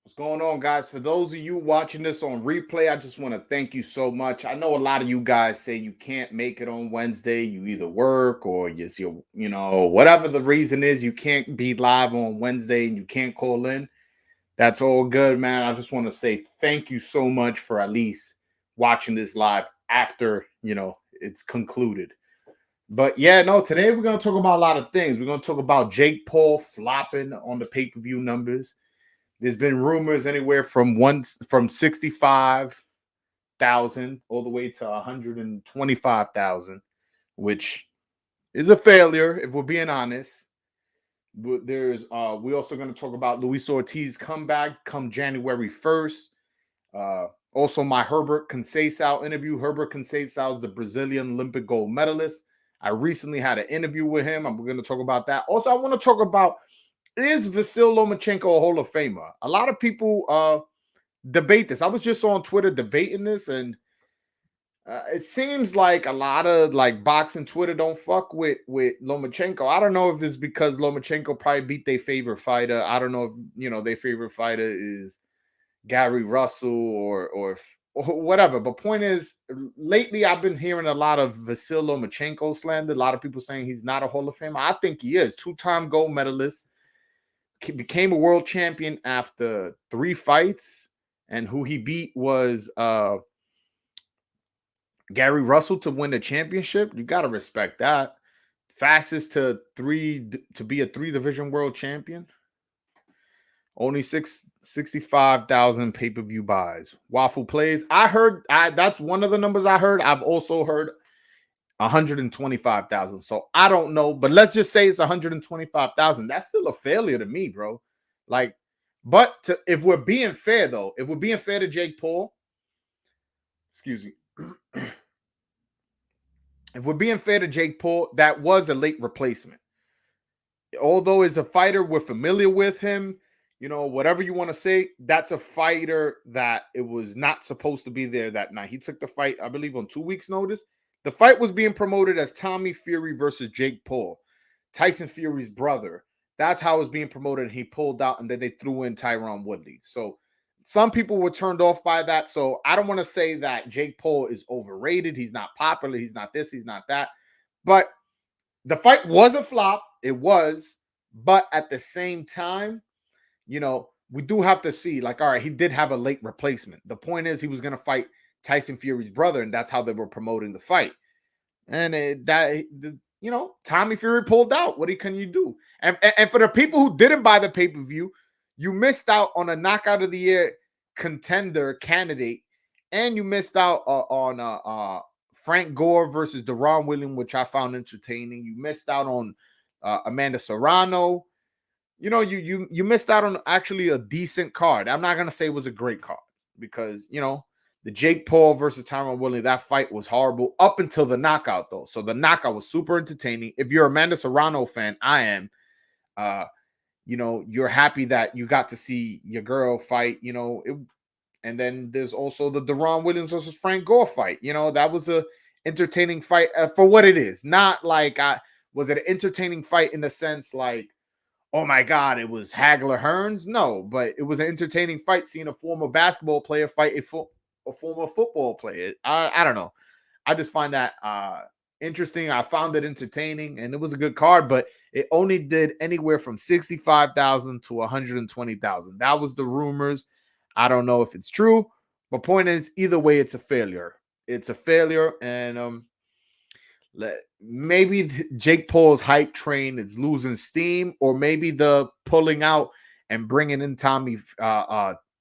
What's going on, guys? For those of you watching this on replay, I just want to thank you so much. I know a lot of you guys say you can't make it on Wednesday. You either work or whatever the reason is, you can't be live on Wednesday and you can't call in. That's all good, man. I just want to say thank you so much for at least watching this live after, it's concluded. But yeah, no, today we're going to talk about a lot of things. We're going to talk about Jake Paul flopping on the pay-per-view numbers. There's been rumors anywhere from 65,000 all the way to 125,000, which is a failure if we're being honest. But we're also going to talk about Luis Ortiz comeback come January 1st. Also my Herbert Conceição interview. Herbert Conceição is the Brazilian Olympic gold medalist. I recently had an interview with him. We're going to talk about that. Also, I want to talk about, is Vasyl Lomachenko a Hall of Famer? A lot of people debate this. I was just on Twitter debating this, and it seems like a lot of boxing Twitter don't fuck with Lomachenko. I don't know if it's because Lomachenko probably beat their favorite fighter. I don't know if their favorite fighter is Gary Russell or whatever. But point is, lately I've been hearing a lot of Vasyl Lomachenko slander. A lot of people saying he's not a Hall of Famer. I think he is. 2-time gold medalist. Became a world champion after 3 fights, and who he beat was Gary Russell to win the championship. You got to respect that. Fastest to be a 3-division world champion. Only 65,000 pay-per-view buys. Waffle plays. That's one of the numbers I heard. I've also heard 125,000. So I don't know, but let's just say it's 125,000. That's still a failure to me, bro. If we're being fair, though, if we're being fair to Jake Paul, excuse me. If we're being fair to Jake Paul, that was a late replacement. Although as a fighter, we're familiar with him, whatever you want to say, that's a fighter that it was not supposed to be there that night. He took the fight, I believe, on 2 weeks' notice. The fight was being promoted as Tommy Fury versus Jake Paul, Tyson Fury's brother. That's how it was being promoted, and he pulled out, and then they threw in Tyron Woodley. So some people were turned off by that. So I don't want to say that Jake Paul is overrated. He's not popular. He's not this. He's not that. But the fight was a flop. It was. But at the same time, we do have to see, all right, he did have a late replacement. The point is he was going to fight Tyson Fury's brother, and that's how they were promoting the fight. And Tommy Fury pulled out. What can you do? And for the people who didn't buy the pay-per-view, you missed out on a knockout of the year contender candidate, and you missed out on Frank Gore versus Deron Williams, which I found entertaining. You missed out on Amanda Serrano. You missed out on actually a decent card. I'm not going to say it was a great card because, the Jake Paul versus Tyron Woodley, that fight was horrible up until the knockout, though. So the knockout was super entertaining. If you're a Amanda Serrano fan, I am. You're happy that you got to see your girl fight, and then there's also the Deron Williams versus Frank Gore fight. That was a entertaining fight for what it is. Not was it an entertaining fight in the sense oh my God, it was Hagler Hearns? No, but it was an entertaining fight seeing a former basketball player fight a former football player. I don't know. I just find that interesting. I found it entertaining, and it was a good card, but it only did anywhere from 65,000 to 120,000. That was the rumors. I don't know if it's true, but point is, either way, it's a failure. It's a failure, and maybe Jake Paul's hype train is losing steam, or maybe the pulling out and bringing in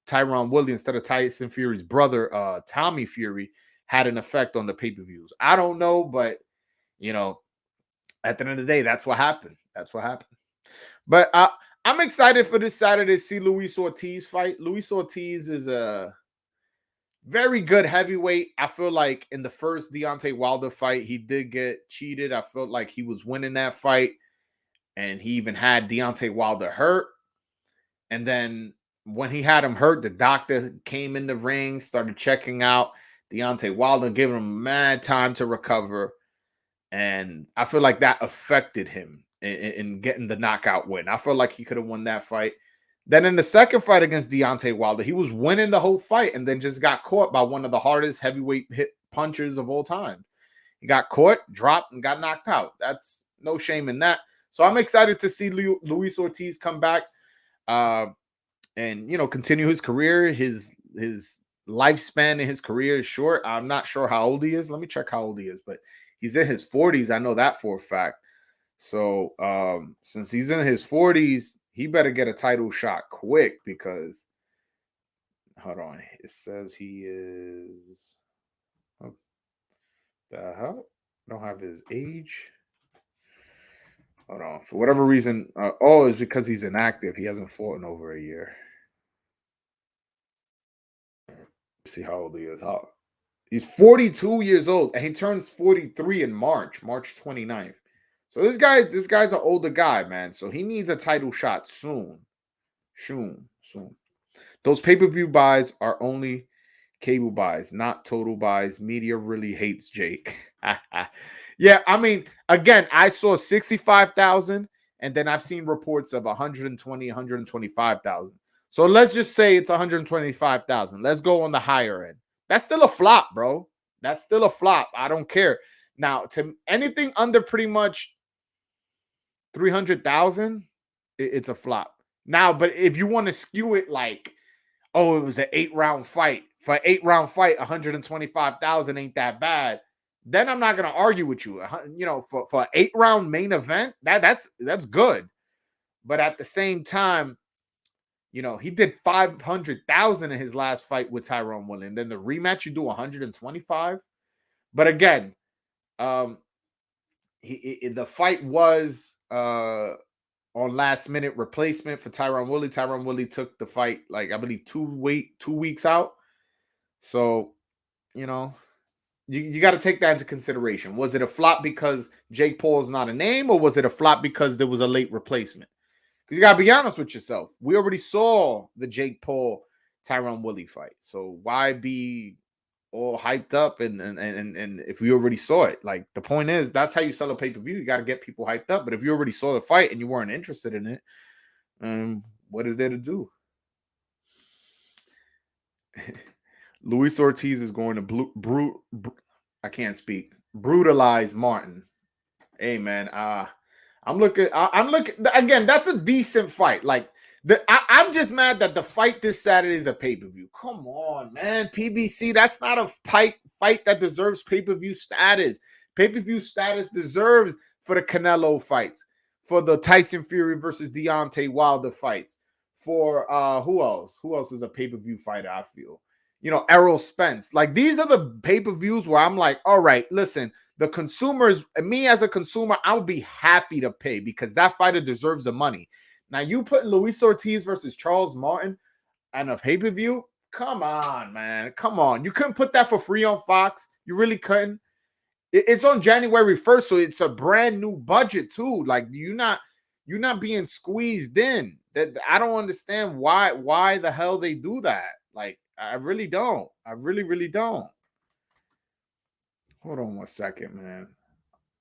Tyron Woodley instead of Tyson Fury's brother, Tommy Fury, had an effect on the pay-per-views. I don't know, but at the end of the day, that's what happened. That's what happened. But I'm excited for this Saturday to see Luis Ortiz fight. Luis Ortiz is a very good heavyweight. I feel like in the first Deontay Wilder fight, he did get cheated. I felt like he was winning that fight, and he even had Deontay Wilder hurt. And then when he had him hurt, the doctor came in the ring, started checking out Deontay Wilder, giving him mad time to recover. And I feel like that affected him in getting the knockout win. I feel like he could have won that fight. Then in the second fight against Deontay Wilder, he was winning the whole fight and then just got caught by one of the hardest heavyweight hit punchers of all time. He got caught, dropped, and got knocked out. That's no shame in that. So I'm excited to see Luis Ortiz come back and, you know, continue his career. His lifespan in his career is short. I'm not sure how old he is. Let me check how old he is, but he's in his 40s. I know that for a fact. So since he's in his 40s, he better get a title shot quick because, hold on, it says he is, oh, the hell? I don't have his age. Hold on. For whatever reason, it's because he's inactive. He hasn't fought in over a year. Let's see how old he is. He's 42 years old, and he turns 43 in March 29th. So this guy's an older guy, man. So he needs a title shot soon. Soon. Those pay-per-view buys are only cable buys, not total buys. Media really hates Jake. Yeah, I mean, again, I saw 65,000, and then I've seen reports of 120, 125,000. So let's just say it's 125,000. Let's go on the higher end. That's still a flop, bro. That's still a flop. I don't care. Now, to anything under pretty much 300,000, it's a flop. Now, but if you want to skew it like, oh, it was an 8-round fight. For an 8-round fight, 125,000 ain't that bad. Then I'm not gonna argue with you. You know, for an 8-round main event, that's good. But at the same time, you know, he did 500,000 in his last fight with Tyrone Woodley. And then the rematch, you do 125. But again, the fight was on last minute replacement for Tyrone Woodley. Tyrone Woodley took the fight, like, I believe 2 weeks out. So, you know, you got to take that into consideration. Was it a flop because Jake Paul is not a name, or was it a flop because there was a late replacement? You got to be honest with yourself. We already saw the Jake Paul Tyrone Woodley fight. So why be all hyped up and if we already saw it? Like, the point is, that's how you sell a pay-per-view. You got to get people hyped up. But if you already saw the fight and you weren't interested in it, what is there to do? Luis Ortiz is going to brutalize Martin. Hey, man, I'm looking again. That's a decent fight. Like, I'm just mad that the fight this Saturday is a pay-per-view. Come on, man. PBC, that's not a fight that deserves pay-per-view status. Pay-per-view status deserves for the Canelo fights, for the Tyson Fury versus Deontay Wilder fights, for who else? Who else is a pay-per-view fighter, I feel? You know, Errol Spence. Like, these are the pay-per-views where I'm like, all right, listen, the consumers, me as a consumer, I'll be happy to pay because that fighter deserves the money. Now, you put Luis Ortiz versus Charles Martin on a pay-per-view? Come on, man. Come on. You couldn't put that for free on Fox. You really couldn't. It's on January 1st, so it's a brand new budget too. Like, you're not being squeezed in. That I don't understand why the hell they do that. Like, I really don't. I really don't. Hold on one second, man.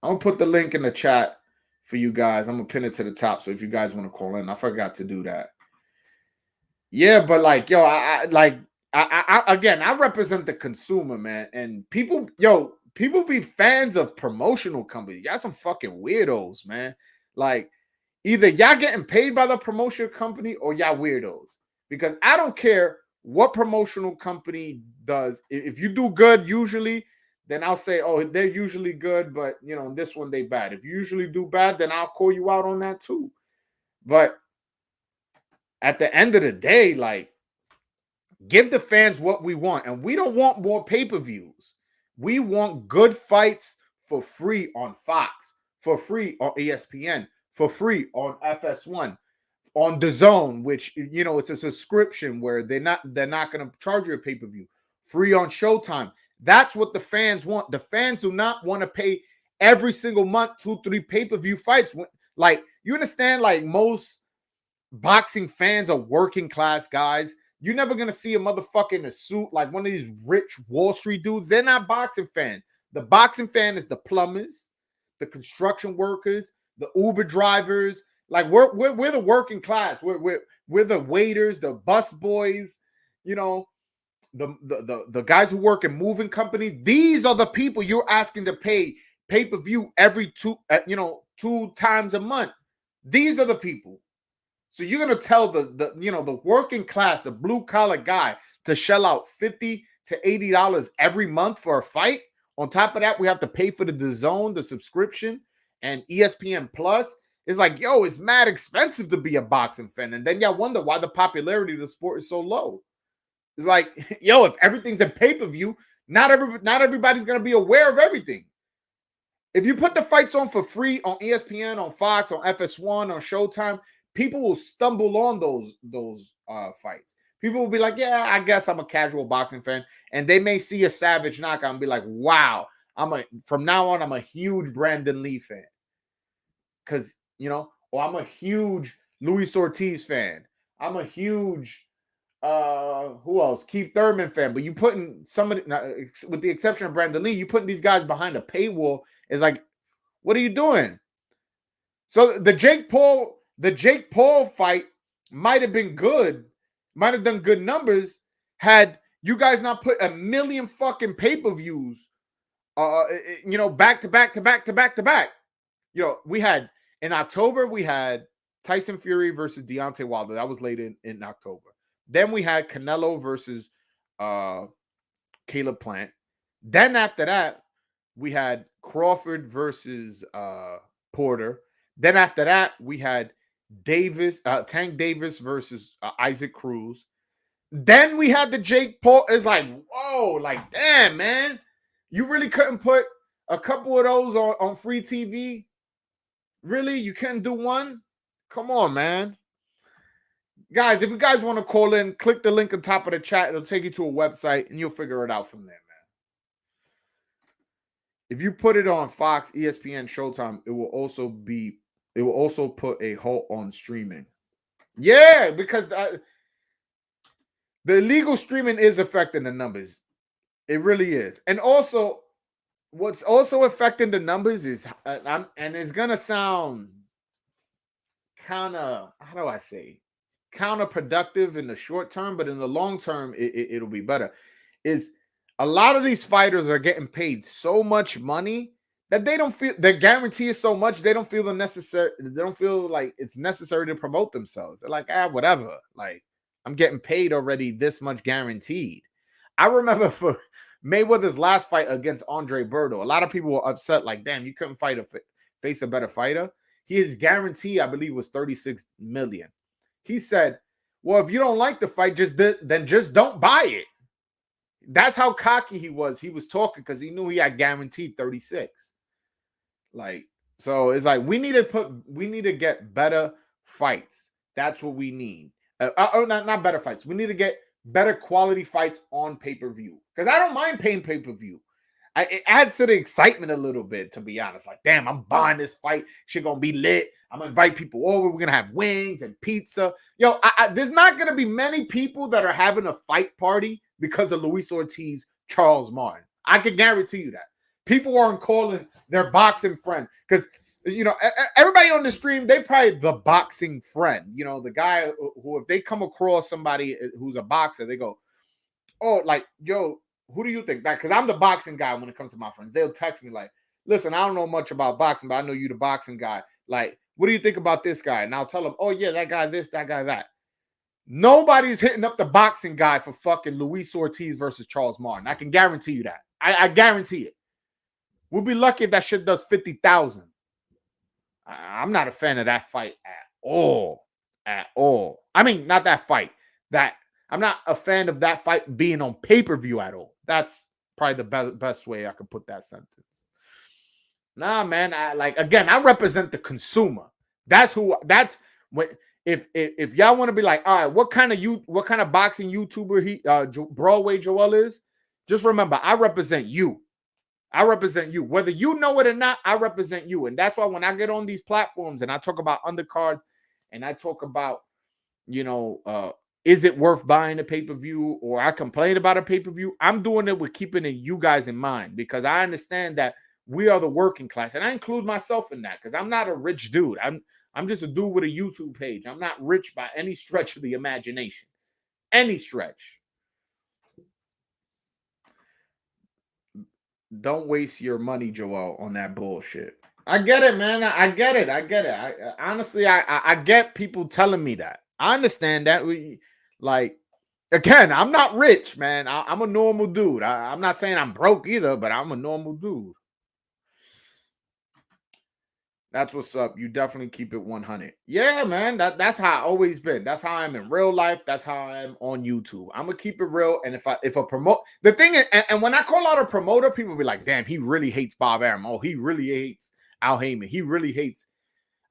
I'm going to put the link in the chat for you guys. I'm going to pin it to the top. So if you guys want to call in, I forgot to do that. Yeah, but like, yo, I represent the consumer, man. And people be fans of promotional companies. Y'all some fucking weirdos, man. Like, either y'all getting paid by the promotion company or y'all weirdos. Because I don't care what promotional company does. If you do good, usually, then I'll say, oh, they're usually good, but, you know, this one they bad. If you usually do bad, then I'll call you out on that too. But at the end of the day, like, give the fans what we want. And we don't want more pay-per-views. We want good fights for free on Fox, for free on ESPN, for free on FS1, on DAZN, which, you know, it's a subscription where they're not going to charge you a pay-per-view. Free on Showtime. That's what the fans want. The fans do not want to pay every single month 2-3 pay-per-view fights. Like, you understand, like, most boxing fans are working class guys. You're never going to see a motherfucker in a suit like one of these rich Wall Street dudes. They're not boxing fans. The boxing fan is the plumbers, the construction workers, the Uber drivers, Like we're the working class. We're the waiters, the bus boys, you know, the guys who work in moving companies. These are the people you're asking to pay pay-per-view every 2 times a month. These are the people. So you're gonna tell the working class, the blue collar guy, to shell out $50 to $80 every month for a fight. On top of that, we have to pay for the DAZN, the subscription, and ESPN Plus. It's like, yo, it's mad expensive to be a boxing fan. And then y'all wonder why the popularity of the sport is so low. It's like, yo, if everything's in pay-per-view, not everybody's gonna be aware of everything. If you put the fights on for free on ESPN, on Fox, on FS1, on Showtime, people will stumble on those fights. People will be like, yeah, I guess I'm a casual boxing fan. And they may see a Savage knockout and be like, wow, from now on, I'm a huge Brandon Lee fan. Because, or I'm a huge Luis Ortiz fan. I'm a huge who else? Keith Thurman fan. But you putting somebody, with the exception of Brandon Lee, you putting these guys behind a paywall is like, what are you doing? So the Jake Paul fight might have been good, might have done good numbers had you guys not put 1 million fucking pay-per-views, back to back. We had in October, we had Tyson Fury versus Deontay Wilder. That was late in October. Then we had Canelo versus Caleb Plant. Then after that, we had Crawford versus Porter. Then after that, we had Tank Davis versus Isaac Cruz. Then we had the Jake Paul. It's like, whoa, like, damn, man. You really couldn't put a couple of those on free TV? Really? You couldn't do one? Come on, man. Guys, if you guys want to call in, click the link on top of the chat. It'll take you to a website, and you'll figure it out from there, man. If you put it on Fox, ESPN, Showtime, it will also put a halt on streaming. Yeah, because the illegal streaming is affecting the numbers. It really is. And also, what's also affecting the numbers is, and it's going to sound kind of, how do I say, counterproductive in the short term, but in the long term, it'll be better, is a lot of these fighters are getting paid so much money that they don't feel, their guarantee is so much, they don't feel like it's necessary to promote themselves. They're like, whatever. Like, I'm getting paid already this much guaranteed. I remember for Mayweather's last fight against Andre Berto, a lot of people were upset, like, damn, you couldn't face a better fighter. His guarantee, I believe, was $36 million. He said, well, if you don't like the fight, then just don't buy it. That's how cocky he was. He was talking because he knew he had guaranteed 36. Like, so it's like, we need to get better fights. That's what we need. Not better fights. We need to get better quality fights on pay-per-view. Because I don't mind paying pay-per-view. It adds to the excitement a little bit, to be honest. Like, damn, I'm buying this fight. Shit gonna be lit. I'm gonna invite people over. We're gonna have wings and pizza. Yo, there's not gonna be many people that are having a fight party because of Luis Ortiz, Charles Martin. I can guarantee you that. People aren't calling their boxing friend because, everybody on the stream, they probably the boxing friend. The guy who, if they come across somebody who's a boxer, they go, oh, like, yo, who do you think? Because I'm the boxing guy when it comes to my friends. They'll text me like, listen, I don't know much about boxing, but I know you the boxing guy. Like, what do you think about this guy? And I'll tell them, oh, yeah, that guy this, that guy that. Nobody's hitting up the boxing guy for fucking Luis Ortiz versus Charles Martin. I can guarantee you that. I guarantee it. We'll be lucky if that shit does 50,000. I'm not a fan of that fight at all. At all. I mean, not that fight. I'm not a fan of that fight being on pay-per-view at all. That's probably the best way I could put that sentence. Nah, man. I represent the consumer. That's when, if y'all want to be like, all right, what kind of boxing YouTuber Broadway Joel is, just remember, I represent you. I represent you. Whether you know it or not, I represent you. And that's why when I get on these platforms and I talk about undercards and I talk about, is it worth buying a pay-per-view, or I complain about a pay-per-view, I'm doing it with keeping you guys in mind, because I understand that we are the working class. And I include myself in that because I'm not a rich dude. I'm I'm just a dude with a YouTube page. I'm not rich by any stretch of the imagination. Any stretch. Don't waste your money, Joel, on that bullshit. I get it, man. I get it. Honestly, I get people telling me that. I understand that. Again, I'm not rich, man. I'm a normal dude. I'm not saying I'm broke either, but I'm a normal dude. That's what's up. You definitely keep it 100. Yeah, man. That's how I always been. That's how I'm in real life. That's how I am on YouTube. I'm gonna keep it real. And if a promote the thing is, and when I call out a promoter, people be like, "Damn, he really hates Bob Arum. Oh, he really hates Al Heyman. He really hates."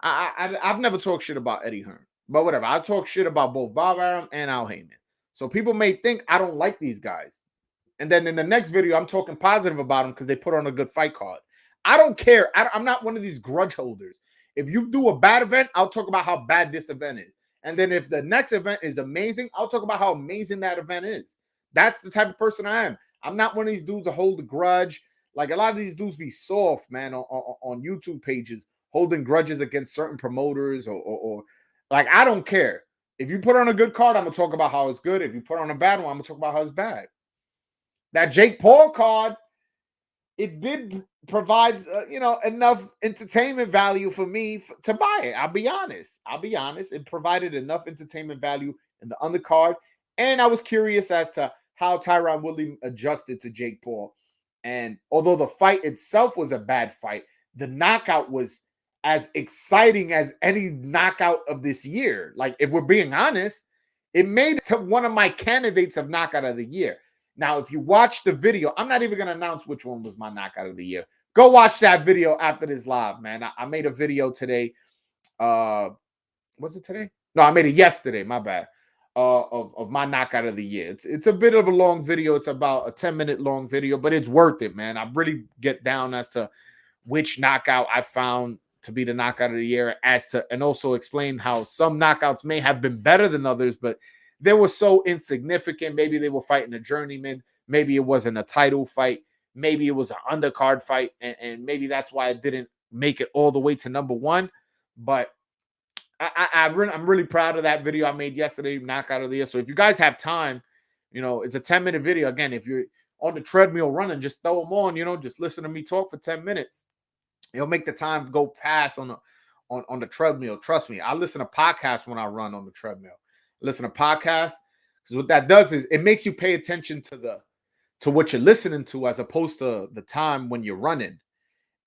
I've never talked shit about Eddie Hearn, but whatever. I talk shit about both Bob Arum and Al Heyman. So people may think I don't like these guys, and then in the next video, I'm talking positive about them because they put on a good fight card. I don't care. I'm not one of these grudge holders. If you do a bad event, I'll talk about how bad this event is. And then if the next event is amazing, I'll talk about how amazing that event is. That's the type of person I am. I'm not one of these dudes to hold a grudge. Like a lot of these dudes be soft, man, on YouTube pages, holding grudges against certain promoters or like, I don't care. If you put on a good card, I'm going to talk about how it's good. If you put on a bad one, I'm going to talk about how it's bad. That Jake Paul card, it did provide, enough entertainment value for me to buy it. I'll be honest. It provided enough entertainment value in the undercard. And I was curious as to how Tyron Woodley adjusted to Jake Paul. And although the fight itself was a bad fight, the knockout was as exciting as any knockout of this year. Like, if we're being honest, it made it to one of my candidates of knockout of the year. Now, if you watch the video, I'm not even going to announce which one was my knockout of the year. Go watch that video after this live, man. I made a video today. Was it today? No, I made it yesterday. My bad. Of my knockout of the year. It's a bit of a long video. It's about a 10-minute long video, but it's worth it, man. I really get down as to which knockout I found to be the knockout of the year, and also explain how some knockouts may have been better than others, but they were so insignificant. Maybe they were fighting a journeyman. Maybe it wasn't a title fight. Maybe it was an undercard fight. And maybe that's why I didn't make it all the way to number one. But I'm really proud of that video I made yesterday, knockout of the year. So if you guys have time, it's a 10-minute video. Again, if you're on the treadmill running, just throw them on, just listen to me talk for 10 minutes. It'll make the time go past on the treadmill. Trust me, I listen to podcasts when I run on the treadmill. Listen to podcasts, because what that does is it makes you pay attention to what you're listening to, as opposed to the time when you're running.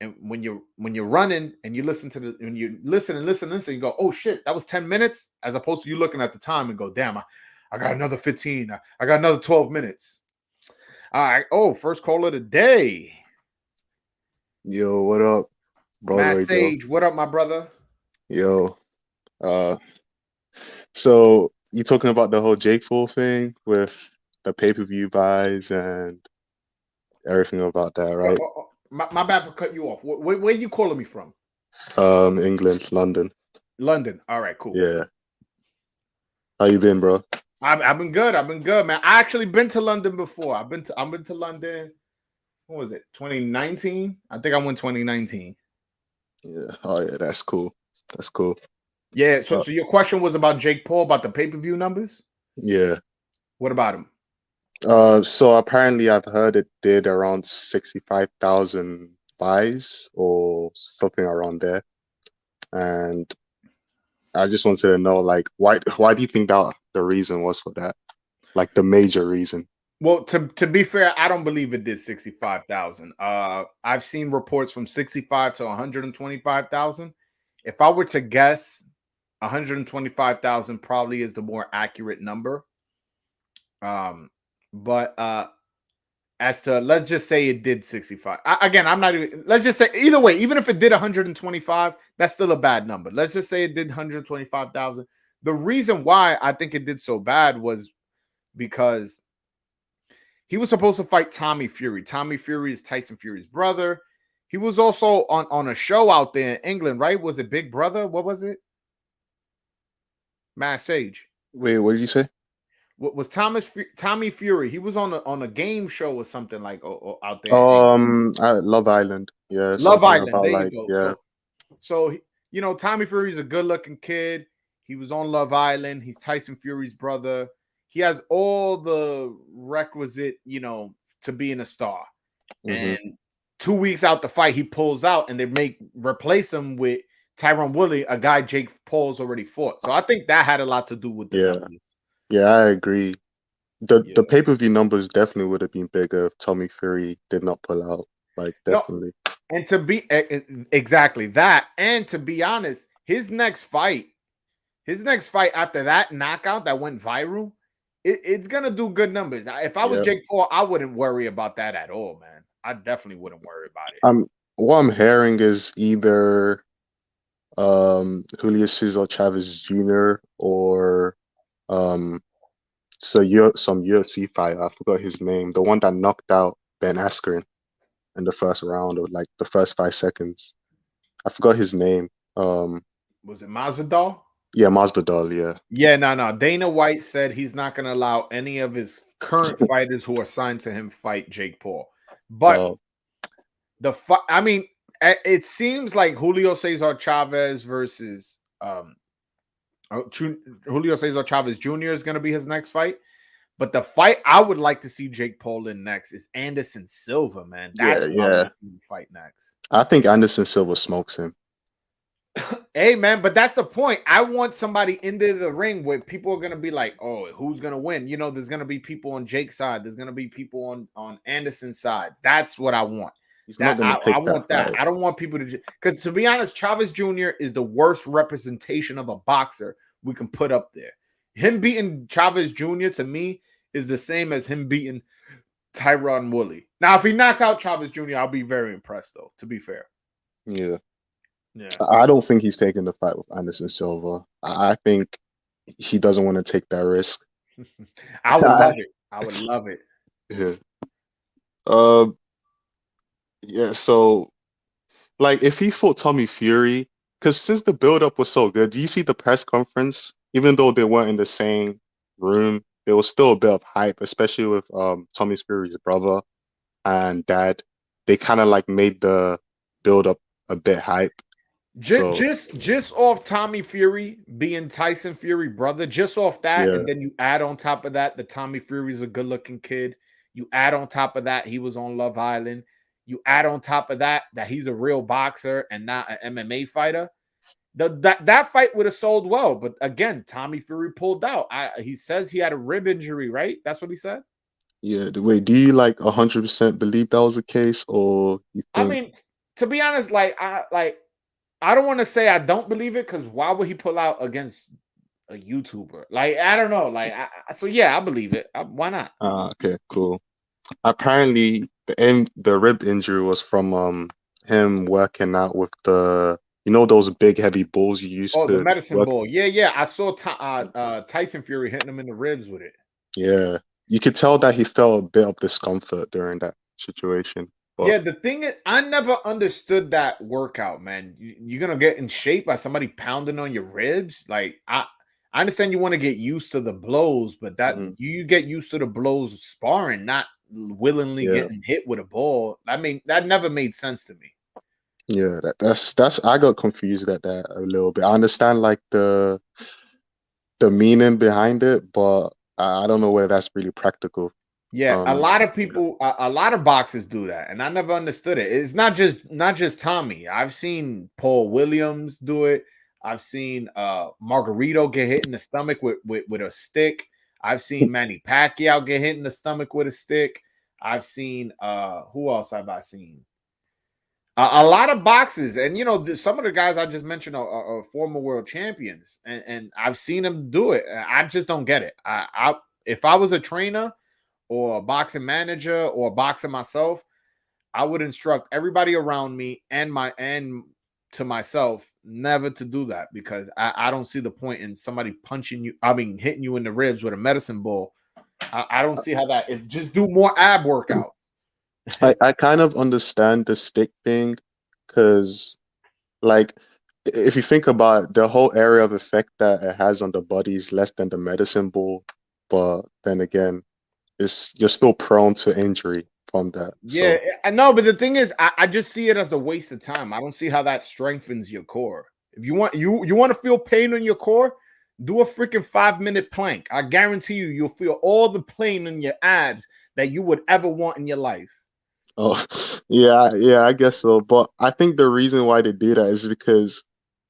And when you're running and you listen when you listen and listen, you go, oh shit, that was 10 minutes, as opposed to you looking at the time and go, damn, I got another 15. I got another 12 minutes. All right. Oh, first call of the day. Yo, what up, brother? Matt Sage, what up, my brother? Yo, so you talking about the whole Jake Paul thing with the pay-per-view buys and everything about that, right? My bad for cutting you off. Where are you calling me from? England, London. London. All right, cool. Yeah. How you been, bro? I've been good. Man. I actually been to London before. I've been to London. What was it? 2019? I think I went 2019. Yeah. Oh yeah, that's cool. Yeah. So your question was about Jake Paul, about the pay-per-view numbers? Yeah. What about him? So apparently I've heard it did around 65,000 buys or something around there. And I just wanted to know, like, why do you think that the reason was for that? Like, the major reason? Well, to be fair, I don't believe it did 65,000. I've seen reports from 65 to 125,000. If I were to guess, 125,000 probably is the more accurate number. But as to, let's just say it did 65. Again, I'm not even, let's just say either way, even if it did 125, that's still a bad number. Let's just say it did 125,000. The reason why I think it did so bad was because he was supposed to fight Tommy Fury. Tommy Fury is Tyson Fury's brother. He was also on a show out there in England, right? Was it Big Brother? What was it? Matt Sage. Wait, what did you say? What was Tommy Fury? He was on a game show or something like out there. Love Island. Yeah. Love Island. There like, you go. Yeah. So you know, Tommy Fury's a good-looking kid. He was on Love Island. He's Tyson Fury's brother. He has all the requisite, you know, to being a star. Mm-hmm. And 2 weeks out the fight, he pulls out, and they replace him with Tyron Woodley, a guy Jake Paul's already fought. So I think that had a lot to do with the numbers. Yeah, I agree. The Yeah. pay-per-view numbers definitely would have been bigger if Tommy Fury did not pull out. Like, definitely. No, and to be exactly that, and to be honest, his next fight after that knockout that went viral, it's gonna do good numbers. If I was Jake Paul, I wouldn't worry about that at all, man. I definitely wouldn't worry about it. What I'm hearing is either Julio Cesar Chavez Jr. or some UFC fighter. I forgot his name. The one that knocked out Ben Askren in the first round, or like the first 5 seconds. I forgot his name. Was it Masvidal? Yeah, Masvidal. Yeah. Yeah, no. Dana White said he's not going to allow any of his current fighters who are signed to him fight Jake Paul. But I mean, it seems like Julio Cesar Chavez versus Julio Cesar Chavez Jr. is going to be his next fight. But the fight I would like to see Jake Paul in next is Anderson Silva, man. That's what I want to see him fight next. I think Anderson Silva smokes him. Hey, man, but that's the point. I want somebody into the ring where people are going to be like, oh, who's going to win? You know, there's going to be people on Jake's side. There's going to be people on Anderson's side. That's what I want. I want that. I don't want people to, because to be honest, Chavez Jr. is the worst representation of a boxer we can put up there. Him beating Chavez Jr. to me is the same as him beating Tyron Woodley. Now, if he knocks out Chavez Jr., I'll be very impressed, though, to be fair. Yeah. I don't think he's taking the fight with Anderson Silva. I think he doesn't want to take that risk. I would love it. I would love it. Yeah. Yeah, so like if he fought Tommy Fury, because since the build-up was so good, do you see the press conference? Even though they weren't in the same room, there was still a bit of hype, especially with Tommy Fury's brother and dad. They kind of like made the build-up a bit hype. Just off Tommy Fury being Tyson Fury brother, just off that, and then you add on top of that that Tommy Fury's a good-looking kid. You add on top of that he was on Love Island. You add on top of that he's a real boxer and not an MMA fighter. That fight would have sold well, but again, Tommy Fury pulled out. He says he had a rib injury, right? That's what he said. Yeah. Wait, do you like 100% believe that was the case, or you think? I mean, to be honest, I don't want to say I don't believe it, because why would he pull out against a YouTuber? Like, I don't know. Like, so yeah, I believe it. Why not? Okay, cool. Apparently, the rib injury was from him working out with those big heavy balls you used to. Oh, the medicine ball. Yeah. I saw Tyson Fury hitting him in the ribs with it. Yeah, you could tell that he felt a bit of discomfort during that situation. Yeah, the thing is, I never understood that workout, man. You're gonna get in shape by somebody pounding on your ribs. Like, I understand you want to get used to the blows, but you get used to the blows sparring, not willingly getting hit with a ball. I mean, that never made sense to me. Yeah, that's I got confused at that a little bit. I understand like the meaning behind it, but I don't know whether that's really practical. Yeah, a lot of people, a lot of boxers do that, and I never understood it. It's not just Tommy. I've seen Paul Williams do it. I've seen Margarito get hit in the stomach with a stick. I've seen Manny Pacquiao get hit in the stomach with a stick. I've seen who else have I seen? A lot of boxers, and some of the guys I just mentioned are former world champions, and I've seen them do it. I just don't get it. If I was a trainer or a boxing manager or a boxer myself, I would instruct everybody around me and to myself never to do that, because I don't see the point in somebody hitting you in the ribs with a medicine ball. I don't see how just do more ab workouts. I kind of understand the stick thing, because like if you think about it, the whole area of effect that it has on the body is less than the medicine ball, but then again, you're still prone to injury from that. Yeah, I know, but the thing is, I just see it as a waste of time. I don't see how that strengthens your core. If you want to feel pain in your core, do a freaking 5-minute plank. I guarantee you'll feel all the pain in your abs that you would ever want in your life. Oh, yeah, I guess so. But I think the reason why they do that is because,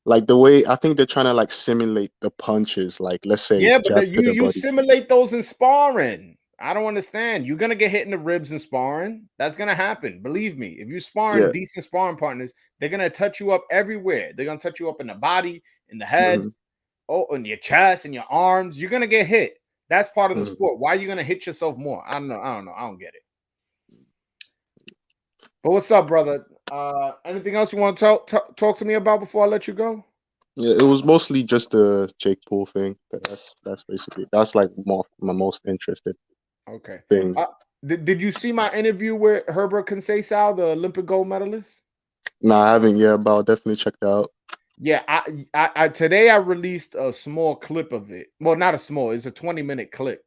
like, the way I think they're trying to like simulate the punches, like let's say Yeah, but jab to the you body. simulate those in sparring. I don't understand. You're gonna get hit in the ribs in sparring. That's gonna happen. Believe me. If you sparring Yeah. decent sparring partners, they're gonna touch you up everywhere. They're gonna touch you up in the body, in the head, Mhm, in your chest, in your arms. You're gonna get hit. That's part of the mhm. sport. Why are you gonna hit yourself more? I don't know. I don't get it. But what's up, brother? Anything else you want to talk to me about before I let you go? Yeah, it was mostly just the Jake Paul thing. That's basically that's like my most interested Okay. thing. Uh, did you see my interview with Herbert Conceição, the Olympic gold medalist? No, I haven't yet, but I'll definitely check that out. Yeah, I today I released a small clip of it. Well, not a small, it's a 20-minute clip.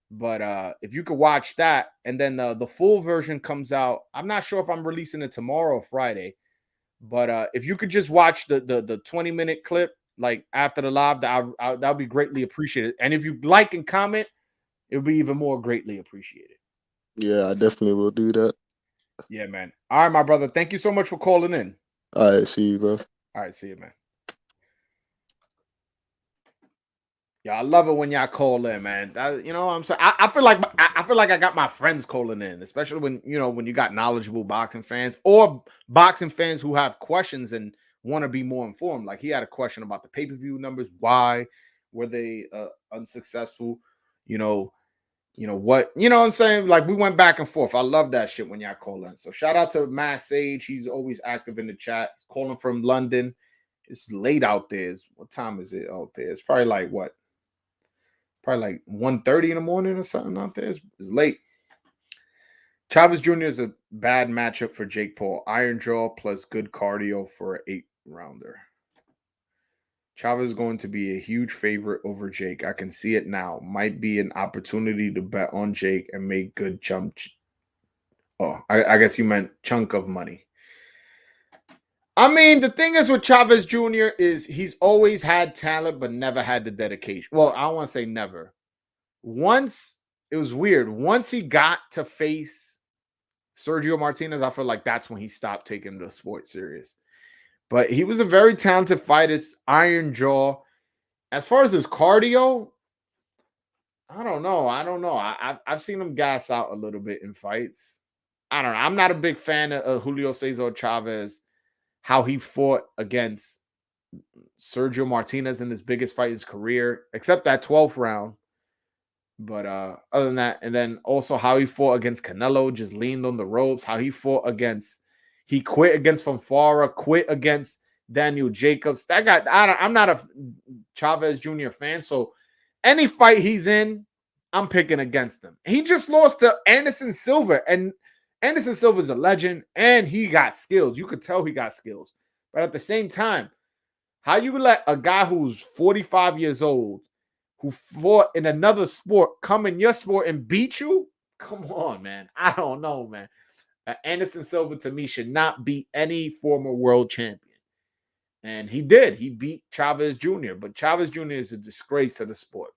But if you could watch that, and then the full version comes out. I'm not sure if I'm releasing it tomorrow or Friday, but if you could just watch the 20-minute clip like after the live, that would be greatly appreciated. And if you like and comment, it would be even more greatly appreciated. Yeah, I definitely will do that. Yeah, man. All right, my brother. Thank you so much for calling in. All right, see you, bro. All right, see you, man. Yeah, I love it when y'all call in, man. You know what I'm saying? I feel like I feel like I got my friends calling in, especially when when you got knowledgeable boxing fans or boxing fans who have questions and want to be more informed. Like he had a question about the pay-per-view numbers, why were they unsuccessful? You know, what I'm saying? Like we went back and forth. I love that shit when y'all call in. So shout out to Matt Sage. He's always active in the chat. He's calling from London. It's late out there. What time is it out there? It's probably like what? Probably like 1:30 in the morning or something out there. It's late. Chavez Jr. is a bad matchup for Jake Paul. Iron jaw plus good cardio for an 8-rounder. Chavez is going to be a huge favorite over Jake. I can see it now. Might be an opportunity to bet on Jake and make good chunk. Oh, I guess you meant chunk of money. I mean, the thing is with Chavez Jr. is he's always had talent, but never had the dedication. Well, I don't want to say never. Once it was weird. Once he got to face Sergio Martinez, I feel like that's when he stopped taking the sport serious. But he was a very talented fighter, iron jaw. As far as his cardio, I don't know. I've seen him gas out a little bit in fights. I don't know. I'm not a big fan of Julio Cesar Chavez, how he fought against Sergio Martinez in his biggest fight in his career, except that 12th round. But other than that, and then also how he fought against Canelo, just leaned on the ropes. How he fought he quit against Fonfara, quit against Daniel Jacobs. That guy, I'm not a Chavez Jr. fan, so any fight he's in, I'm picking against him. He just lost to Anderson Silva, and Anderson Silva's a legend, and he got skills. You could tell he got skills, but at the same time, how you let a guy who's 45 years old, who fought in another sport, come in your sport and beat you? Come on, man. I don't know, man. Anderson Silva, to me, should not be any former world champion. And he did. He beat Chavez Jr., but Chavez Jr. is a disgrace to the sport.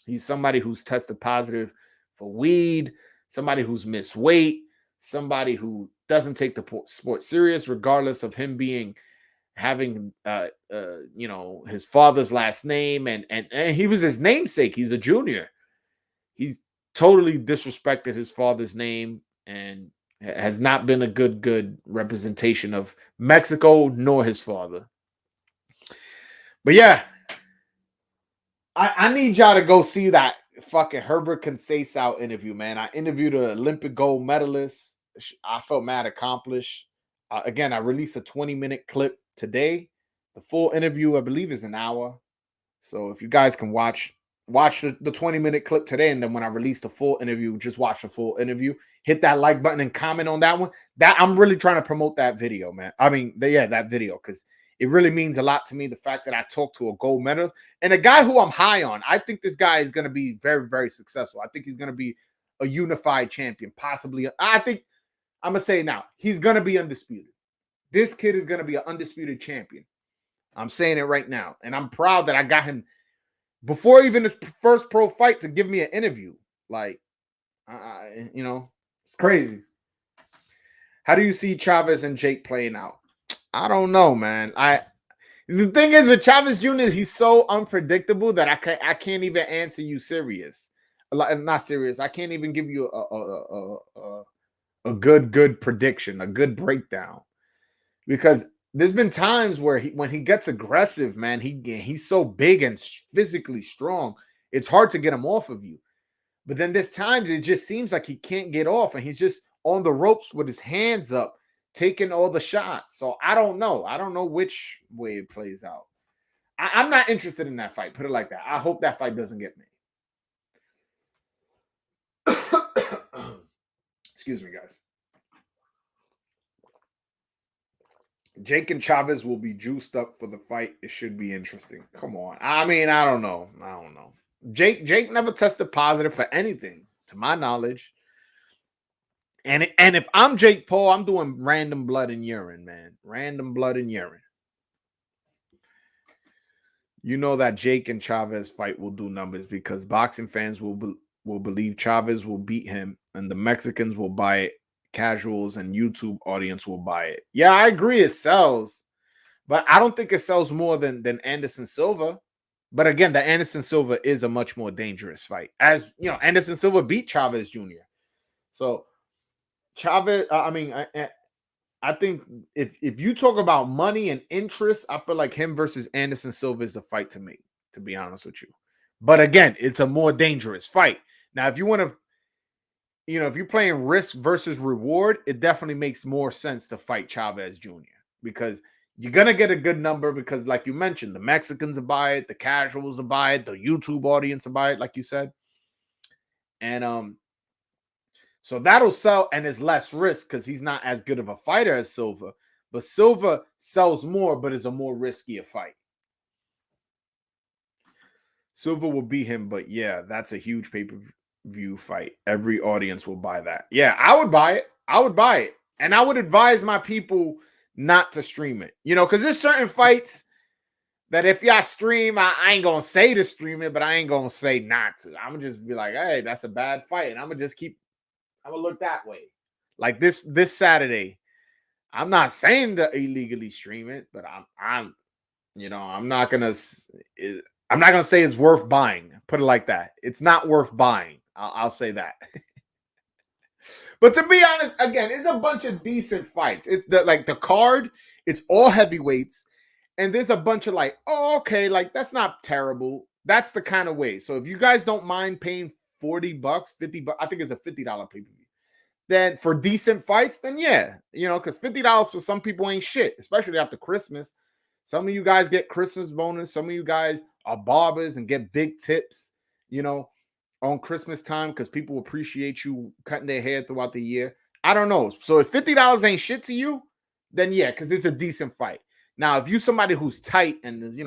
He's somebody who's tested positive for weed, somebody who's missed weight, somebody who doesn't take the sport serious, regardless of him having his father's last name, and he was his namesake. He's a junior. He's totally disrespected his father's name and has not been a good representation of Mexico nor his father. But yeah, I need y'all to go see that fucking Herbert Conceição interview, man. I interviewed an Olympic gold medalist. I felt mad accomplished. Again, I released a 20-minute clip today. The full interview, I believe, is an hour. So if you guys can watch the 20-minute clip today, and then when I release the full interview, just watch the full interview. Hit that like button and comment on that one. That I'm really trying to promote that video, man. I mean, that video, because it really means a lot to me, the fact that I talked to a gold medalist and a guy who I'm high on. I think this guy is going to be very, very successful. I think he's going to be a unified champion, possibly. I think I'm going to say now, he's going to be undisputed. This kid is going to be an undisputed champion. I'm saying it right now. And I'm proud that I got him before even his first pro fight to give me an interview. Like, it's crazy. How do you see Chavez and Jake playing out? I don't know, man. The thing is with Chavez Jr., he's so unpredictable that I can't even answer you serious. Not serious. I can't even give you a good prediction, a good breakdown, because there's been times where when he gets aggressive, man, he's so big and physically strong, it's hard to get him off of you. But then there's times it just seems like he can't get off, and he's just on the ropes with his hands up, taking all the shots. So I don't know. I don't know which way it plays out. I'm not interested in that fight. Put it like that. I hope that fight doesn't get made. Excuse me, guys. Jake and Chavez will be juiced up for the fight. It should be interesting. Come on. I mean, I don't know. Jake never tested positive for anything, to my knowledge. And if I'm Jake Paul, I'm doing random blood and urine, man. Random blood and urine. You know that Jake and Chavez fight will do numbers because boxing fans will believe Chavez will beat him, and the Mexicans will buy it. Casuals and YouTube audience will buy it. Yeah, I agree it sells, but I don't think it sells more than Anderson Silva. But again, the Anderson Silva is a much more dangerous fight. As you know, Anderson Silva beat Chavez Jr. So Chavez, I think if you talk about money and interest, I feel like him versus Anderson Silva is a fight to me, to be honest with you. But again, it's a more dangerous fight. Now, if you want to, if you're playing risk versus reward, it definitely makes more sense to fight Chavez Jr. because you're going to get a good number because, like you mentioned, the Mexicans will buy it, the casuals will buy it, the YouTube audience will buy it, like you said. And so that'll sell, and it's less risk because he's not as good of a fighter as Silva. But Silva sells more, but is a more riskier fight. Silva will beat him, but yeah, that's a huge pay-per-view fight. Every audience will buy that. Yeah, I would buy it. And I would advise my people not to stream it. Because there's certain fights that if y'all stream, I ain't going to say to stream it, but I ain't going to say not to. I'm going to just be like, hey, that's a bad fight. And I'm going to look that way. Like this Saturday, I'm not saying to illegally stream it, but I'm not going to say it's worth buying. Put it like that. It's not worth buying. I'll say that. But to be honest, again, it's a bunch of decent fights. It's the card. It's all heavyweights, and there's a bunch of that's not terrible. That's the kind of way. So if you guys don't mind paying $40, $50, I think it's a $50 pay-per-view. Then for decent fights, then yeah, because $50 for some people ain't shit, especially after Christmas. Some of you guys get Christmas bonus. Some of you guys are barbers and get big tips, on Christmas time because people appreciate you cutting their hair throughout the year. I don't know. So if $50 ain't shit to you, then yeah, because it's a decent fight. Now, if you somebody who's tight and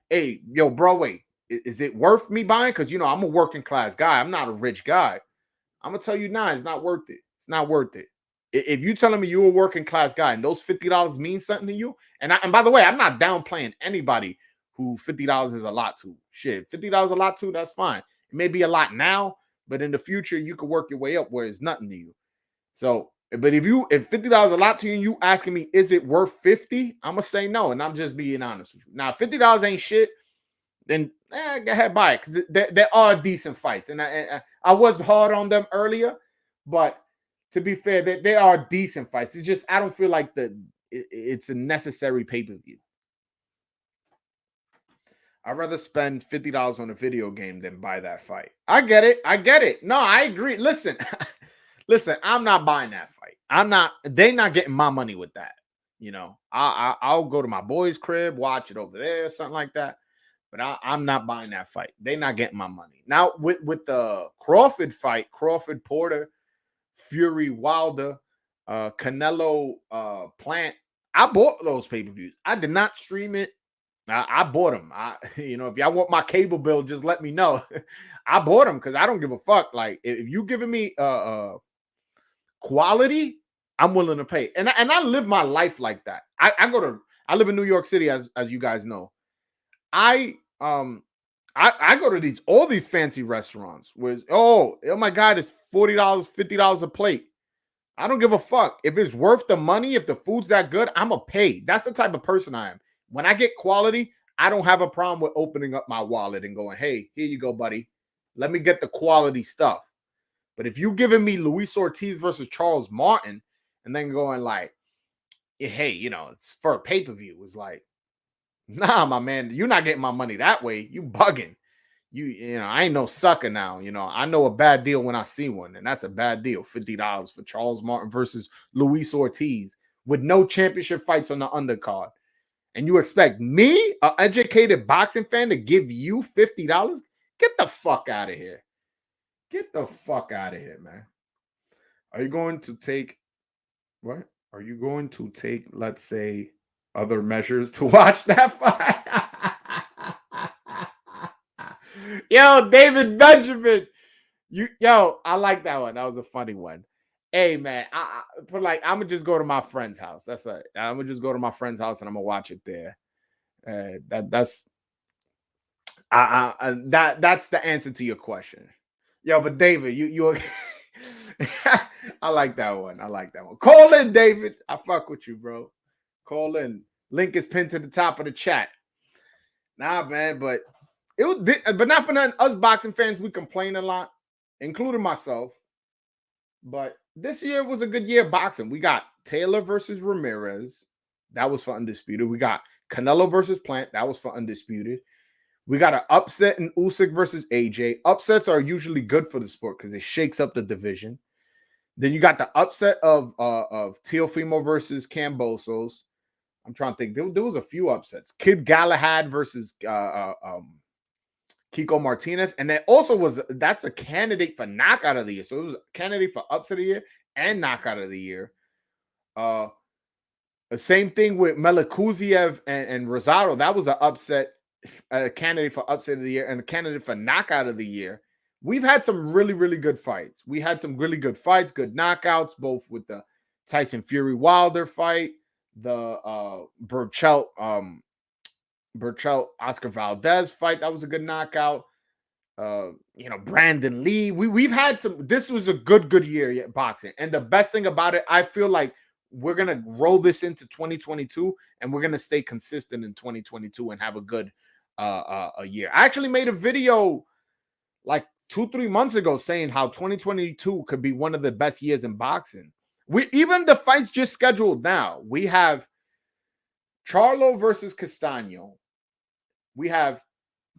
hey, yo, bro, wait, is it worth me buying? Because I'm a working class guy. I'm not a rich guy. I'm gonna tell you now, it's not worth it. It's not worth it. If you telling me you're a working class guy and those $50 mean something to you, and by the way, I'm not downplaying anybody who $50 is a lot to. Shit, $50 a lot to, that's fine. It may be a lot now, but in the future, you could work your way up where it's nothing to you. So, but if $50 a lot to you and you asking me, is it worth 50? I'm going to say no, and I'm just being honest with you. Now, if $50 ain't shit, then go ahead, buy it, because there are decent fights. And I was hard on them earlier, but to be fair, they are decent fights. It's just I don't feel like it's a necessary pay-per-view. I'd rather spend $50 on a video game than buy that fight. I get it. No, I agree. Listen, I'm not buying that fight. They're not getting my money with that. I'll go to my boy's crib, watch it over there, something like that. But I'm not buying that fight. They're not getting my money. Now, with the Crawford fight, Crawford Porter, Fury Wilder, Canelo Plant, I bought those pay-per-views. I did not stream it. I bought them. If y'all want my cable bill, just let me know. I bought them because I don't give a fuck. Like, if you giving me quality, I'm willing to pay. And I live my life like that. I go to I live in New York City, as you guys know. I go to all these fancy restaurants where oh my God, it's $40, $50 a plate. I don't give a fuck. If it's worth the money, if the food's that good, I'ma pay. That's the type of person I am. When I get quality, I don't have a problem with opening up my wallet and going, hey, here you go, buddy. Let me get the quality stuff. But if you giving me Luis Ortiz versus Charles Martin and then going like, hey, it's for a pay-per-view, it's like, nah, my man, you're not getting my money that way. You bugging. I ain't no sucker now. I know a bad deal when I see one, and that's a bad deal. $50 for Charles Martin versus Luis Ortiz with no championship fights on the undercard. And you expect me, an educated boxing fan, to give you $50? Get the fuck out of here. Get the fuck out of here, man. Are you going to take what? Are you going to take, let's say, other measures to watch that fight? Yo, David Benjamin. I like that one. That was a funny one. Hey, man, I'm gonna just go to my friend's house. That's it. I'm gonna just go to my friend's house and I'm gonna watch it there. That's the answer to your question. Yo, but David, you I like that one. Call in, David. I fuck with you, bro. Call in. Link is pinned to the top of the chat. Nah, man, but not for nothing. Us boxing fans, we complain a lot, including myself. But this year was a good year of boxing. We got Taylor versus Ramirez. That was for undisputed. We got Canelo versus Plant. That was for undisputed. We got an upset in Usyk versus AJ. Upsets are usually good for the sport because it shakes up the division. Then you got the upset of Teofimo versus Kambosos. I'm trying to think. There was a few upsets. Kid Galahad versus Kiko Martinez. And that also that's a candidate for knockout of the year. So it was a candidate for upset of the year and knockout of the year. The same thing with Melikuziev and Rosado. That was an upset, a candidate for upset of the year and a candidate for knockout of the year. We've had some really, really good fights. We had some really good fights, good knockouts, both with the Tyson Fury Wilder fight, the Burchell Oscar Valdez fight. That was a good knockout. Brandon Lee. We've had some. This was a good year boxing. And the best thing about it, I feel like we're gonna roll this into 2022, and we're gonna stay consistent in 2022 and have a good a year. I actually made a video like 2-3 months ago saying how 2022 could be one of the best years in boxing. Even the fights just scheduled now. We have Charlo versus Castaño. We have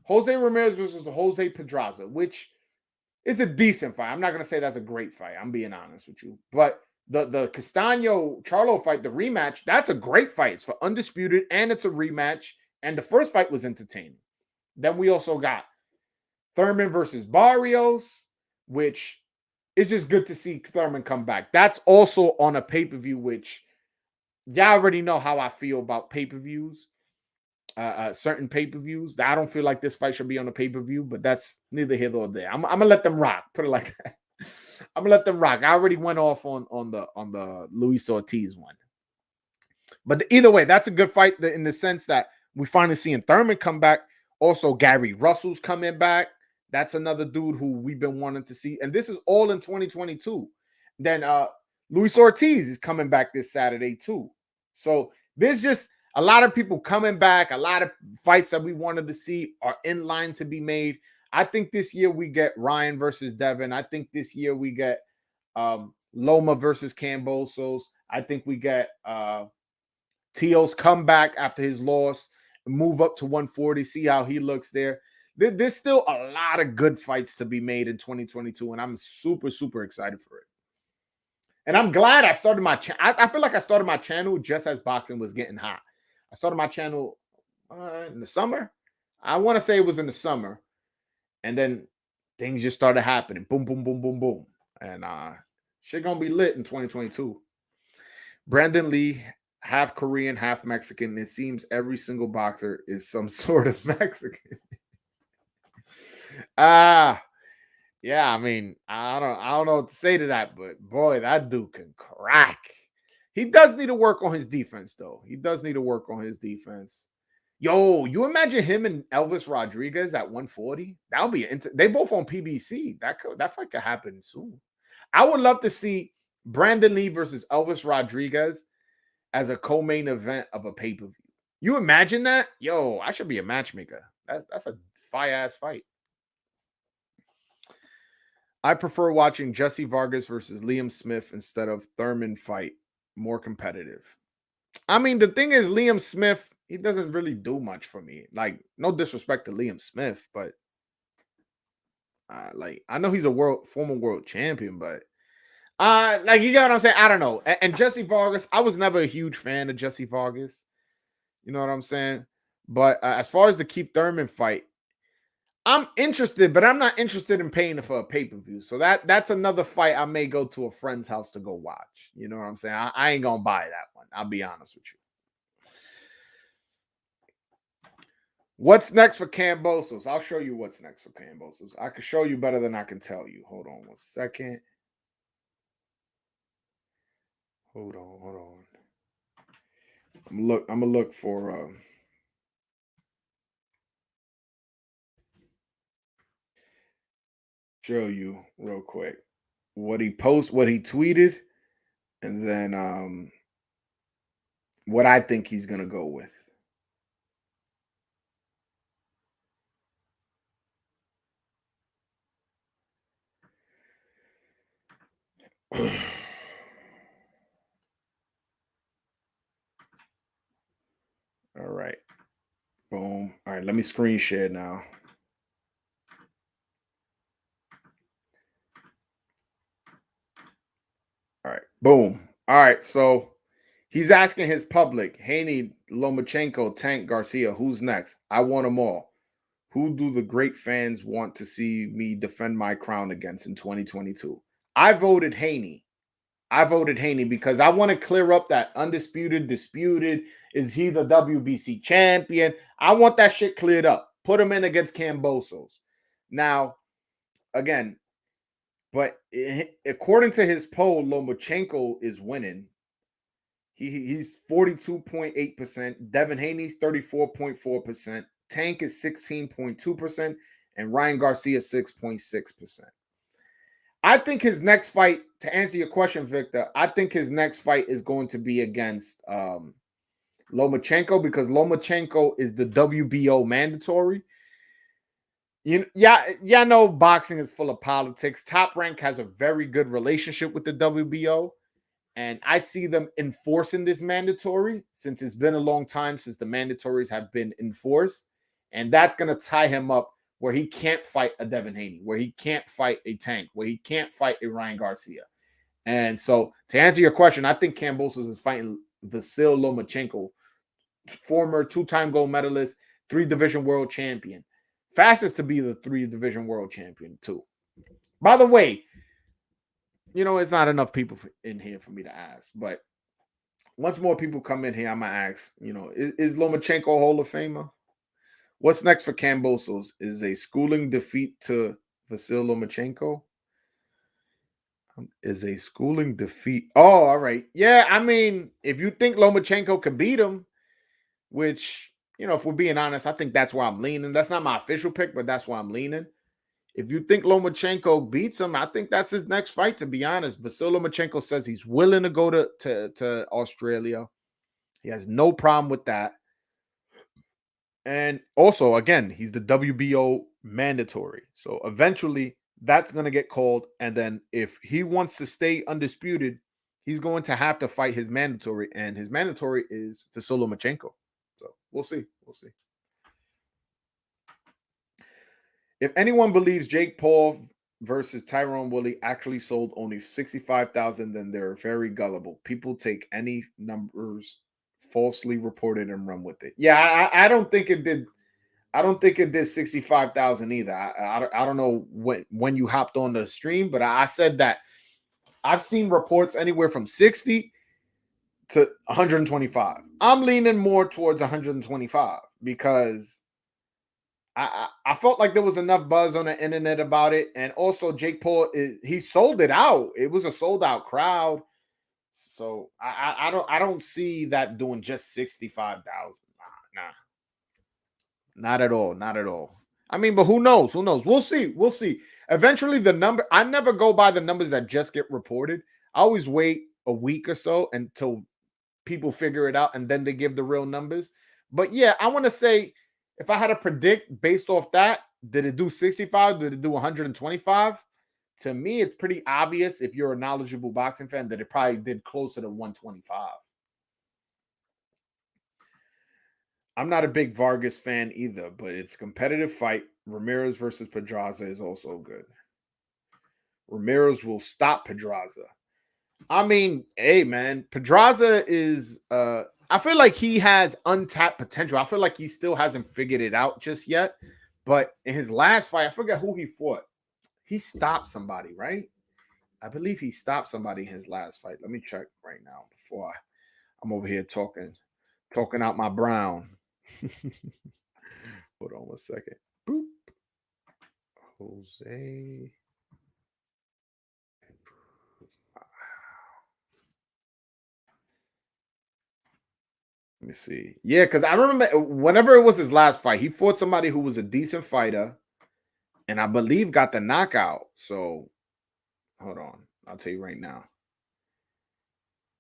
Jose Ramirez versus Jose Pedraza, which is a decent fight. I'm not going to say that's a great fight. I'm being honest with you. But the Castaño-Charlo fight, the rematch, that's a great fight. It's for undisputed, and it's a rematch. And the first fight was entertaining. Then we also got Thurman versus Barrios, which is just good to see Thurman come back. That's also on a pay-per-view, which y'all already know how I feel about pay-per-views. Certain pay-per-views. I don't feel like this fight should be on a pay-per-view, but that's neither here nor there. I'm gonna let them rock. Put it like that. I'm gonna let them rock. I already went off on the Luis Ortiz one. But either way, that's a good fight in the sense that we finally seeing Thurman come back. Also, Gary Russell's coming back. That's another dude who we've been wanting to see. And this is all in 2022. Then Luis Ortiz is coming back this Saturday too. So there's just a lot of people coming back. A lot of fights that we wanted to see are in line to be made. I think this year we get Ryan versus Devin. I think this year we get Loma versus Kambosos. I think we get Teo's comeback after his loss, move up to 140, see how he looks there. There's still a lot of good fights to be made in 2022, and I'm super, super excited for it. And I'm glad I started my channel. I feel like I started my channel just as boxing was getting hot. I started my channel in the summer. I want to say it was in the summer. And then things just started happening. Boom, boom, boom, boom, boom. And shit gonna be lit in 2022. Brandon Lee, half Korean, half Mexican. It seems every single boxer is some sort of Mexican. Yeah, I mean, I don't know what to say to that, but boy, that dude can crack. He does need to work on his defense, though. He does need to work on his defense. Yo, you imagine him and Elvis Rodriguez at 140? That would be they both on PBC. That fight could happen soon. I would love to see Brandon Lee versus Elvis Rodriguez as a co-main event of a pay-per-view. You imagine that? Yo, I should be a matchmaker. That's a fire-ass fight. I prefer watching Jesse Vargas versus Liam Smith instead of Thurman fight. More competitive. I mean, the thing is, Liam Smith, he doesn't really do much for me. Like, no disrespect to Liam Smith, but like, I know he's a former world champion, but like, you get what I'm saying? I don't know. And Jesse Vargas, I was never a huge fan of Jesse Vargas. You know what I'm saying? But as far as the Keith Thurman fight, I'm interested, but I'm not interested in paying for a pay-per-view. So that's another fight I may go to a friend's house to go watch. You know what I'm saying? I ain't going to buy that one. I'll be honest with you. What's next for Kambosos? I'll show you what's next for Kambosos. I can show you better than I can tell you. Hold on 1 second. Hold on. I'm gonna look for show you real quick what he tweeted, and then what I think he's gonna go with. All right. Boom. All right, let me screen share now. All right. Boom. All right. So he's asking his public, Haney, Lomachenko, Tank, Garcia, who's next? I want them all. Who do the great fans want to see me defend my crown against in 2022? I voted Haney. Because I want to clear up that undisputed, disputed. Is he the WBC champion? I want that shit cleared up. Put him in against Kambosos. Now, again, but according to his poll, Lomachenko is winning. He's 42.8%. Devin Haney's 34.4%. Tank is 16.2%. And Ryan Garcia 6.6%. I think his next fight, to answer your question, Victor, I think his next fight is going to be against Lomachenko, because Lomachenko is the WBO mandatory. I know boxing is full of politics. Top Rank has a very good relationship with the WBO, and I see them enforcing this mandatory, since it's been a long time since the mandatories have been enforced, and that's going to tie him up where he can't fight a Devin Haney, where he can't fight a Tank, where he can't fight a Ryan Garcia. And so, to answer your question, I think Kambosos is fighting Vasyl Lomachenko, former 2-time gold medalist, 3-division world champion. Fastest to be the 3-division world champion, too. By the way, it's not enough people in here for me to ask, but once more people come in here, I'm going to ask, is Lomachenko a Hall of Famer? What's next for Kambosos? Is a schooling defeat to Vasyl Lomachenko? Is a schooling defeat. Oh, all right. Yeah, I mean, if you think Lomachenko could beat him, which, if we're being honest, I think that's where I'm leaning. That's not my official pick, but that's why I'm leaning. If you think Lomachenko beats him, I think that's his next fight, to be honest. Vasyl Lomachenko says he's willing to go to Australia. He has no problem with that. And also, again, he's the WBO mandatory. So eventually that's going to get called. And then if he wants to stay undisputed, he's going to have to fight his mandatory. And his mandatory is Vasyl Lomachenko. So we'll see. If anyone believes Jake Paul versus Tyrone Woodley actually sold only 65,000, then they're very gullible. People take any numbers falsely reported and run with it. Yeah, I don't think it did. I don't think it did 65,000 either. I don't know when you hopped on the stream, but I said that I've seen reports anywhere from 60 to 125. I'm leaning more towards 125 because I felt like there was enough buzz on the internet about it. And also Jake Paul, he sold it out. It was a sold out crowd. So I don't see that doing just 65,000. Nah, not at all. Not at all. I mean, but who knows? Who knows? We'll see. We'll see. Eventually, the number, I never go by the numbers that just get reported. I always wait a week or so until people figure it out and then they give the real numbers. But yeah, I want to say if I had to predict based off that, did it do 65? Did it do 125? To me, it's pretty obvious if you're a knowledgeable boxing fan that it probably did closer to 125. I'm not a big Vargas fan either, but it's a competitive fight. Ramirez versus Pedraza is also good. Ramirez will stop Pedraza. I mean, hey man, Pedraza is I feel like he has untapped potential. I feel like he still hasn't figured it out just yet. But in his last fight, I forget who he fought. He stopped somebody, right? I believe he stopped somebody in his last fight. Let me check right now before I'm over here talking out my brown. Hold on 1 second. Boop. Jose. Let me see. Yeah, because I remember whenever it was his last fight, he fought somebody who was a decent fighter and I believe got the knockout. So hold on. I'll tell you right now.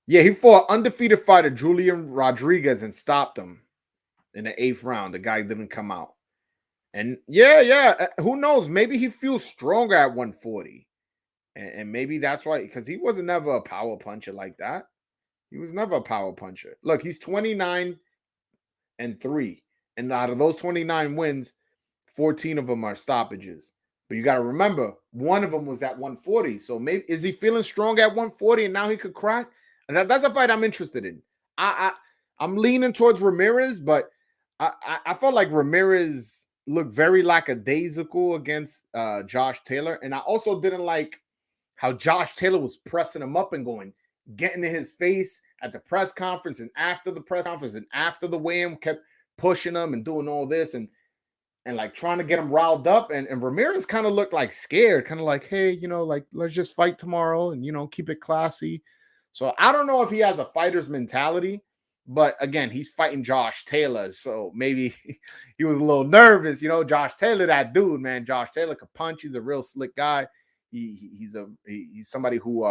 Yeah, he fought undefeated fighter Julian Rodriguez and stopped him in the 8th round. The guy didn't come out. And yeah. Who knows? Maybe he feels stronger at 140. And maybe that's why, because he wasn't never a power puncher like that. He was never a power puncher. Look, he's 29-3. And out of those 29 wins, 14 of them are stoppages. But you got to remember, one of them was at 140. So maybe is he feeling strong at 140 and now he could crack? And that's a fight I'm interested in. I'm leaning towards Ramirez, but I felt like Ramirez looked very lackadaisical against Josh Taylor. And I also didn't like how Josh Taylor was pressing him up and getting in his face at the press conference and after the press conference and after the weigh-in, kept pushing him and doing all this and like trying to get him riled up. And Ramirez kind of looked like scared, kind of like, hey, like let's just fight tomorrow and, keep it classy. So I don't know if he has a fighter's mentality, but again, he's fighting Josh Taylor. So maybe he was a little nervous, Josh Taylor, that dude, man. Josh Taylor could punch. He's a real slick guy. He's somebody who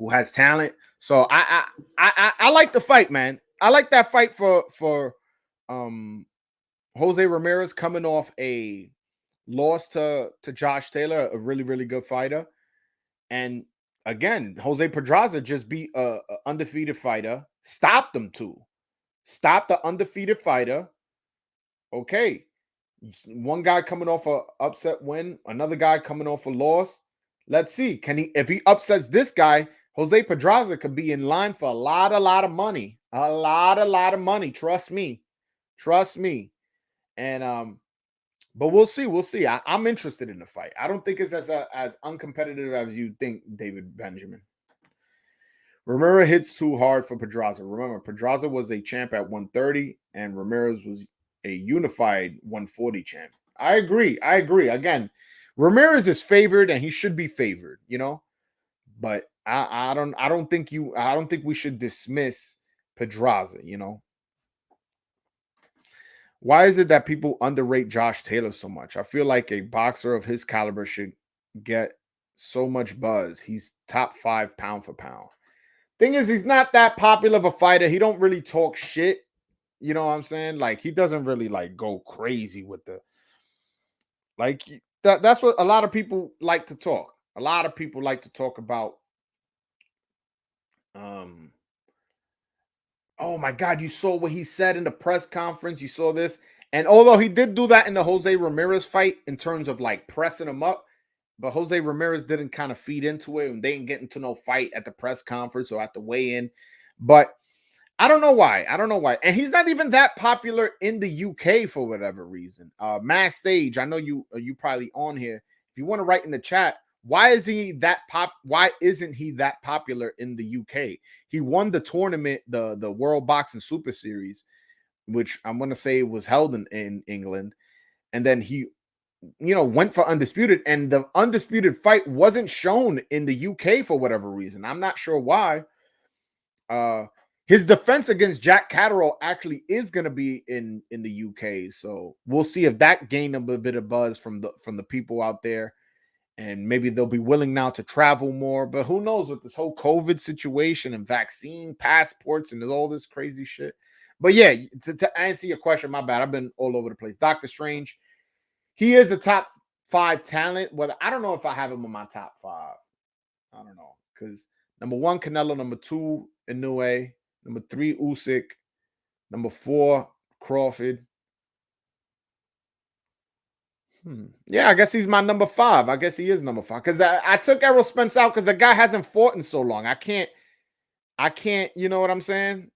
has talent. So I like the fight, man. I like that fight for Jose Ramirez coming off a loss to Josh Taylor, a really, really good fighter. And again, Jose Pedraza just beat a undefeated fighter, stopped him too. Stopped the undefeated fighter. Okay. One guy coming off a upset win, another guy coming off a loss. Let's see. If he upsets this guy, Jose Pedraza could be in line for a lot of money. A lot of money. Trust me. And but we'll see. We'll see. I'm interested in the fight. I don't think it's as uncompetitive as you think, David Benjamin. Ramirez hits too hard for Pedraza. Remember, Pedraza was a champ at 130, and Ramirez was a unified 140 champ. I agree. Again, Ramirez is favored, and he should be favored. But I don't think we should dismiss Pedraza. Why is it that people underrate Josh Taylor so much? I feel like a boxer of his caliber should get so much buzz. He's top 5 pound for pound. Thing is, he's not that popular of a fighter. He don't really talk shit. You know what I'm saying? Like, he doesn't really go crazy with that's what a lot of people like to talk. A lot of people like to talk about oh my God, you saw what he said in the press conference. You saw this. And although he did do that in the Jose Ramirez fight in terms of pressing him up, but Jose Ramirez didn't kind of feed into it and they didn't get into no fight at the press conference or at the weigh-in. But I don't know why. And he's not even that popular in the UK for whatever reason. Mass Stage, I know you probably on here. If you want to write in the chat, why isn't he that popular in the UK? He won the tournament, the World Boxing Super Series, which I'm going to say was held in England. And then he went for undisputed, and the undisputed fight wasn't shown in the UK for whatever reason. I'm not sure why. His defense against Jack Catterall actually is going to be in the UK, so we'll see if that gained a bit of buzz from the people out there, and maybe they'll be willing now to travel more. But who knows with this whole COVID situation and vaccine passports and all this crazy shit. But yeah, to answer your question, my bad, I've been all over the place. Doctor Strange, he is a top 5 talent. Whether I don't know if I have him in my top 5. I don't know, because number 1, Canelo, number 2, Inoue, number 3, Usyk, number 4, Crawford. Yeah, I guess he's my number 5. I guess he is number 5 because I took Errol Spence out because the guy hasn't fought in so long. I can't. You know what I'm saying?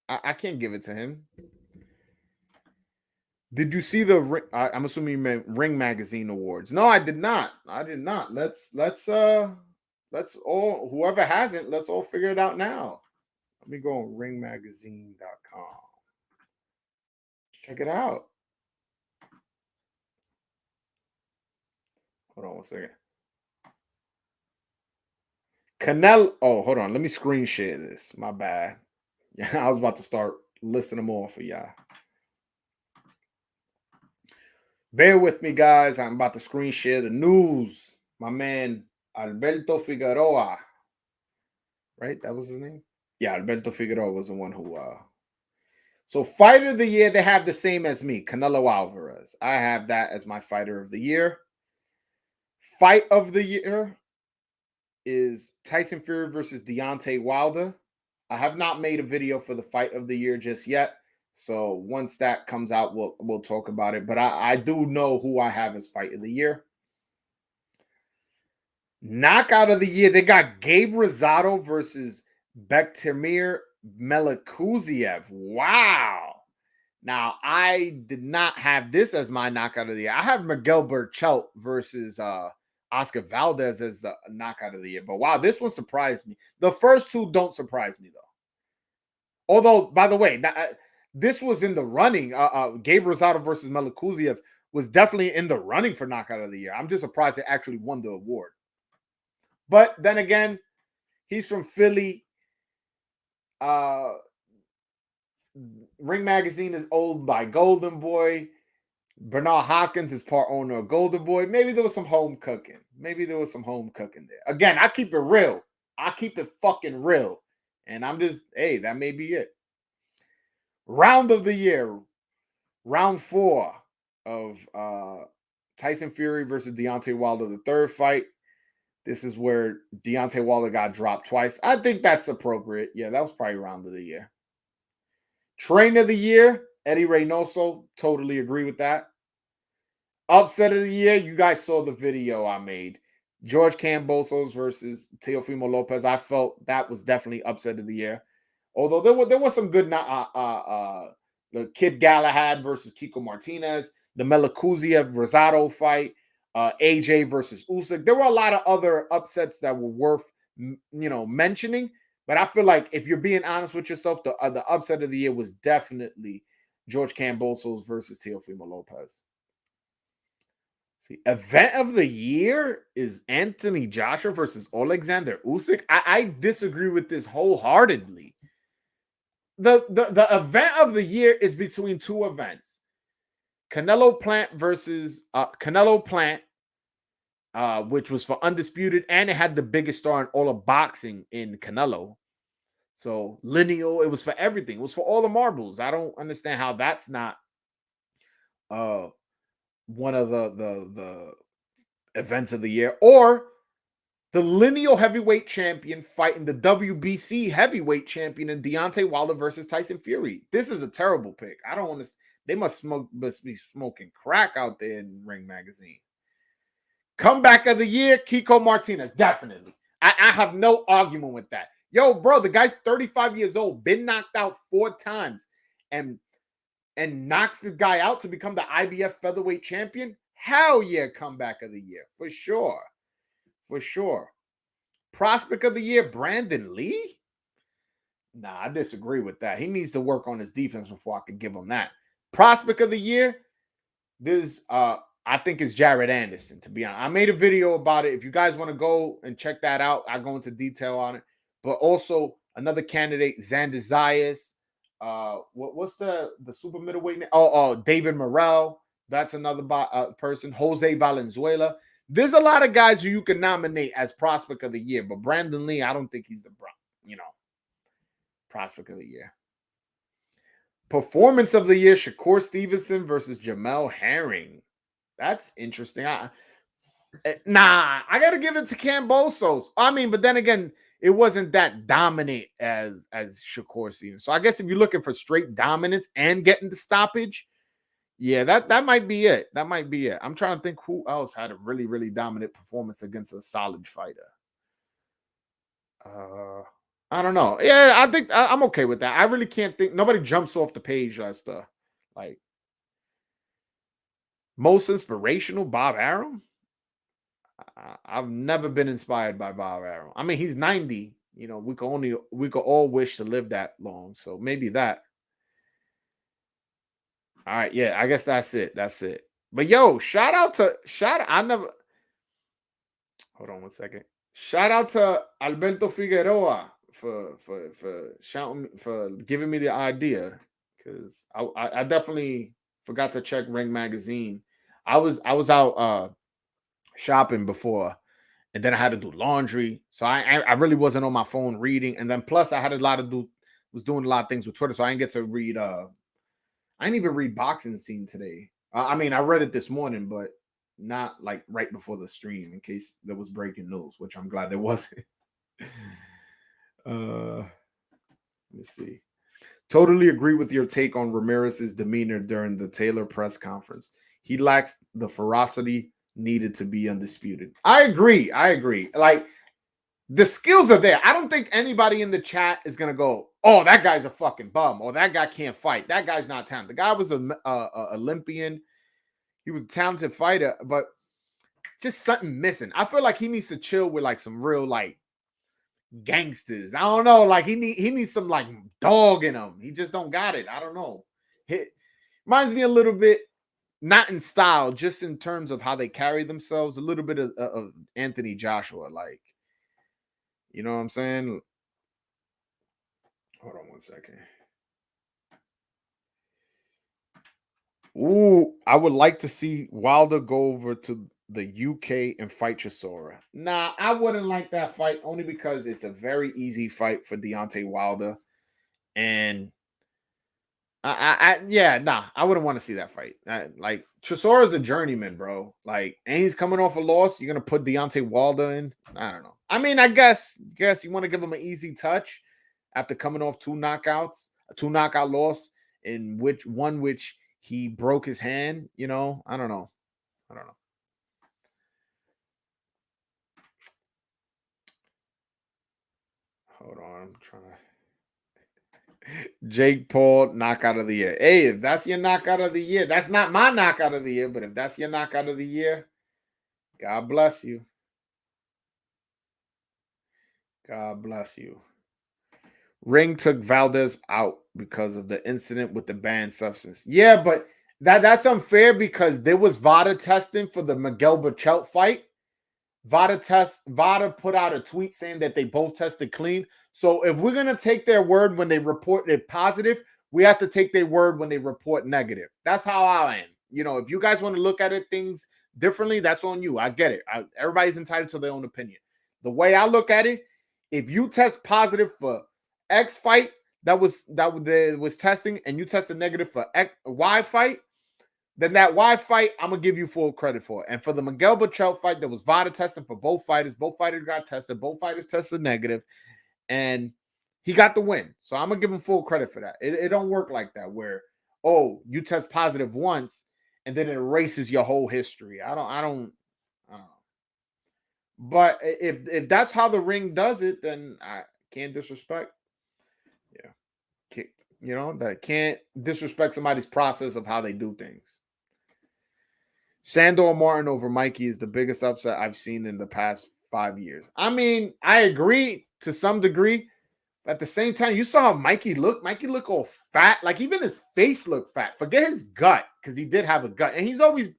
I can't give it to him. Did you see the? I'm assuming you meant Ring Magazine Awards. No, I did not. Let's all, whoever hasn't, let's all figure it out now. Let me go on ringmagazine.com. Check it out. Hold on one second. Canelo. Oh, hold on. Let me screen share this. My bad. Yeah, I was about to start listing them all for y'all. Bear with me, guys. I'm about to screen share the news. My man Alberto Figueroa. Right? That was his name? Yeah, Alberto Figueroa was the one who So fighter of the year, they have the same as me, Canelo Alvarez. I have that as my fighter of the year. Fight of the year is Tyson Fury versus Deontay Wilder. I have not made a video for the fight of the year just yet. So once that comes out, we'll talk about it. But I do know who I have as fight of the year. Knockout of the year, they got Gabe Rosado versus Bektemir Melikuziev. Wow. Now, I did not have this as my knockout of the year. I have Miguel Berchelt versus Oscar Valdez as the knockout of the year. But wow, this one surprised me. The first two don't surprise me, though. Although, by the way, this was in the running. Gabe Rosado versus Melikuziev was definitely in the running for knockout of the year. I'm just surprised they actually won the award. But then again, he's from Philly. Ring Magazine is owned by Golden Boy. Bernard Hopkins is part owner of Golden Boy. Maybe there was some home cooking. There. Again, I keep it real. I keep it fucking real. And I'm just, hey, that may be it. Round of the year. Round 4 of Tyson Fury versus Deontay Wilder, the third fight. This is where Deontay Wilder got dropped twice. I think that's appropriate. Yeah, that was probably round of the year. Train of the year, Eddie Reynoso. Totally agree with that. Upset of the year, you guys saw the video I made. George Kambosos versus Teofimo Lopez. I felt that was definitely upset of the year. Although there was some good, the Kid Galahad versus Kiko Martinez, the Melikuziev Rosado fight, AJ versus Usyk. There were a lot of other upsets that were worth, mentioning. But I feel like if you're being honest with yourself, the upset of the year was definitely George Kambosos versus Teofimo Lopez. See, event of the year is Anthony Joshua versus Alexander Usyk. I disagree with this wholeheartedly. The event of the year is between two events. Canelo Plant versus Canelo Plant, which was for undisputed, and it had the biggest star in all of boxing in Canelo. So lineal, it was for everything. It was for all the marbles. I don't understand how that's not one of the events of the year. Or the lineal heavyweight champion fighting the WBC heavyweight champion in Deontay Wilder versus Tyson Fury. This is a terrible pick. I don't want to. They must be smoking crack out there in Ring Magazine. Comeback of the year, Kiko Martinez. Definitely. I have no argument with that. Yo, bro, the guy's 35 years old, been knocked out 4 times, and knocks the guy out to become the IBF featherweight champion. Hell yeah, comeback of the year. For sure. For sure. Prospect of the year, Brandon Lee? Nah, I disagree with that. He needs to work on his defense before I can give him that. Prospect of the year, this I think it's Jared Anderson, to be honest. I made a video about it. If you guys want to go and check that out, I go into detail on it. But also another candidate, Xander Zayas. What's the super middleweight name? David Morrell. That's another person. Jose Valenzuela. There's a lot of guys who you can nominate as prospect of the year, but Brandon Lee, I don't think he's the prospect of the year. Performance of the year, Shakur Stevenson versus Jamel Herring. That's interesting. I gotta give it to Cambosos. I mean, but then again, it wasn't that dominant as Shakur Stevenson. So I guess if you're looking for straight dominance and getting the stoppage, yeah, that might be it. That might be it. I'm trying to think who else had a really, really dominant performance against a solid fighter. I don't know. Yeah, I think I'm okay with that. I really can't think. Nobody jumps off the page as to like most inspirational Bob Arum. I've never been inspired by Bob Arum. I mean, he's 90. You know, we could all wish to live that long. So maybe that. All right, yeah, I guess that's it. That's it. But yo, I never. Hold on one second. Shout out to Alberto Figueroa for giving me the idea, because I definitely forgot to check Ring Magazine. I was out shopping before, and then I had to do laundry, so I really wasn't on my phone reading, and then plus I had was doing a lot of things with Twitter, so I didn't get to read. I didn't even read Boxing Scene today. I mean, I read it this morning, but not like right before the stream in case there was breaking news, which I'm glad there wasn't. Let me see. Totally agree with your take on Ramirez's demeanor during the Taylor press conference. He lacks the ferocity needed to be undisputed. I agree. Like, the skills are there. I don't think anybody in the chat is going to go, oh, that guy's a fucking bum, or that guy can't fight. That guy's not talented. The guy was an Olympian. He was a talented fighter, but just something missing. I feel like he needs to chill with like some real like gangsters. I don't know. Like he needs some like dog in him. He just don't got it. I don't know. It reminds me a little bit, not in style, just in terms of how they carry themselves, a little bit of Anthony Joshua. Like, you know what I'm saying? Hold on one second. Ooh, I would like to see Wilder go over to the UK and fight Chisora. Nah, I wouldn't like that fight, only because it's a very easy fight for Deontay Wilder. And I wouldn't want to see that fight. Like, Chisora's a journeyman, bro. Like, and he's coming off a loss. You're gonna put Deontay Wilder in? I don't know. I mean, I guess you want to give him an easy touch after coming off two knockout loss, in which he broke his hand. You know, I don't know. Hold on, I'm trying to. Jake Paul, knockout of the year. Hey, if that's your knockout of the year, that's not my knockout of the year, but if that's your knockout of the year, God bless you. God bless you. Ring took Valdez out because of the incident with the banned substance. Yeah, but that's unfair because there was VADA testing for the Miguel Berchelt fight. VADA put out a tweet saying that they both tested clean. So if we're going to take their word when they report it positive, we have to take their word when they report negative. That's how I am. You know, if you guys want to look at it things differently, that's on you. I get it. Everybody's entitled to their own opinion. The way I look at it, if you test positive for X fight that was testing, and you tested negative for Y fight, then that Y fight, I'm going to give you full credit for it. And for the Miguel Berchelt fight, there was VADA testing for both fighters. Both fighters got tested. Both fighters tested negative. And he got the win. So I'm going to give him full credit for that. It don't work like that where, oh, you test positive once and then it erases your whole history. I don't know. But if that's how the ring does it, then I can't disrespect. Yeah. You know, that can't disrespect somebody's process of how they do things. Sandor Martin over Mikey is the biggest upset I've seen in the past 5 years. I mean, I agree to some degree. At the same time, you saw how Mikey looked. Mikey looked all fat. Like, even his face looked fat. Forget his gut, because he did have a gut. And he's always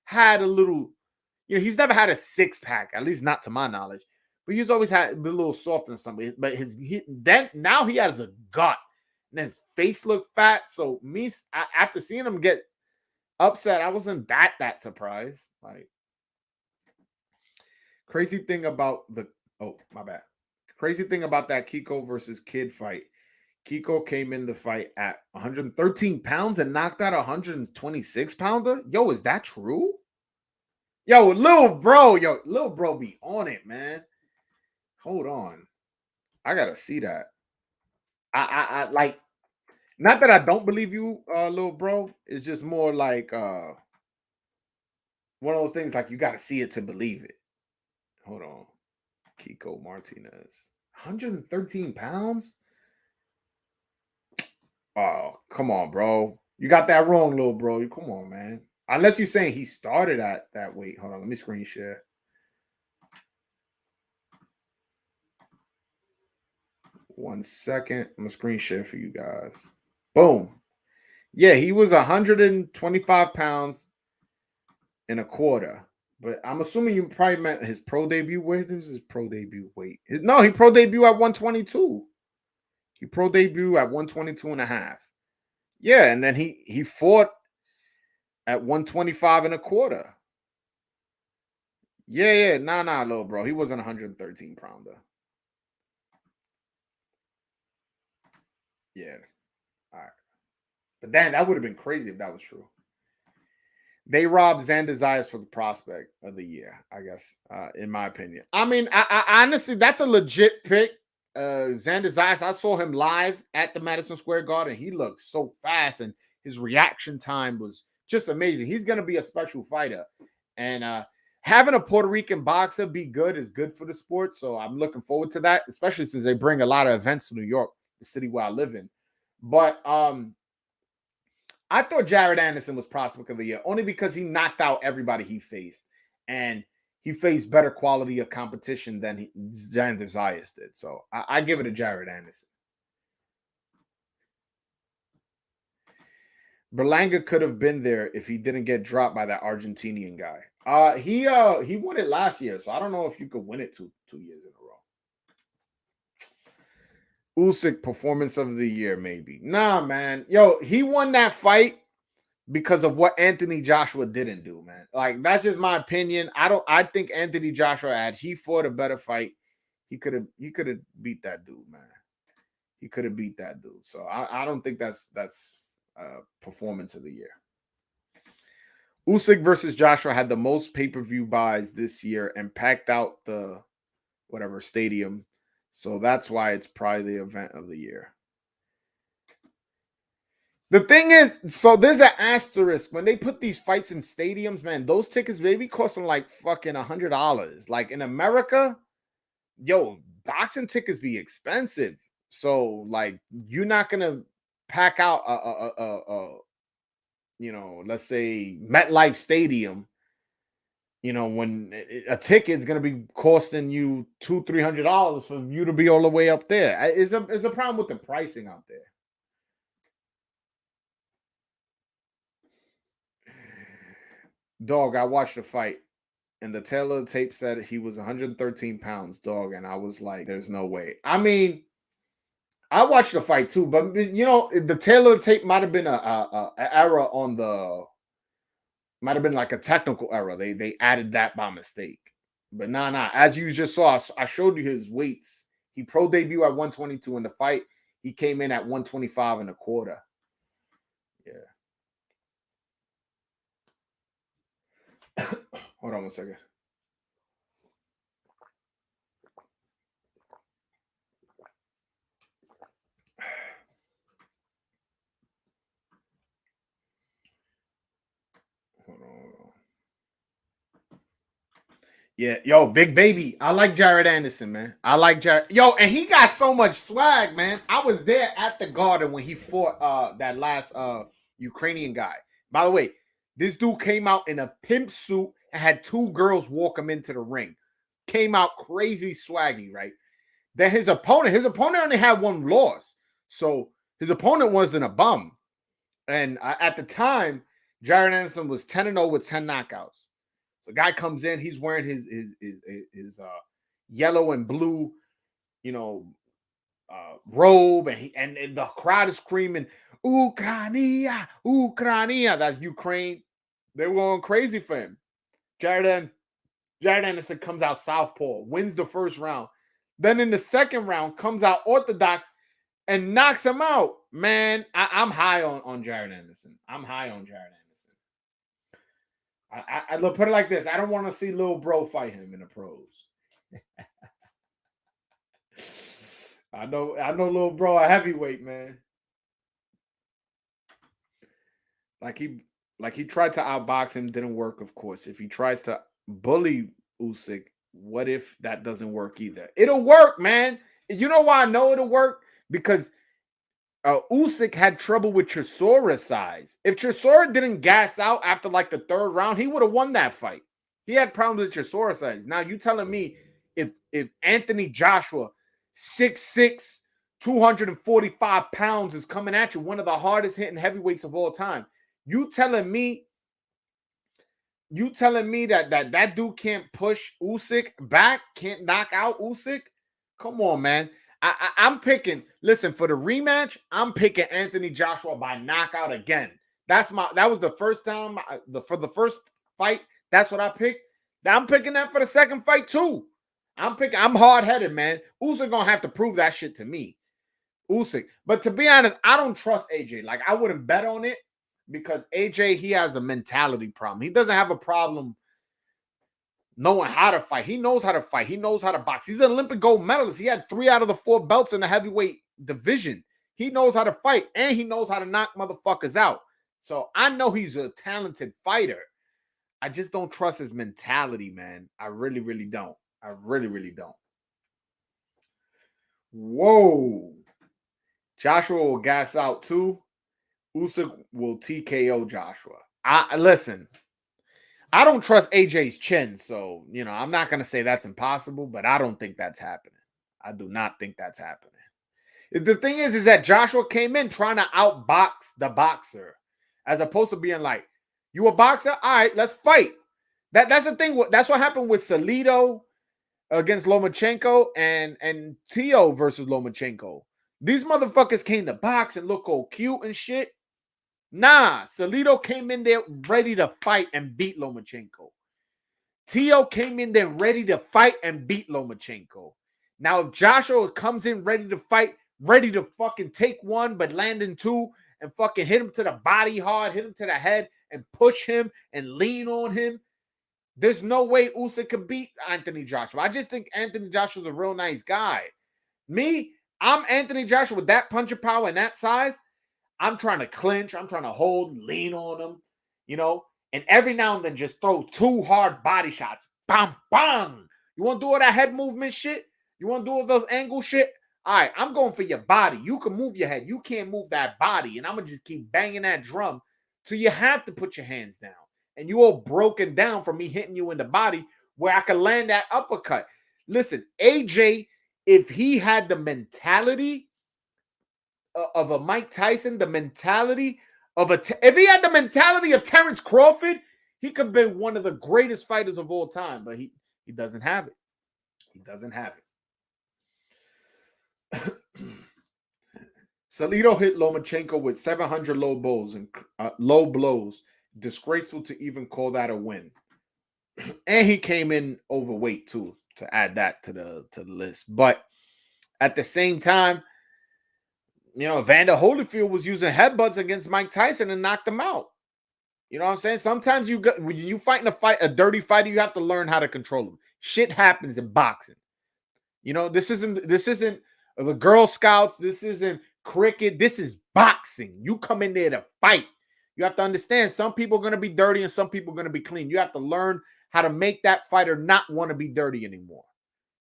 had a little, he's never had a six-pack, at least not to my knowledge. But he's always had a little soft and something. But now he has a gut. And his face looked fat. So after seeing him get upset, I wasn't that surprised. Like, crazy thing about that Kiko versus Kid fight. Kiko came in the fight at 113 pounds and knocked out a 126 pounder. Yo, is that true? Yo, little bro be on it, man. Hold on. I gotta see that. I like, not that I don't believe you, little bro. It's just more like one of those things, like, you gotta see it to believe it. Hold on. Kiko Martinez. 113 pounds? Oh, come on, bro. You got that wrong, little bro. Come on, man. Unless you're saying he started at that weight. Hold on, let me screen share. One second. I'm going to screen share for you guys. Boom. Yeah, he was 125 pounds and a quarter. But I'm assuming you probably meant his pro debut weight. This is his pro debut weight. No, he pro debut at 122. He pro debut at 122 and a half. Yeah, and then he fought at 125 and a quarter. Yeah. Nah, little bro. He wasn't 113 pounder. Yeah. All right. But then that would have been crazy if that was true. They robbed Xander Zayas for the prospect of the year, I guess, in my opinion. I mean, I honestly, that's a legit pick. Xander Zayas, I saw him live at the Madison Square Garden. He looked so fast, and his reaction time was just amazing. He's going to be a special fighter. And having a Puerto Rican boxer be good is good for the sport. So I'm looking forward to that, especially since they bring a lot of events to New York, the city where I live in. But I thought Jared Anderson was prospect of the year only because he knocked out everybody he faced, and he faced better quality of competition than Xander Zayas did. So I give it to Jared Anderson. Berlanga could have been there if he didn't get dropped by that Argentinian guy. He won it last year, so I don't know if you could win it two years in a row. Usyk performance of the year, maybe. Nah, man. Yo, he won that fight because of what Anthony Joshua didn't do, man. Like, that's just my opinion. I think Anthony Joshua, had he fought a better fight, he could have beat that dude, man. He could have beat that dude. So I don't think that's performance of the year. Usyk versus Joshua had the most pay-per-view buys this year and packed out the whatever stadium. So that's why it's probably the event of the year. The thing is, so there's an asterisk. When they put these fights in stadiums, man, those tickets maybe costing like fucking $100. Like in America, yo, boxing tickets be expensive. So like, you're not gonna pack out let's say MetLife Stadium. When a ticket is going to be costing you $200-$300 for you to be all the way up there. It's a problem with the pricing out there. Dog, I watched the fight, and the tail of the tape said he was 113 pounds, dog, and I was like, there's no way. I mean, I watched the fight too, but the tail of the tape might have been a error on the. Might have been like a technical error. They added that by mistake. But nah. As you just saw, I showed you his weights. He pro debut at 122 in the fight. He came in at 125 and a quarter. Yeah. Hold on one second. Yeah, yo, big baby. I like Jared Anderson, man. I like Jared. Yo, and he got so much swag, man. I was there at the Garden when he fought that last Ukrainian guy. By the way, this dude came out in a pimp suit and had two girls walk him into the ring. Came out crazy swaggy, right? Then his opponent only had one loss. So his opponent wasn't a bum. And at the time, Jared Anderson was 10-0 with 10 knockouts. The guy comes in, he's wearing his yellow and blue, robe, and the crowd is screaming, Ukraine, Ukraine. That's Ukraine. They were going crazy for him. Jared Anderson comes out southpaw, wins the first round. Then in the second round, comes out orthodox and knocks him out. Man, I'm high on Jared Anderson. I'm high on Jared Anderson. I put it like this. I don't want to see Lil Bro fight him in the pros. I know Lil Bro a heavyweight, man. Like he tried to outbox him, didn't work, of course. If he tries to bully Usyk, what if that doesn't work either? It'll work, man. You know why I know it'll work? Because Usyk had trouble with Chisora's size. If Chisora didn't gas out after like the third round, he would have won that fight. He had problems with Chisora's size. Now you telling me if Anthony Joshua, 6'6", 245 pounds, is coming at you, one of the hardest hitting heavyweights of all time, you telling me that dude can't push Usyk back, can't knock out Usyk? Come on, man. I'm picking, listen, for the rematch, I'm picking Anthony Joshua by knockout again. That was the first time, for the first fight, that's what I picked. I'm picking that for the second fight too. I'm hard-headed, man. Usyk gonna have to prove that shit to me. Usyk. But to be honest, I don't trust AJ. Like, I wouldn't bet on it because AJ, he has a mentality problem. He doesn't have a problem knowing how to fight. He knows how to fight. He knows how to box. He's an Olympic gold medalist. He had 3 out of the 4 belts in the heavyweight division. He knows how to fight, and he knows how to knock motherfuckers out. So I know he's a talented fighter. I just don't trust his mentality, man. I really, really don't. I really, really don't. Whoa. Joshua will gas out too. Usyk will TKO Joshua. Listen. I don't trust AJ's chin, so, I'm not going to say that's impossible, but I don't think that's happening. I do not think that's happening. The thing is that Joshua came in trying to outbox the boxer, as opposed to being like, you a boxer? All right, let's fight. That's the thing. That's what happened with Salido against Lomachenko and Tio versus Lomachenko. These motherfuckers came to box and look all cute and shit. Nah, Salido came in there ready to fight and beat Lomachenko. Tio came in there ready to fight and beat Lomachenko. Now, if Joshua comes in ready to fight, ready to fucking take one, but land in 2 and fucking hit him to the body hard, hit him to the head and push him and lean on him, there's no way Usyk could beat Anthony Joshua. I just think Anthony Joshua's a real nice guy. Me, I'm Anthony Joshua with that puncher power and that size. I'm trying to clinch. I'm trying to hold, lean on him, and every now and then just throw 2 hard body shots. Bam, bam. You want to do all that head movement shit? You want to do all those angle shit? All right, I'm going for your body. You can move your head. You can't move that body. And I'm going to just keep banging that drum till you have to put your hands down. And you all broken down from me hitting you in the body where I can land that uppercut. Listen, AJ, if he had the mentality of a Mike Tyson, the mentality of if he had the mentality of Terrence Crawford, he could be one of the greatest fighters of all time, but he doesn't have it. He doesn't have it. Salido hit Lomachenko with 700 low blows. Disgraceful to even call that a win. And he came in overweight too, to add that to the list. But at the same time, Evander Holyfield was using headbutts against Mike Tyson and knocked him out. You know what I'm saying? Sometimes when you fight in a dirty fighter, you have to learn how to control him. Shit happens in boxing. This isn't the Girl Scouts. This isn't cricket. This is boxing. You come in there to fight. You have to understand some people are going to be dirty and some people are going to be clean. You have to learn how to make that fighter not want to be dirty anymore.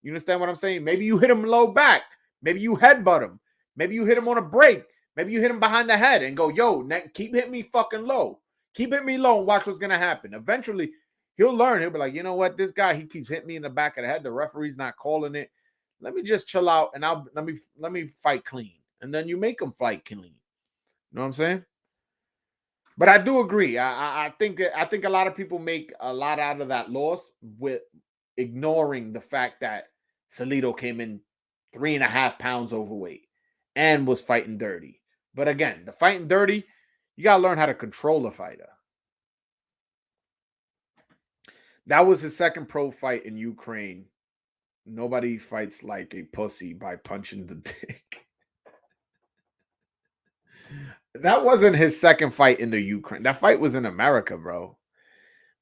You understand what I'm saying? Maybe you hit him low back. Maybe you headbutt him. Maybe you hit him on a break. Maybe you hit him behind the head and go, yo, keep hitting me fucking low. Keep hitting me low and watch what's going to happen. Eventually, he'll learn. He'll be like, you know what? This guy, he keeps hitting me in the back of the head. The referee's not calling it. Let me just chill out and let me fight clean. And then you make him fight clean. You know what I'm saying? But I do agree. I think a lot of people make a lot out of that loss with ignoring the fact that Salido came in 3.5 pounds overweight and was fighting dirty. But again, the fighting dirty, you gotta learn how to control a fighter. That was his second pro fight in Ukraine. Nobody fights like a pussy by punching the dick. That wasn't his second fight in the Ukraine. That fight was in America, bro.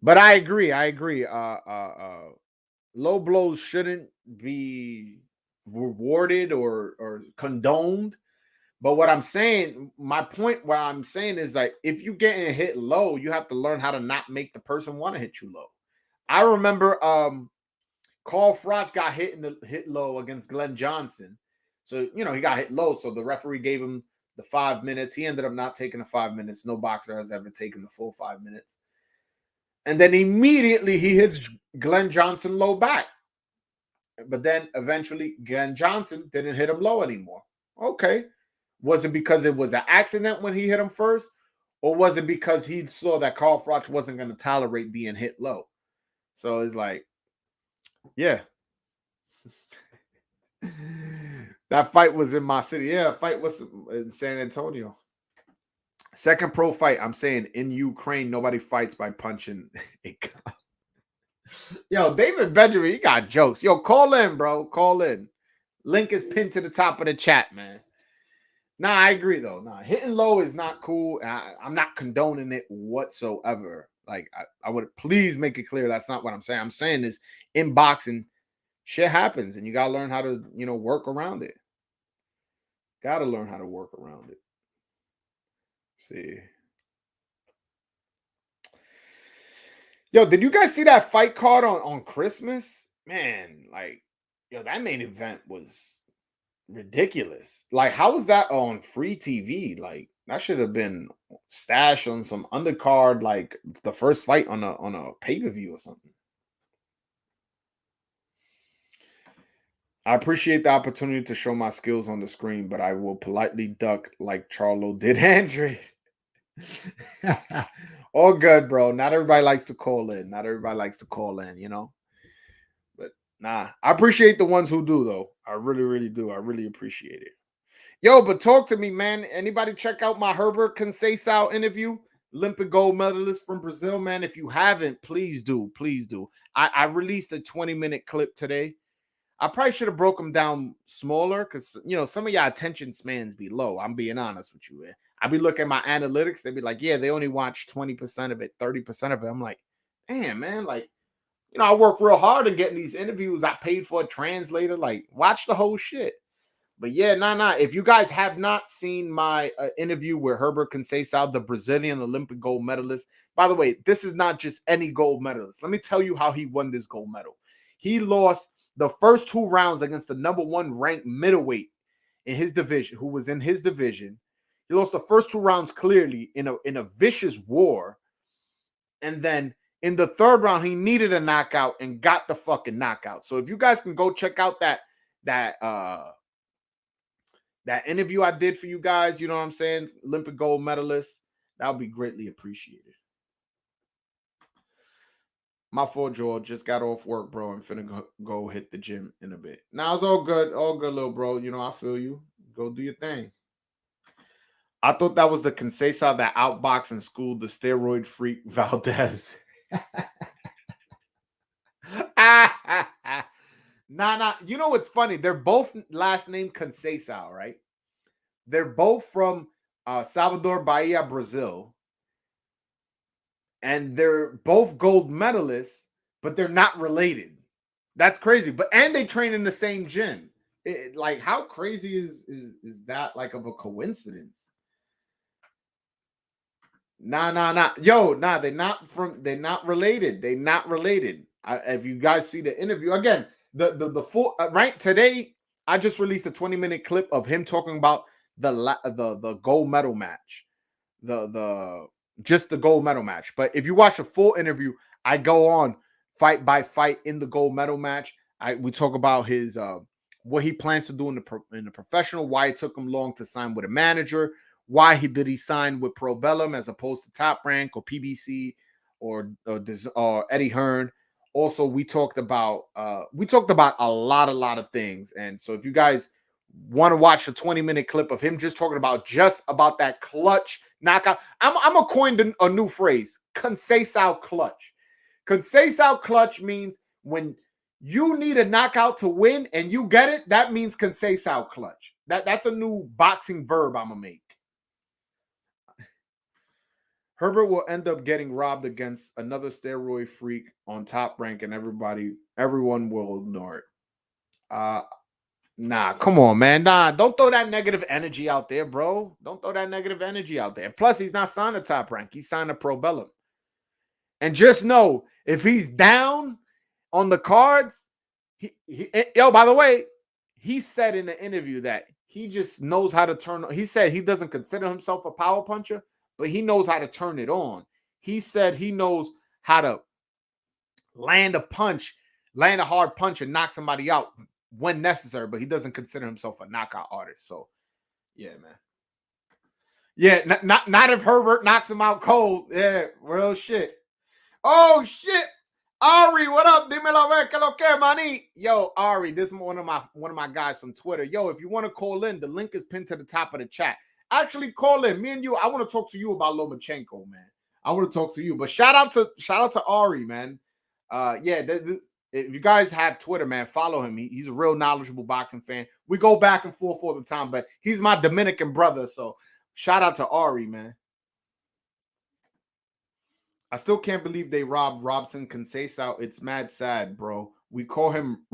But I agree. Low blows shouldn't be rewarded or condoned. But what I'm saying, my point, what I'm saying is like, if you getting hit low, you have to learn how to not make the person want to hit you low. I remember Carl Froch got hit low against Glenn Johnson. So, he got hit low. So the referee gave him the 5 minutes. He ended up not taking the 5 minutes. No boxer has ever taken the full 5 minutes. And then immediately he hits Glenn Johnson low back. But then eventually Glenn Johnson didn't hit him low anymore. Okay. Was it because it was an accident when he hit him first? Or was it because he saw that Carl Froch wasn't going to tolerate being hit low? So it's like, yeah. That fight was in my city. Yeah, fight was in San Antonio. Second pro fight, I'm saying in Ukraine, nobody fights by punching a gun. Yo, David Benjamin, you got jokes. Yo, call in, bro. Call in. Link is pinned to the top of the chat, man. Nah, I agree, though. Nah, hitting low is not cool. I'm not condoning it whatsoever. Like, I would please make it clear that's not what I'm saying. I'm saying is in boxing, shit happens, and you got to learn how to, work around it. Got to learn how to work around it. See. Yo, did you guys see that fight card on Christmas? Man, like, that main event was ridiculous. Like, how was that on free TV? Like, that should have been stashed on some undercard, like the first fight on a pay-per-view or something. I appreciate the opportunity to show my skills on the screen, but I will politely duck like Charlo did Andre. All good, bro. Not everybody likes to call in. But nah, I appreciate the ones who do, though. I really, really do. I really appreciate it. Yo, but talk to me, man. Anybody check out my Herbert Conceição interview? Olympic gold medalist from Brazil, man. If you haven't, please do. Please do. I released a 20-minute clip today. I probably should have broke them down smaller because, some of y'all attention spans be low. I'm being honest with you. I be looking at my analytics. They be like, yeah, they only watch 20% of it, 30% of it. I'm like, damn, man. Like, I work real hard in getting these interviews. I paid for a translator. Like, watch the whole shit. But yeah, nah. If you guys have not seen my interview with Herbert Conceição, the Brazilian Olympic gold medalist. By the way, this is not just any gold medalist. Let me tell you how he won this gold medal. He lost the first 2 rounds against the number 1 ranked middleweight in his division, who was in his division. He lost the first 2 rounds clearly in a vicious war. And then in the 3rd round, he needed a knockout and got the fucking knockout. So if you guys can go check out that interview I did for you guys, you know what I'm saying? Olympic gold medalist, that would be greatly appreciated. My fault, Joel. Just got off work, bro, and finna go hit the gym in a bit. Now it's all good, little bro. I feel you. Go do your thing. I thought that was the Conceição that outboxed and schooled the steroid freak Valdez. Nah. You know what's funny? They're both last name Conceição, right? They're both from Salvador, Bahia, Brazil. And they're both gold medalists, but they're not related. That's crazy. And they train in the same gym. Like, how crazy is that? Like, of a coincidence? Nah. Yo, nah. They're not related. They're not related. If you guys see the interview again, the full right today, I just released a 20-minute clip of him talking about the gold medal match. Just the gold medal match. But if you watch the full interview, I go on fight by fight in the gold medal match. We talk about his what he plans to do in the professional, why it took him long to sign with a manager, why did he sign with Pro Bellum as opposed to Top Rank or PBC or Eddie Hearn. Also, we talked about a lot of things. And so if you guys want to watch a 20-minute clip of him just talking about that clutch knockout, I'm gonna coin a new phrase, Conceição clutch. Conceição clutch means when you need a knockout to win and you get it, that means Conceição clutch. That's a new boxing verb I'm gonna make. Herbert will end up getting robbed against another steroid freak on Top Rank, and everyone will ignore it. Nah, come on, man. Nah, don't throw that negative energy out there, bro. Don't throw that negative energy out there. Plus, he's not signed to Top Rank. He signed to Pro Bellum. And just know, if he's down on the cards, by the way, he said in the interview that he just knows how to turn. He said he doesn't consider himself a power puncher, but he knows how to turn it on. He said he knows how to land a hard punch and knock somebody out when necessary, but he doesn't consider himself a knockout artist. So, yeah, man. Yeah, not if Herbert knocks him out cold. Yeah, real shit. Oh, shit. Ari, what up? Dímelo, ver que lo que, mani. Yo, Ari, this is one of my guys from Twitter. Yo, if you want to call in, the link is pinned to the top of the chat. Actually, call in. Me and you, I want to talk to you about Lomachenko, man. I want to talk to you. But shout out to Ari, man. If you guys have Twitter, man, follow him. He's a real knowledgeable boxing fan. We go back and forth all the time, but he's my Dominican brother. So shout out to Ari, man. I still can't believe they robbed Robson Conceição. It's mad sad, bro. We call him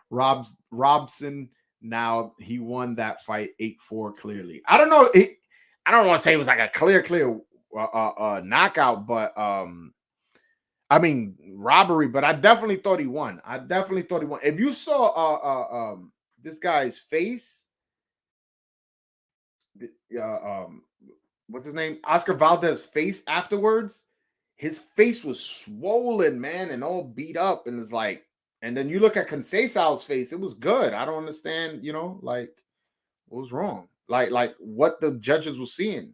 Robson. Now he won that fight 8-4 clearly. I don't know. I don't want to say it was like a clear knockout, but I mean robbery. But I definitely thought he won. If you saw this guy's face, what's his name? Oscar Valdez's face afterwards. His face was swollen, man, and all beat up, and it's like. And then you look at Conceição's face; it was good. I don't understand, like what was wrong, like what the judges were seeing.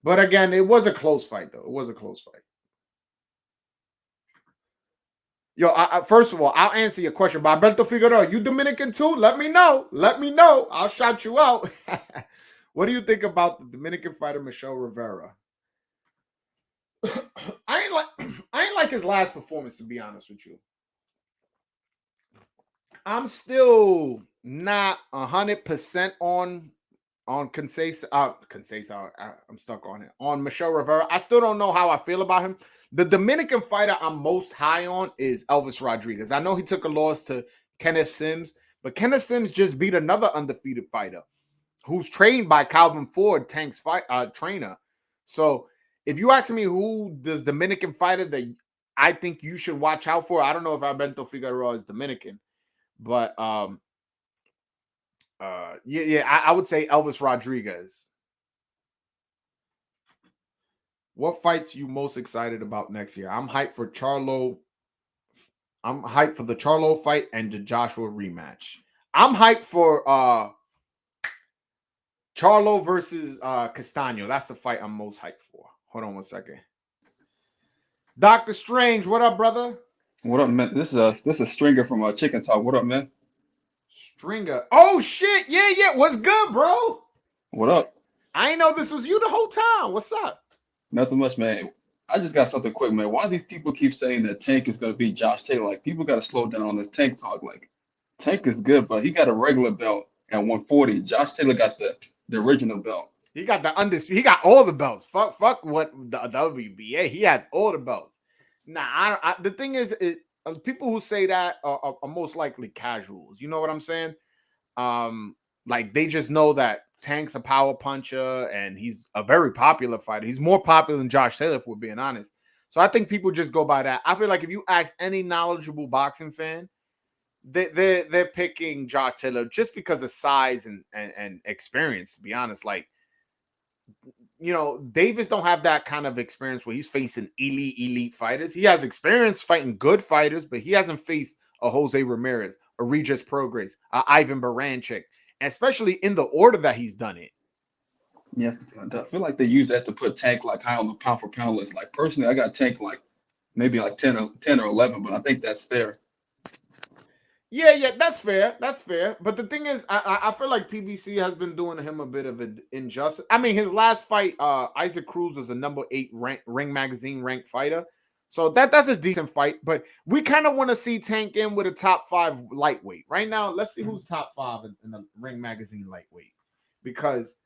But again, it was a close fight, though. It was a close fight. Yo, first of all, I'll answer your question. But Alberto Figueroa, you Dominican too? Let me know. I'll shout you out. What do you think about the Dominican fighter Michel Rivera? I ain't like his last performance, to be honest with you. I'm still not 100% on Conceição. I'm stuck on it. On Michel Rivera, I still don't know how I feel about him. The Dominican fighter I'm most high on is Elvis Rodriguez. I know he took a loss to Kenneth Sims, but Kenneth Sims just beat another undefeated fighter who's trained by Calvin Ford, Tank's trainer. So if you ask me who does Dominican fighter that I think you should watch out for, I don't know if Alberto Figueroa is Dominican. But I would say Elvis Rodriguez. What fights you most excited about next year? I'm hyped for Charlo. I'm hyped for the Charlo fight and the Joshua rematch. I'm hyped for Charlo versus Castaño. That's the fight I'm most hyped for. Hold on one second. Dr. Strange, what up, brother? What up, man? This is Stringer from Chicken Talk. What up, man? Stringer. Oh shit! Yeah. What's good, bro? What up? I ain't know this was you the whole time. What's up? Nothing much, man. I just got something quick, man. Why do these people keep saying that Tank is gonna beat Josh Taylor? Like, people gotta slow down on this Tank talk. Like, Tank is good, but he got a regular belt at 140. Josh Taylor got the original belt. He got the undisputed. He got all the belts. Fuck what the WBA. He has all the belts. Nah, the thing is, people who say that are most likely casuals. You know what I'm saying? Like they just know that Tank's a power puncher and he's a very popular fighter. He's more popular than Josh Taylor, if we're being honest. So I think people just go by that. I feel like if you ask any knowledgeable boxing fan, they're picking Josh Taylor just because of size and experience. To be honest, like. Davis don't have that kind of experience where he's facing elite fighters. He has experience fighting good fighters, but he hasn't faced a Jose Ramirez, a Regis Prograis, a Ivan Baranchik, especially in the order that he's done it. Yes, I feel like they use that to put Tank like high on the pound for pound list. Like personally, I got Tank like maybe like 10 or 11, but I think that's fair. Yeah, that's fair. That's fair. But the thing is, I feel like PBC has been doing him a bit of an injustice. I mean, his last fight, Isaac Cruz was a number 8 Ring Magazine ranked fighter. So that's a decent fight. But we kind of want to see Tank in with a top 5 lightweight. Right now, let's see who's top 5 in the Ring Magazine lightweight. Because,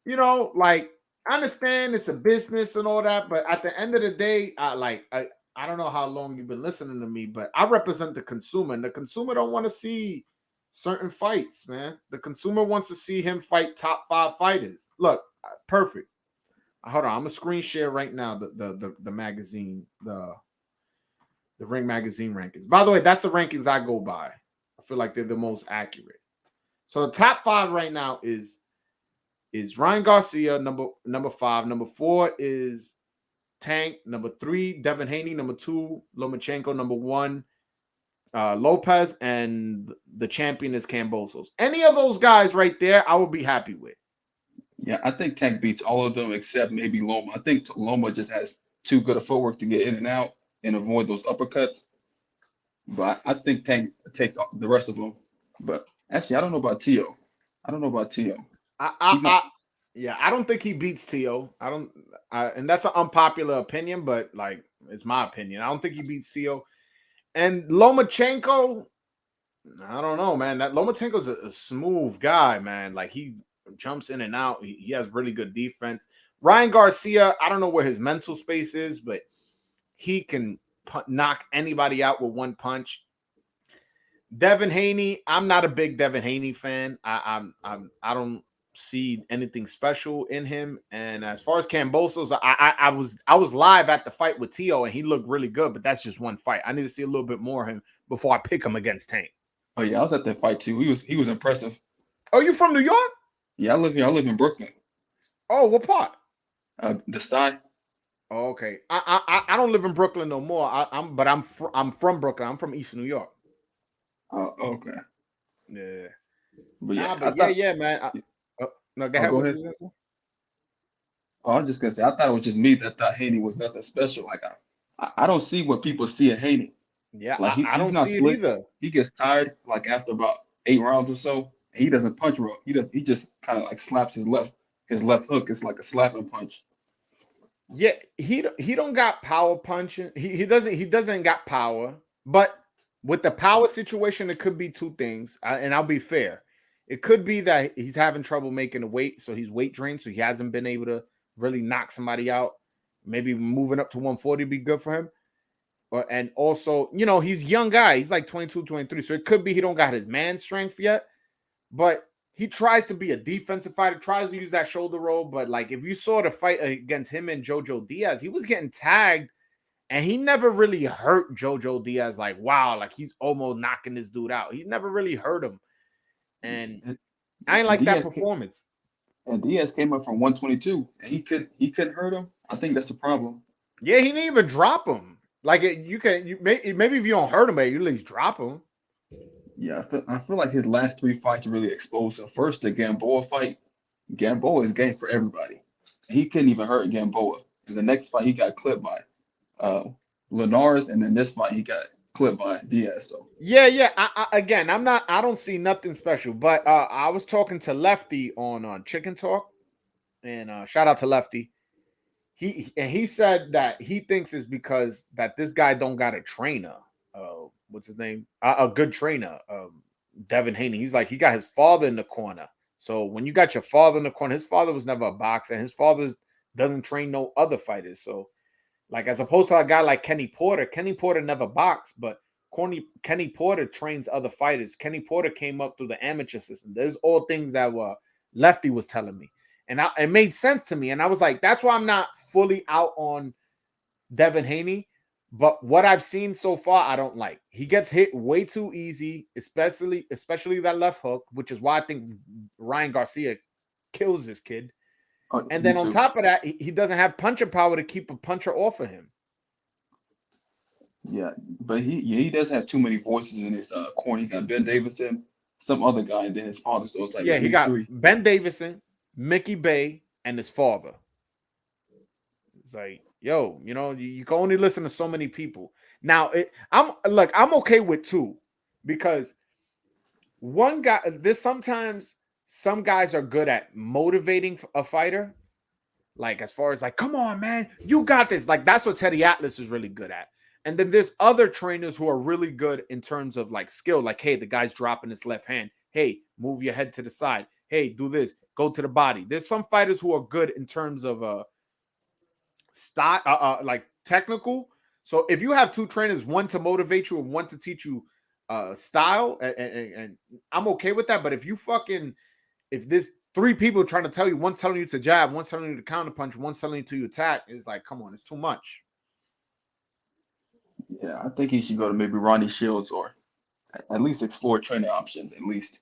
like, I understand it's a business and all that, but at the end of the day, I don't know how long you've been listening to me, but I represent the consumer, and the consumer don't want to see certain fights, man. The consumer wants to see him fight top 5 fighters. Look, perfect. Hold on, I'm gonna screen share right now the magazine, the Ring Magazine rankings. By the way, that's the rankings I go by. I feel like they're the most accurate. So the top 5 right now is Ryan Garcia, number 5. Number 4 is Tank. Number 3, Devin Haney. Number 2, Lomachenko. Number 1, Lopez. And the champion is Kambosos. Any of those guys right there, I would be happy with. Yeah, I think Tank beats all of them except maybe Loma. I think Loma just has too good a footwork to get in and out and avoid those uppercuts. But I think Tank takes the rest of them. But actually, I don't know about Tio. I don't know about Tio. I don't think he beats Tio. And that's an unpopular opinion, but like it's my opinion. I don't think he beats Tio. And Lomachenko, I don't know, man. That Lomachenko's a smooth guy, man. Like he jumps in and out. He has really good defense. Ryan Garcia, I don't know where his mental space is, but he can knock anybody out with one punch. Devin Haney, I'm not a big Devin Haney fan. I don't see anything special in him. And as far as Kambosos, I was live at the fight with Tio, and he looked really good. But that's just one fight. I need to see a little bit more of him before I pick him against Tank. Oh yeah, I was at that fight too. He was impressive. Oh, you from New York? Yeah, I live here. I live in Brooklyn. Oh, what part? The Sty. Oh, okay. I don't live in Brooklyn no more. I'm from Brooklyn. I'm from East New York. Oh, okay. Yeah. But yeah, man. No, go ahead. Go ahead. Oh, I was just gonna say, I thought it was just me that thought Haney was nothing special. Like I don't see what people see in Haney. Yeah, like I don't he's not see slick. it either. He gets tired like after about 8 rounds or so. And he doesn't punch real. He just kind of like slaps his left hook. It's like a slapping punch. Yeah, he don't got power punching. He doesn't got power. But with the power situation, it could be two things. And I'll be fair. It could be that he's having trouble making the weight, so he's weight drained, so he hasn't been able to really knock somebody out. Maybe moving up to 140 would be good for him. And also, he's a young guy. He's like 22, 23. So it could be he don't got his man strength yet. But he tries to be a defensive fighter, tries to use that shoulder roll. But like if you saw the fight against him and Jojo Diaz, he was getting tagged. And he never really hurt Jojo Diaz. Like, wow, like he's almost knocking this dude out. He never really hurt him. And I ain't like that performance. And Diaz came up from 122, and he couldn't hurt him. I think that's the problem. Yeah, he didn't even drop him. Like maybe if you don't hurt him, you at least drop him. Yeah, I feel like his last 3 fights really exposed him. First, the Gamboa fight. Gamboa is game for everybody. He couldn't even hurt Gamboa. And the next fight, he got clipped by Linares, and then this fight, he got clipped by Diaz. So yeah. I don't see nothing special. But I was talking to Lefty on Chicken Talk, and shout out to Lefty. He said that he thinks it's because that this guy don't got a trainer. What's his name? A good trainer, Devin Haney. He's like he got his father in the corner. So when you got your father in the corner, his father was never a boxer. And his father doesn't train no other fighters. So like as opposed to a guy like Kenny Porter never boxed, but Kenny Porter trains other fighters. Kenny Porter came up through the amateur system. There's all things that Lefty was telling me. And it made sense to me. And I was like, that's why I'm not fully out on Devin Haney. But what I've seen so far, I don't like. He gets hit way too easy, especially that left hook, which is why I think Ryan Garcia kills this kid. And then on top of that, he doesn't have punching power to keep a puncher off of him. Yeah, but he does have too many voices in his corner. He got Ben Davison, some other guy, and then his father. So it's like he got Ben Davison, Mickey Bay, and his father. It's like, yo, you can only listen to so many people. Now, I'm okay with 2 because one guy. This sometimes some guys are good at motivating a fighter, like as far as like, come on, man, you got this. Like that's what Teddy Atlas is really good at. And then there's other trainers who are really good in terms of like skill, like, hey, the guy's dropping his left hand. Hey, move your head to the side. Hey, do this. Go to the body. There's some fighters who are good in terms of style, like technical. So if you have 2 trainers, one to motivate you and one to teach you style, and I'm okay with that. But if there's 3 people trying to tell you, one's telling you to jab, one's telling you to counter punch, one's telling you to attack, it's like, come on, it's too much. Yeah, I think he should go to maybe Ronnie Shields or at least explore training options at least.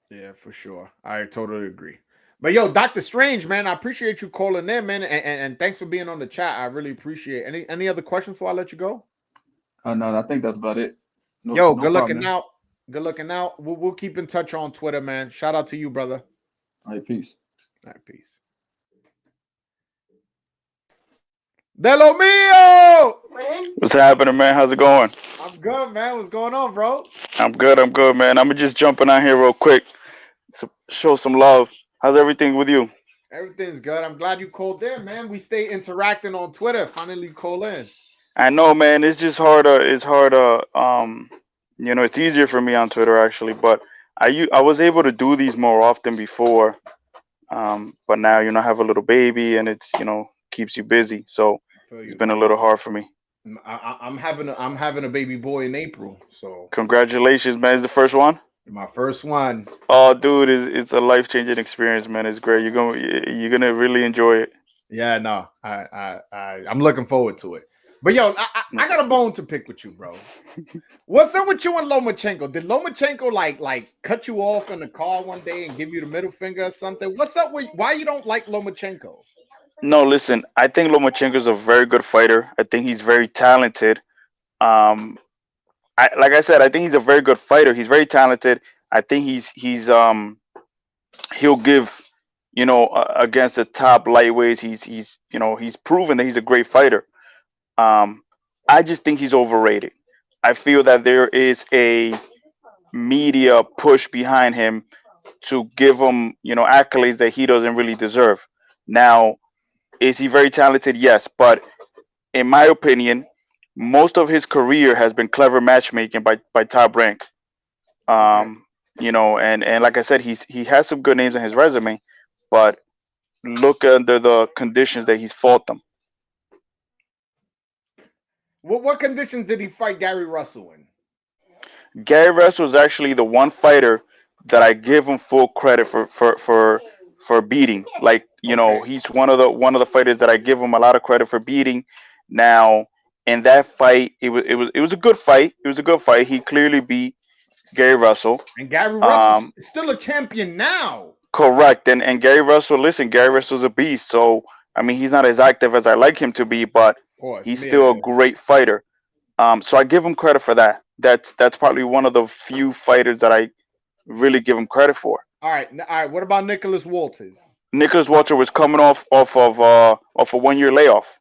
Yeah, for sure. I totally agree. But yo, Dr. Strange, man, I appreciate you calling in, man, and thanks for being on the chat. I really appreciate it. Any other questions before I let you go? No, I think that's about it. Yo, good looking out. Good looking out. We'll keep in touch on Twitter, man. Shout out to you, brother. All right, peace. All right, peace. De lo mío! What's happening, man? How's it going? I'm good, man. What's going on, bro? I'm good, man. I'm just jumping on here real quick to show some love. How's everything with you? Everything's good. I'm glad you called in, man. We stay interacting on Twitter. Finally call in. I know, man. It's just hard. It's hard. It's easier for me on Twitter actually, but I was able to do these more often before. But now, I have a little baby and it's, keeps you busy. So it's been a little hard for me. I'm having a baby boy in April. So congratulations, man. It's the first one? My first one. Oh, dude, it's a life-changing experience, man. It's great. You're gonna really enjoy it. Yeah, no, I'm looking forward to it. But yo, I got a bone to pick with you, bro. What's up with you and Lomachenko? Did Lomachenko like cut you off in the car one day and give you the middle finger or something? What's up with why you don't like Lomachenko? No, listen, I think Lomachenko is a very good fighter. I think he's very talented. Like I said, I think he's a very good fighter. He's very talented. I think he'll give, against the top lightweights. He's proven that he's a great fighter. I just think he's overrated. I feel that there is a media push behind him to give him, accolades that he doesn't really deserve. Now, is he very talented? Yes, but in my opinion, most of his career has been clever matchmaking by Top Rank. And like I said, he has some good names on his resume, but look under the conditions that he's fought them. What conditions did he fight Gary Russell in? Gary Russell is actually the one fighter that I give him full credit for beating. Like, he's one of the fighters that I give him a lot of credit for beating. Now, in that fight, it was a good fight. It was a good fight. He clearly beat Gary Russell. And Gary Russell is still a champion now. Correct. And Gary Russell, listen, Gary Russell's a beast. So, I mean, he's not as active as I like him to be, but he's still a great fighter. So I give him credit for that. That's probably one of the few fighters that I really give him credit for. All right. What about Nicholas Walters? Nicholas Walters was coming off of a 1-year layoff.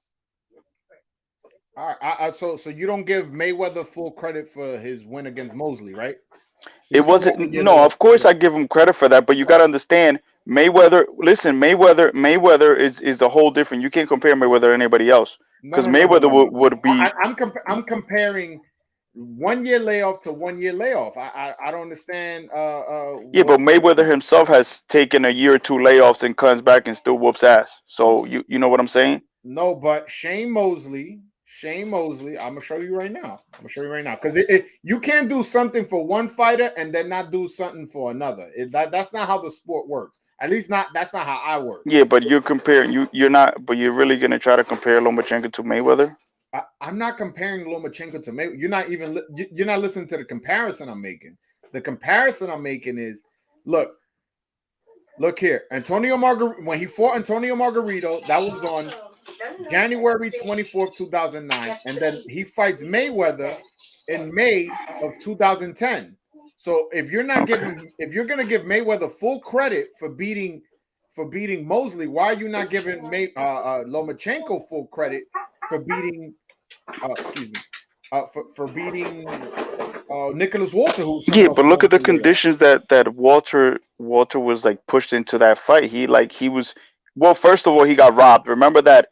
All right. So you don't give Mayweather full credit for his win against Mosley, right? It wasn't. No, of course I give him credit for that, but you got to understand Mayweather. Listen, Mayweather is a whole different. You can't compare Mayweather to anybody else because Mayweather would be. I'm comparing 1-year layoff to 1-year layoff. I don't understand. But Mayweather himself has taken a year or 2 layoffs and comes back and still whoops ass. So you know what I'm saying? No, but Shane Mosley, I'm gonna show you right now. Because you can't do something for one fighter and then not do something for another. That's not how the sport works. At least that's not how I work. Yeah, but you're comparing. You're not. But you're really gonna try to compare Lomachenko to Mayweather? I'm not comparing Lomachenko to Mayweather. You're not listening to the comparison I'm making. The comparison I'm making is, look here. When he fought Antonio Margarito, that was on January 24th, 2009, and then he fights Mayweather in May of 2010. So if you're going to give Mayweather full credit for beating for beating Mosley, why are you not giving Lomachenko full credit for beating for beating Nicholas Walter? Yeah, but look at the conditions that Walter was like pushed into that fight. He was, well, first of all, he got robbed. Remember that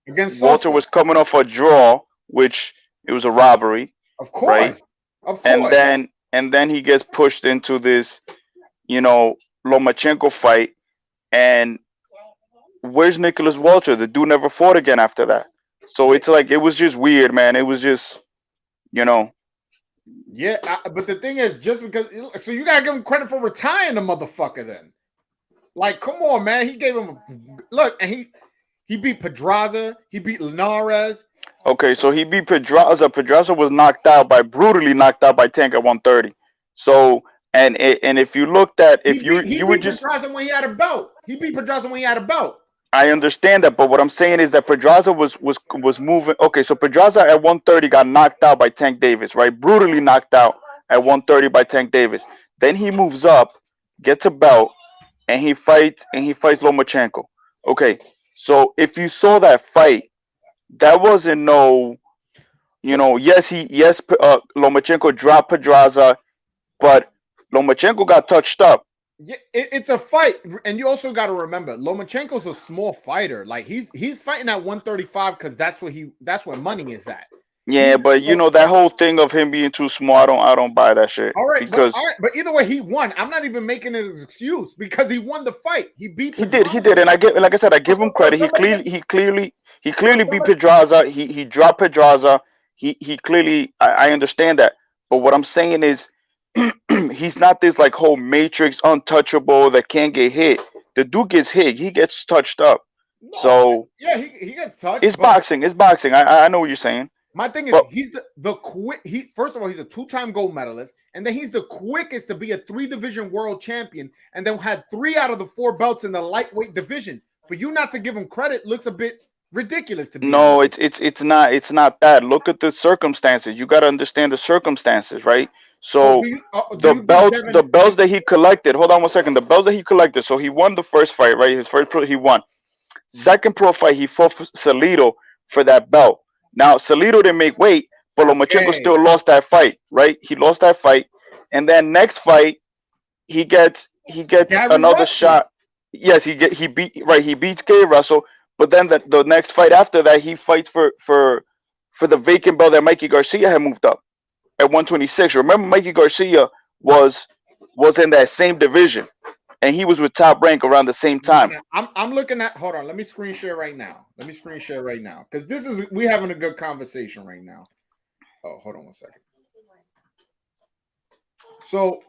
against Walter Sosa. was coming off a draw, which it was a robbery. Of course. Right? Of course. And then he gets pushed into this, Lomachenko fight. And where's Nicholas Walter? The dude never fought again after that. So it's like, it was just weird, man. It was just, Yeah, but the thing is, just because, so you gotta give him credit for retiring the motherfucker then. Like, come on, man. He gave him and he beat Pedraza, he beat Linares. Okay, so he beat Pedraza. Pedraza was brutally knocked out by Tank at 130. So, and if you looked at, He beat Pedraza when he had a belt. He beat Pedraza when he had a belt. I understand that, but what I'm saying is that Pedraza was moving. Okay, so Pedraza at 130 got knocked out by Tank Davis, right? Brutally knocked out at 130 by Tank Davis. Then he moves up, gets a belt, and he fights Lomachenko. Okay, so if you saw that fight, that wasn't Lomachenko dropped Pedraza, but Lomachenko got touched up. Yeah, it's a fight, and you also got to remember Lomachenko's a small fighter. Like he's fighting at 135 because that's where money is at. Yeah, but that whole thing of him being too small, I don't buy that shit. All right, but either way, he won. I'm not even making it an excuse because he won the fight. He beat. He did, and I give him credit. He clearly beat Pedraza. He dropped Pedraza. He clearly. I understand that, but what I'm saying is, he's not this like whole matrix untouchable that can't get hit. The dude gets hit. He gets touched up. No, so yeah, he gets touched. It's boxing. It's boxing. I know what you're saying. My thing is, he's the quick. First of all, he's a 2-time gold medalist, and then he's the quickest to be a 3-division world champion, and then had 3 out of the 4 belts in the lightweight division. For you not to give him credit looks a bit ridiculous to me. No, it's not that. Look at the circumstances. You got to understand the circumstances, right? So the belts that he collected. Hold on one second. The belts that he collected. So he won the first fight, right? His first pro, he won. Second pro fight, he fought for Salido for that belt. Now Salido didn't make weight, but Lomachenko still lost that fight, right? He lost that fight, and then next fight, he gets another shot. Yes, he beats Gary Russell, but then the next fight after that, he fights for the vacant belt that Mikey Garcia had moved up at 126. Remember, Mikey Garcia was in that same division, and he was with Top Rank around the same time. I'm looking at. Hold on, let me screen share right now. Because we having a good conversation right now. Oh, hold on one second. So,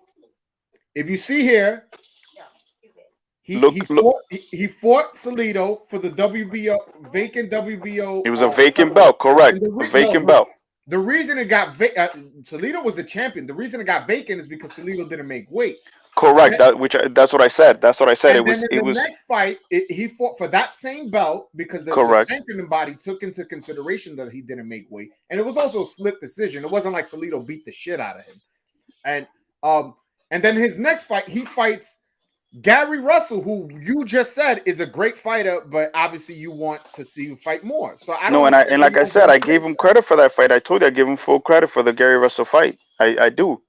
if you see here, he fought Salido for the WBO vacant WBO. It was a vacant belt, correct? A vacant belt. The reason it got Salido was a champion. The reason it got vacant is because Salido didn't make weight. Correct. That's what I said. And the next fight, he fought for that same belt because the sanctioning body took into consideration that he didn't make weight, and it was also a split decision. It wasn't like Salido beat the shit out of him. And then his next fight, he fights Gary Russell, who you just said is a great fighter, but obviously you want to see him fight more. So I don't. And like I said, I gave him credit for that fight. I told you I give him full credit for the Gary Russell fight. I do.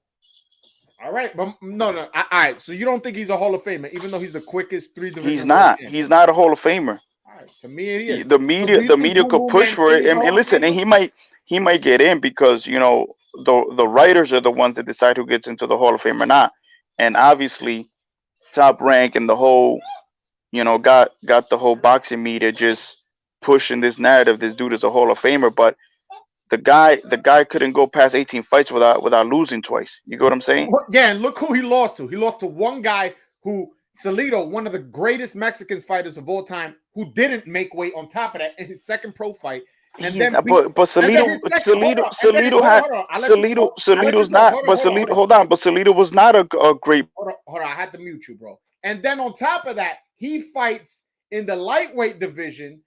All right, but no. All right, so you don't think he's a Hall of Famer, even though he's the quickest 3-division? He's not. He's not a Hall of Famer. All right, to me he is. The media could push for it, and listen, and he might get in because the writers are the ones that decide who gets into the Hall of Fame or not, and obviously, Top Rank and the whole, got the whole boxing media just pushing this narrative. This dude is a Hall of Famer, but the guy couldn't go past 18 fights without losing twice. You get what I'm saying? Yeah, and look who he lost to. He lost to one guy who, Salido, one of the greatest Mexican fighters of all time, who didn't make weight on top of that in his second pro fight. And then Salido was not a great. Hold on, I had to mute you, bro. And then on top of that, he fights in the lightweight division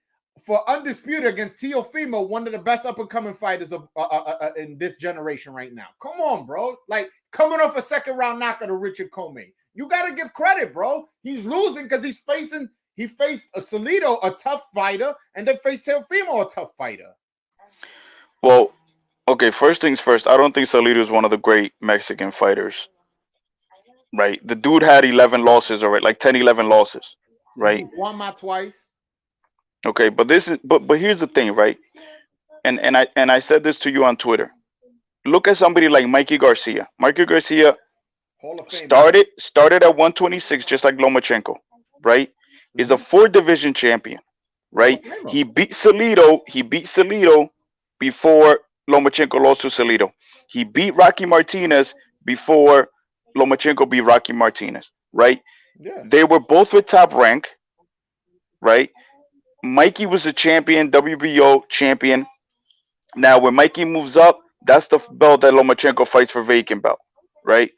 for undisputed against Teofimo, one of the best up-and-coming fighters of in this generation right now. Come on, bro. Like, coming off a second-round knockout of Richard Comey. You got to give credit, bro. He's losing because he faced a Salido, a tough fighter, and then faced Teofimo, a tough fighter. Well, okay, first things first, I don't think Salido is one of the great Mexican fighters, right? The dude had 11 losses already, like 10, 11 losses, right? Won twice. Okay, but here's the thing, right? And I said this to you on Twitter. Look at somebody like Mikey Garcia. Mikey Garcia Hall of Fame, started at 126, just like Lomachenko, right? Is a 4 division champion, right? He beat Salido before Lomachenko lost to Salido. He beat Rocky Martinez before Lomachenko beat Rocky Martinez, right? Yeah. They were both with Top Rank, right? Mikey was a champion, WBO champion. Now, when Mikey moves up, that's the belt that Lomachenko fights for vacant belt, right?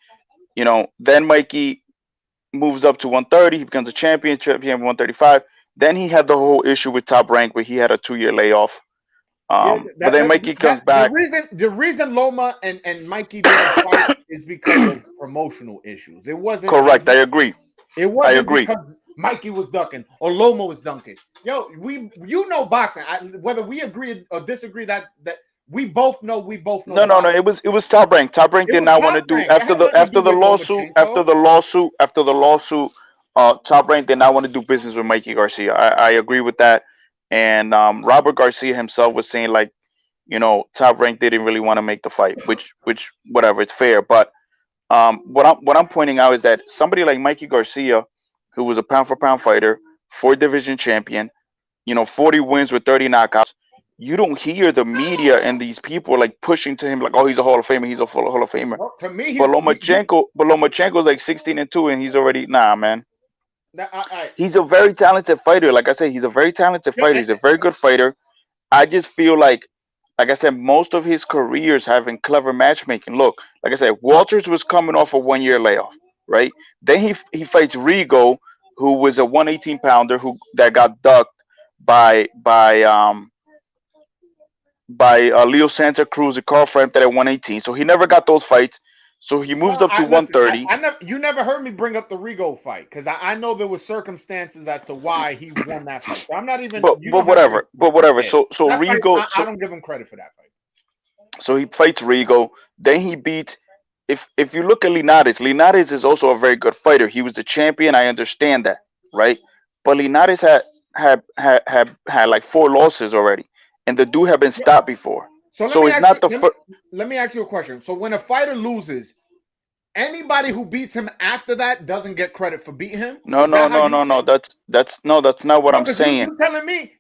You know, then Mikey moves up to 130. He becomes a champion 135. Then he had the whole issue with Top Rank where he had a 2-year layoff. But then Mikey comes back. The reason Loma and Mikey didn't fight is because of promotional issues. It wasn't correct. I agree. It wasn't because Mikey was ducking or Loma was dunking. Yo, boxing. Whether we agree or disagree, that we both know. No. It was Top Rank. Top Rank did not want to do after the lawsuit. Top Rank did not want to do business with Mikey Garcia. I agree with that. And Robert Garcia himself was saying, like, you know, Top Rank didn't really want to make the fight, which whatever, it's fair. But what I'm pointing out is that somebody like Mikey Garcia, who was a pound for pound fighter, 4 division champion, you know, 40 wins with 30 knockouts. You don't hear the media and these people like pushing to him like, oh, he's a Hall of Famer, he's a Hall of Famer. Well, to me, but Lomachenko's like 16-2, and he's already man. He's a very talented fighter. Like I said, he's a very talented fighter. He's a very good fighter. I just feel like I said, most of his careers having clever matchmaking. Look, like I said, Walters was coming off a 1-year layoff, right? Then he fights Rigo, who was a 118 pounder that got ducked by Leo Santa Cruz and Carl Frampton at 118. So he never got those fights. So he moves up to 130. You never heard me bring up the Rigo fight because I know there was circumstances as to why he won that fight. I'm not even. But whatever. So Rigo. I don't give him credit for that fight. So he fights Rigo. Then he beats. If you look at Linares is also a very good fighter. He was the champion. I understand that, right? But Linares had like 4 losses already, and the dude had been stopped before. Let me ask you a question. So when a fighter loses, anybody who beats him after that doesn't get credit for beating him? No. That's not what I'm saying.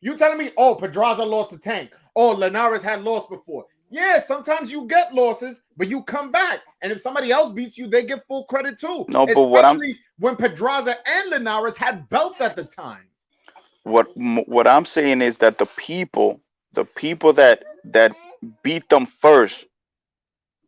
You telling me, oh, Pedraza lost to Tank. Oh, Linares had lost before. Yeah, sometimes you get losses, but you come back. And if somebody else beats you, they get full credit too. No, but especially when Pedraza and Linares had belts at the time. What I'm saying is that the people that beat them first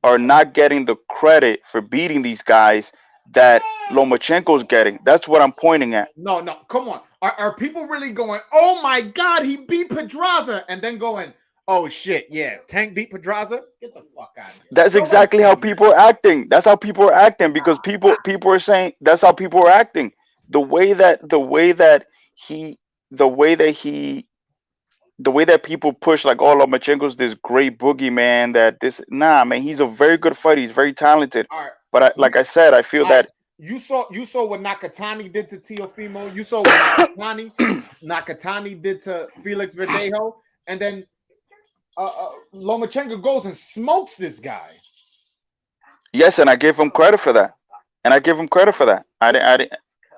are not getting the credit for beating these guys that Lomachenko's getting. That's what I'm pointing at. No, come on. Are people really going, oh my God, he beat Pedraza, and then going, oh shit, yeah, Tank beat Pedraza? Get the fuck out of here. That's exactly how people are acting. That's how people are acting because people are saying that's how people are acting. The way that people push like, oh, Lomachenko's this great boogeyman man, he's a very good fighter. He's very talented. Right. But like I said, I feel that you saw what Nakatani did to Teofimo. You saw what Nakatani did to Felix Verdejo, and then Lomachenko goes and smokes this guy. Yes, and I give him credit for that. I didn't.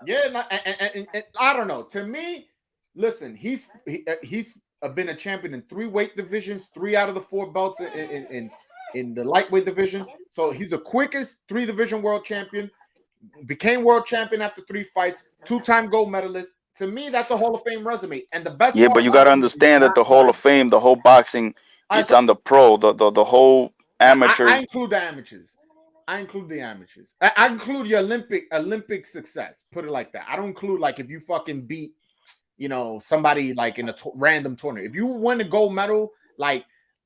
Yeah, and I don't know. To me, listen, he's been a champion in 3 weight divisions, 3 out of the 4 belts in the lightweight division. So he's the quickest 3 division world champion. Became world champion after 3 fights, 2-time gold medalist. To me, that's a Hall of Fame resume. And the best. Yeah, but you got to understand that the Hall of Fame, the whole boxing, it's on the pro, the whole amateur. I include the amateurs. I include your Olympic success. Put it like that. I don't include like if you fucking beat, you know, somebody like in a random tournament. If you win a gold medal, like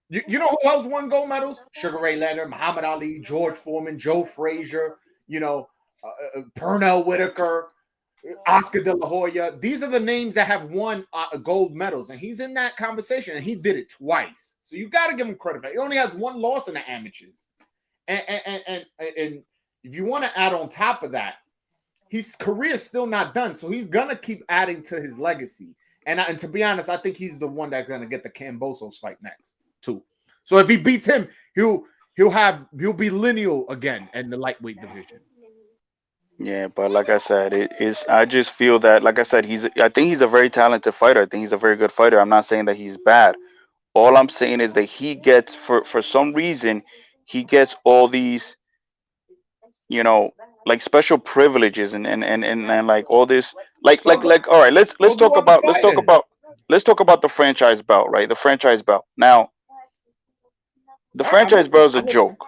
you know who else won gold medals? Sugar Ray Leonard, Muhammad Ali, George Foreman, Joe Frazier, you know, Pernell Whitaker, Oscar De La Hoya. These are the names that have won gold medals, and he's in that conversation, and he did it twice. So you got to give him credit for it. He only has one loss in the amateurs, and if you want to add on top of that, his career is still not done, so he's gonna keep adding to his legacy. And to be honest, I think he's the one that's gonna get the Kambosos fight next too. So if he beats him, he'll be lineal again in the lightweight division. Yeah, but like I said, I just feel that, like I said, I think he's a very talented fighter. I think he's a very good fighter. I'm not saying that he's bad. All I'm saying is that he gets, for some reason, he gets all these, like special privileges and like all this, like all right, let's talk about the franchise belt, right? The franchise belt. Now, the franchise belt is a joke,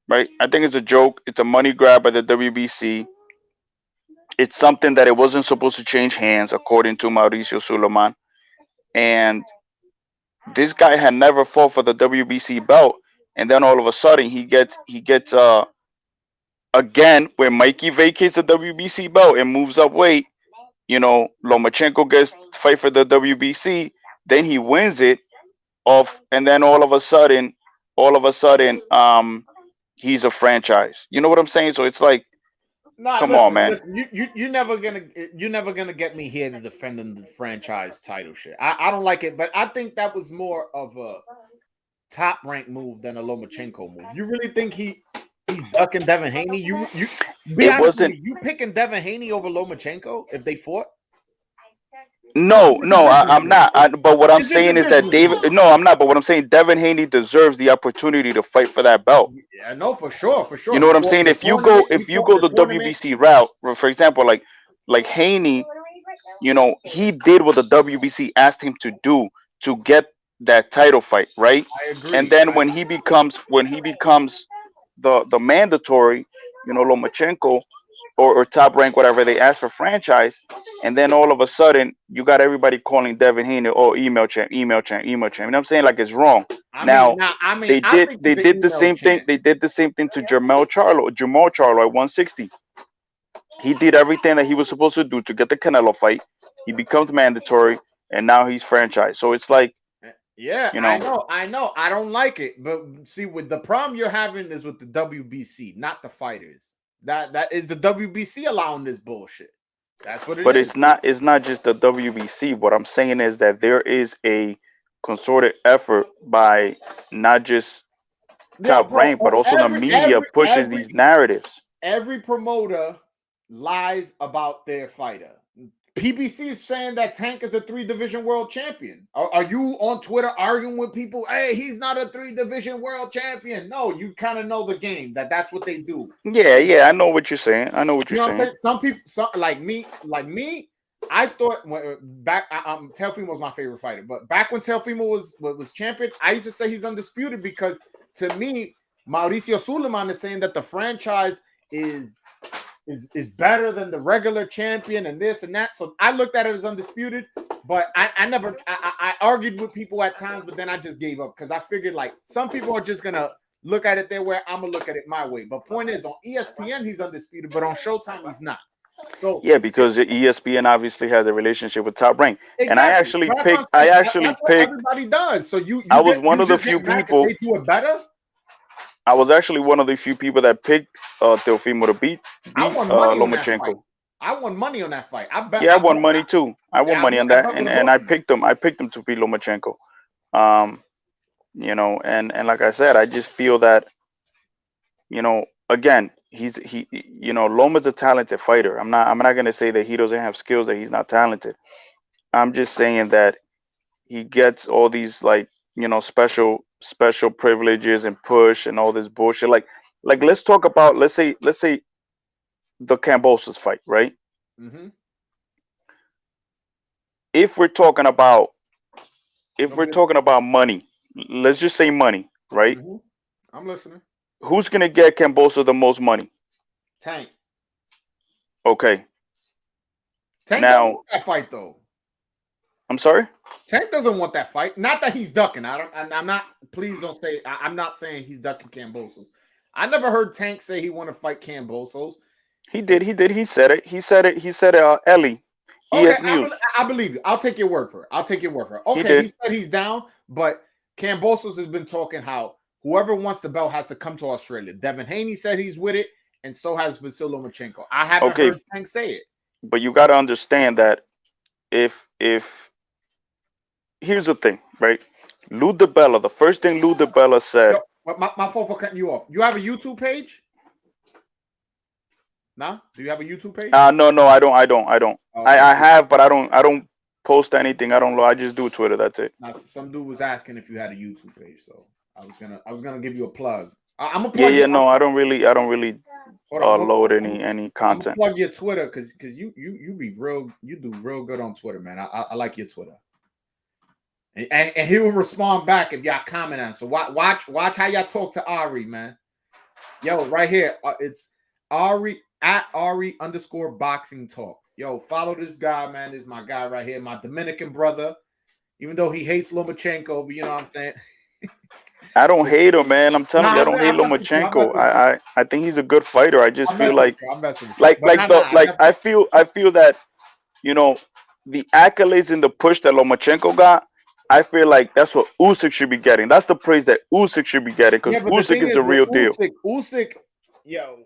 right? I think it's a joke. It's a money grab by the WBC. It's something that it wasn't supposed to change hands, according to Mauricio Suleiman. And this guy had never fought for the WBC belt, and then all of a sudden he gets again, when Mikey vacates the WBC belt and moves up weight, Lomachenko gets to fight for the WBC, then he wins it off, and then all of a sudden, he's a franchise. You know what I'm saying? So it's like, come on, man. Listen, you're never gonna get me here to defending the franchise title shit. I don't like it, but I think that was more of a top rank move than a Lomachenko move. You really think he's ducking Devin Haney? You picking Devin Haney over Lomachenko if they fought? No, I'm not. But what I'm saying is that I'm not. But what I'm saying, Devin Haney deserves the opportunity to fight for that belt. Yeah, no, for sure. You know what I'm saying? If you go the WBC route, for example, like Haney, he did what the WBC asked him to do to get that title fight, right? I agree. And then when he becomes the mandatory, Lomachenko or top rank, whatever, they ask for franchise, and then all of a sudden you got everybody calling Devin Haney, email champ. You know what I'm saying? Like, it's wrong. They did the same thing. They did the same thing to Jamal Charlo at 160. He did everything that he was supposed to do to get the Canelo fight. He becomes mandatory, and now he's franchise. So it's like, yeah, I know. I don't like it, but see, with the problem you're having is with the WBC, not the fighters. That is the WBC allowing this bullshit. That's what it is. But it's not just the WBC. What I'm saying is that there is a concerted effort by not just Top Rank, but also the media pushes these narratives. Every promoter lies about their fighter. PBC is saying that Tank is a 3-division world champion. Are you on Twitter arguing with people? Hey, he's not a 3-division world champion. No, you kind of know the game. That's what they do. Yeah, I know what you're saying. What I'm saying. Some people, like me, I thought back. Teofimo was my favorite fighter, but back when Teofimo was champion, I used to say he's undisputed because to me, Mauricio Suleiman is saying that the franchise is better than the regular champion and this and that. So I looked at it as undisputed, but I argued with people at times, but then I just gave up because I figured like some people are just going to look at it their way. I'm going to look at it my way. But point is, on ESPN, he's undisputed, but on Showtime, he's not. So yeah, because ESPN obviously has a relationship with Top Rank. Exactly. And I actually picked. Everybody does. So I was one of the few people. They do it better. I was actually one of the few people that picked Teofimo to beat Lomachenko. I won money on that fight. I won money too. I won money on that, and I picked him. I picked him to beat Lomachenko. And like I said, I just feel that, again, Loma's a talented fighter. I'm not gonna say that he doesn't have skills, that he's not talented. I'm just saying that he gets all these special privileges and push and all this bullshit. Like let's talk about let's say the Kambosos fight, right? Mm-hmm. If we're talking about money, let's just say money, right? Mm-hmm. I'm listening. Who's gonna get Kambosos the most money? Tank. Okay. Tank doesn't want that fight though. I'm sorry? Tank doesn't want that fight. Not that he's ducking. I'm not. Please don't say. I'm not saying he's ducking Kambosos. I never heard Tank say he want to fight Kambosos. He did. He said it. He said it. Ellie, Okay, ES News. I believe you. I'll take your word for it. He Okay, did. he said he's down, but Kambosos has been talking how whoever wants the belt has to come to Australia. Devin Haney said he's with it, and so has Vasil Lomachenko. I haven't heard Tank say it. But you got to understand that if here's the thing, right? Lou DiBella, the first thing Lou DiBella said. Yo, my fault for cutting you off. You have a YouTube page? Nah? Do you have a YouTube page? No, I don't. Okay. I have, but I don't post anything. I just do Twitter. That's it. Now, some dude was asking if you had a YouTube page, so I was gonna give you a plug. I'm gonna plug. Yeah. No, I don't really load any content. I'm gonna plug your Twitter because you be real. You do real good on Twitter, man. I like your Twitter. And he will respond back if y'all comment on. So watch how y'all talk to Ari, man. Yo, right here, it's Ari at Ari_boxing talk. Yo, follow this guy, man. This is my guy right here, my Dominican brother. Even though he hates Lomachenko, but you know what I'm saying. I don't hate him, man. I'm telling you, I don't hate Lomachenko. I think he's a good fighter. I just feel like I feel that, you know, the accolades and the push that Lomachenko got, I feel like that's what Usyk should be getting. That's the praise that Usyk should be getting because Usyk is the real deal. Usyk, yo,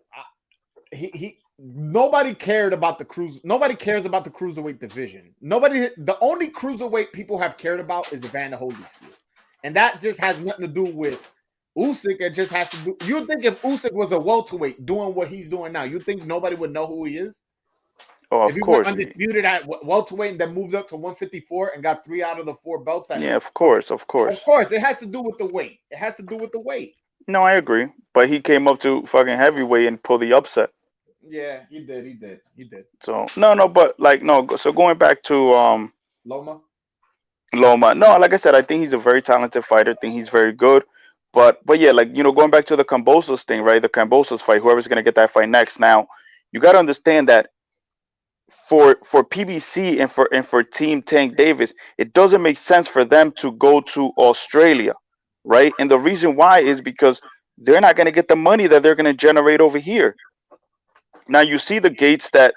nobody cared about the cruise. Nobody cares about the cruiserweight division. The only cruiserweight people have cared about is Evander Holyfield, and that just has nothing to do with Usyk. It just has to do. You think if Usyk was a welterweight doing what he's doing now, you think nobody would know who he is? Oh, if he course. Went undisputed at welterweight and then moved up to 154 and got 3 out of the 4 belts. Yeah, of course. Of course, it has to do with the weight. No, I agree. But he came up to fucking heavyweight and pulled the upset. Yeah, he did. So so going back to Loma. No, like I said, I think he's a very talented fighter. I think he's very good. But yeah, like, you know, going back to the Kambosos thing, right? The Kambosos fight, whoever's gonna get that fight next. Now, you gotta understand that for PBC and for Team Tank Davis, it doesn't make sense for them to go to Australia, right? And the reason why is because they're not going to get the money that they're going to generate over here. Now you see the gates that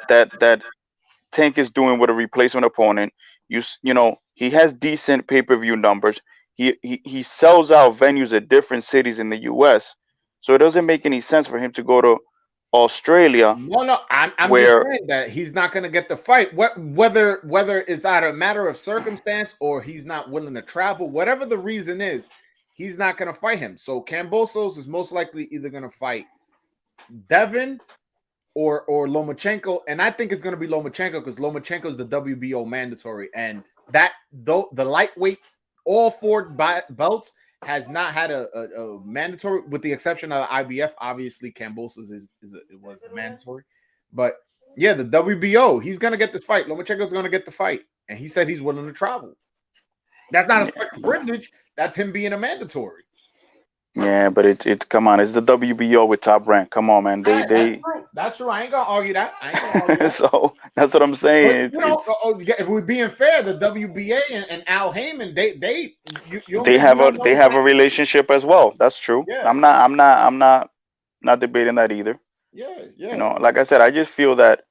Tank is doing with a replacement opponent. You know, he has decent pay-per-view numbers. He sells out venues at different cities in the US. So it doesn't make any sense for him to go to Australia. No, I'm just saying that he's not going to get the fight. Whether it's either a matter of circumstance or he's not willing to travel, whatever the reason is, he's not going to fight him. So Kambosos is most likely either going to fight Devin or Lomachenko, and I think it's going to be Lomachenko because Lomachenko is the WBO mandatory, and that though the lightweight, all 4 belts has not had a mandatory, with the exception of the IBF. Obviously, Kambosos was mandatory, but yeah, the WBO, he's gonna get the fight. Lomachenko's gonna get the fight, and he said he's willing to travel. That's not a special privilege. That's him being a mandatory. Yeah, but it's come on, it's the WBO with Top Rank. Come on, man. That's true. I ain't gonna argue that. So that's what I'm saying. But, if we're being fair, the WBA and Al Heyman, they have a relationship as well. That's true. Yeah. I'm not debating that either. Yeah. You know, like I said, I just feel that,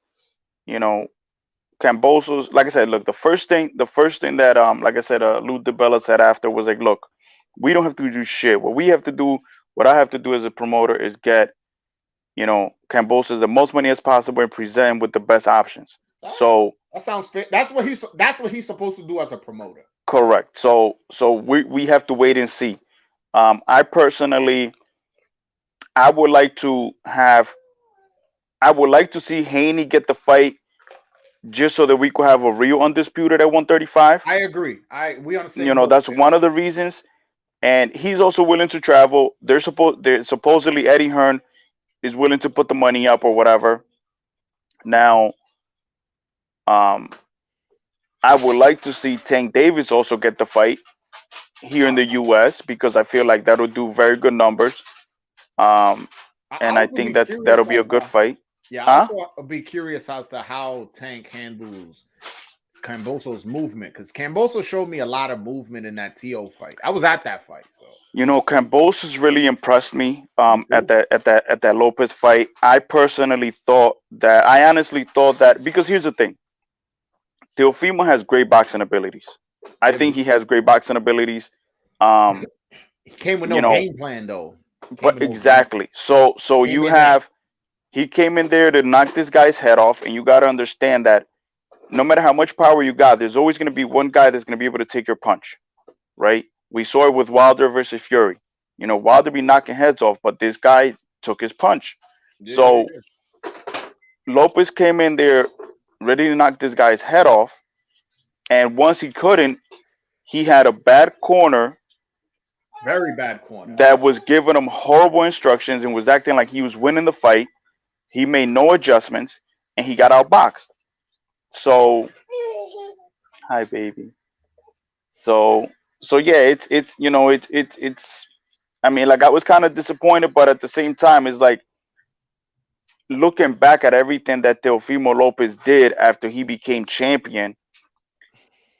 you know, Kambosos, like I said, look, the first thing that like I said, Lou DiBella said after was like, look, we don't have to do shit. What I have to do as a promoter is get, you know, Kambosos the most money as possible and present him with the best options. So that sounds fair. That's what he's supposed to do as a promoter. Correct. So we have to wait and see. I personally, I would like to see Haney get the fight just so that we could have a real undisputed at 135. I agree. We on the same. You know, that's one of the reasons. And he's also willing to travel. They're supposedly Eddie Hearn is willing to put the money up or whatever. Now, I would like to see Tank Davis also get the fight here in the US because I feel like that'll do very good numbers. And I think that'll be a good fight. Yeah, I also be curious as to how Tank handles Camboso's movement, because Camboso showed me a lot of movement in that TO fight. I was at that fight, so Cambosos really impressed me at that Lopez fight. I honestly thought that, because here's the thing. Teofimo has great boxing abilities. I think he has great boxing abilities. He came with no game plan though. But exactly. So he came in there to knock this guy's head off, and you got to understand that no matter how much power you got, there's always going to be one guy that's going to be able to take your punch, right? We saw it with Wilder versus Fury. Wilder be knocking heads off, but this guy took his punch. So Lopez came in there ready to knock this guy's head off, and once he couldn't, he had a bad corner. Very bad corner. That was giving him horrible instructions and was acting like he was winning the fight. He made no adjustments, and he got outboxed. So, hi baby. So yeah, it's. I mean, like, I was kind of disappointed, but at the same time, it's like looking back at everything that Teofimo Lopez did after he became champion.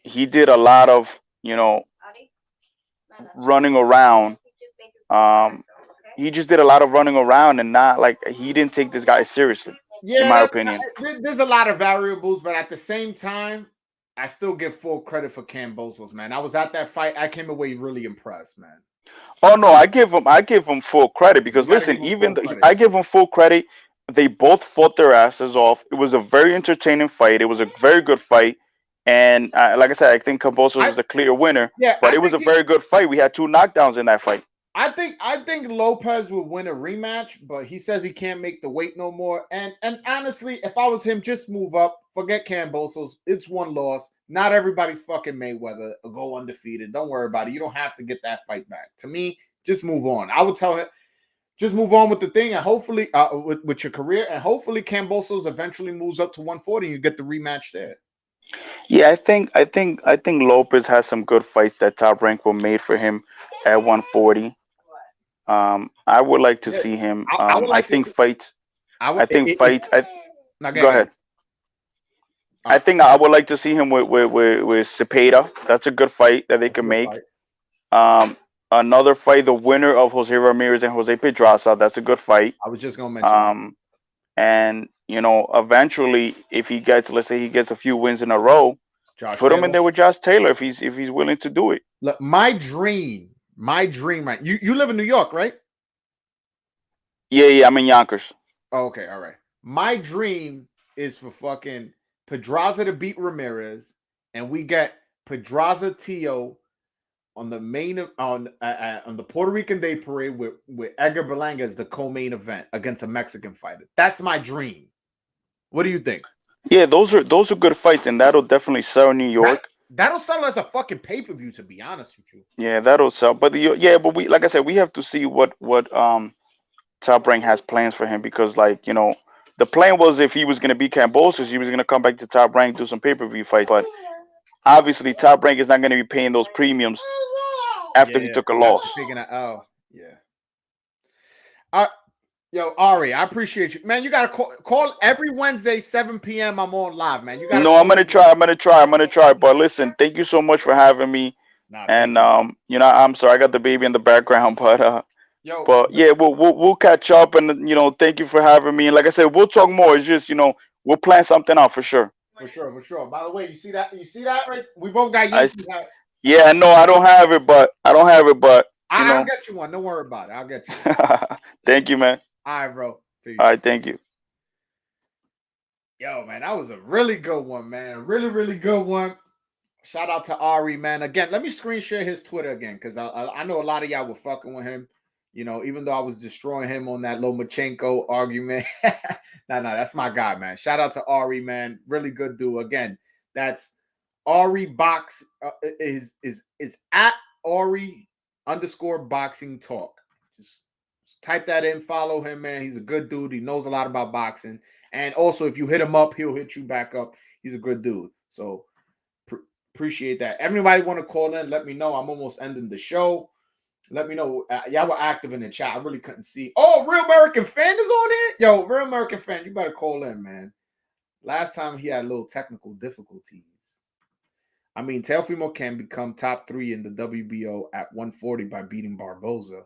He did a lot of running around. He just did a lot of running around, and not like, he didn't take this guy seriously. Yeah, in my opinion, there's a lot of variables, but at the same time, I still give full credit for Cambosos, man. I was at that fight. I came away really impressed, man. Oh no, I give him full credit, because listen, I give him full credit. They both fought their asses off. It was a very entertaining fight. It was a very good fight. And like I said, I think Cambosos was a clear winner. Yeah, but it was a very good fight. We had 2 knockdowns in that fight. I think Lopez will win a rematch, but he says he can't make the weight no more. And honestly, if I was him, just move up. Forget Cambosos. It's one loss. Not everybody's fucking Mayweather. Go undefeated. Don't worry about it. You don't have to get that fight back. To me, just move on. I would tell him, just move on with the thing, and hopefully with your career, and hopefully Cambosos eventually moves up to 140 and you get the rematch there. Yeah, I think Lopez has some good fights that Top Rank were made for him at 140. I would like to see him. I think fights. Go ahead. I think I would like to see him with Cepeda. That's a good fight that they can make. Another fight, the winner of Jose Ramirez and Jose Pedraza. That's a good fight. I was just gonna mention. And eventually, if he gets, let's say he gets a few wins in a row, put him in there with Josh Taylor if he's willing to do it. Look, my dream, right? You live in New York, right? Yeah, I'm in Yonkers. Oh, okay, all right. My dream is for fucking Pedraza to beat Ramirez, and we get Pedraza Tio on the main on the Puerto Rican Day Parade with Edgar Berlanga as the co-main event against a Mexican fighter. That's my dream. What do you think? Yeah, those are good fights, and that'll definitely sell New York. That'll sell as a fucking pay-per-view, to be honest with you. Yeah, that'll sell. But we, like I said, we have to see what Top Rank has plans for him, because the plan was, if he was going to beat Cambosos, he was going to come back to Top Rank, do some pay-per-view fights. But obviously, Top Rank is not going to be paying those premiums after he took a loss. Yo, Ari, I appreciate you, man. You gotta call every Wednesday, 7 p.m. I'm on live, man. I'm gonna try. But listen, thank you so much for having me. I'm sorry I got the baby in the background, but we'll catch up, and thank you for having me. And like I said, we'll talk more. It's just we'll plan something out for sure. For sure. By the way, you see that right? We both got you. Yeah, no, I don't have it, but I'll get you one. Don't worry about it. I'll get you one. Thank you, man. All right, bro. Peace. All right, thank you. Yo, man, that was a really good one, man. Really, really good one. Shout out to Ari, man. Again, let me screen share his Twitter again, because I know a lot of y'all were fucking with him. Even though I was destroying him on that Lomachenko argument. No, that's my guy, man. Shout out to Ari, man. Really good dude. Again, that's Ari Box is at Ari_boxing talk. Just type that in, follow him, man. He's a good dude. He knows a lot about boxing. And also, if you hit him up, he'll hit you back up. He's a good dude. So appreciate that. Everybody want to call in, let me know. I'm almost ending the show. Let me know. Y'all were active in the chat. I really couldn't see. Oh, Real American Fan is on it? Yo, Real American Fan, you better call in, man. Last time he had a little technical difficulties. I mean, Teofimo can become top 3 in the WBO at 140 by beating Barboza.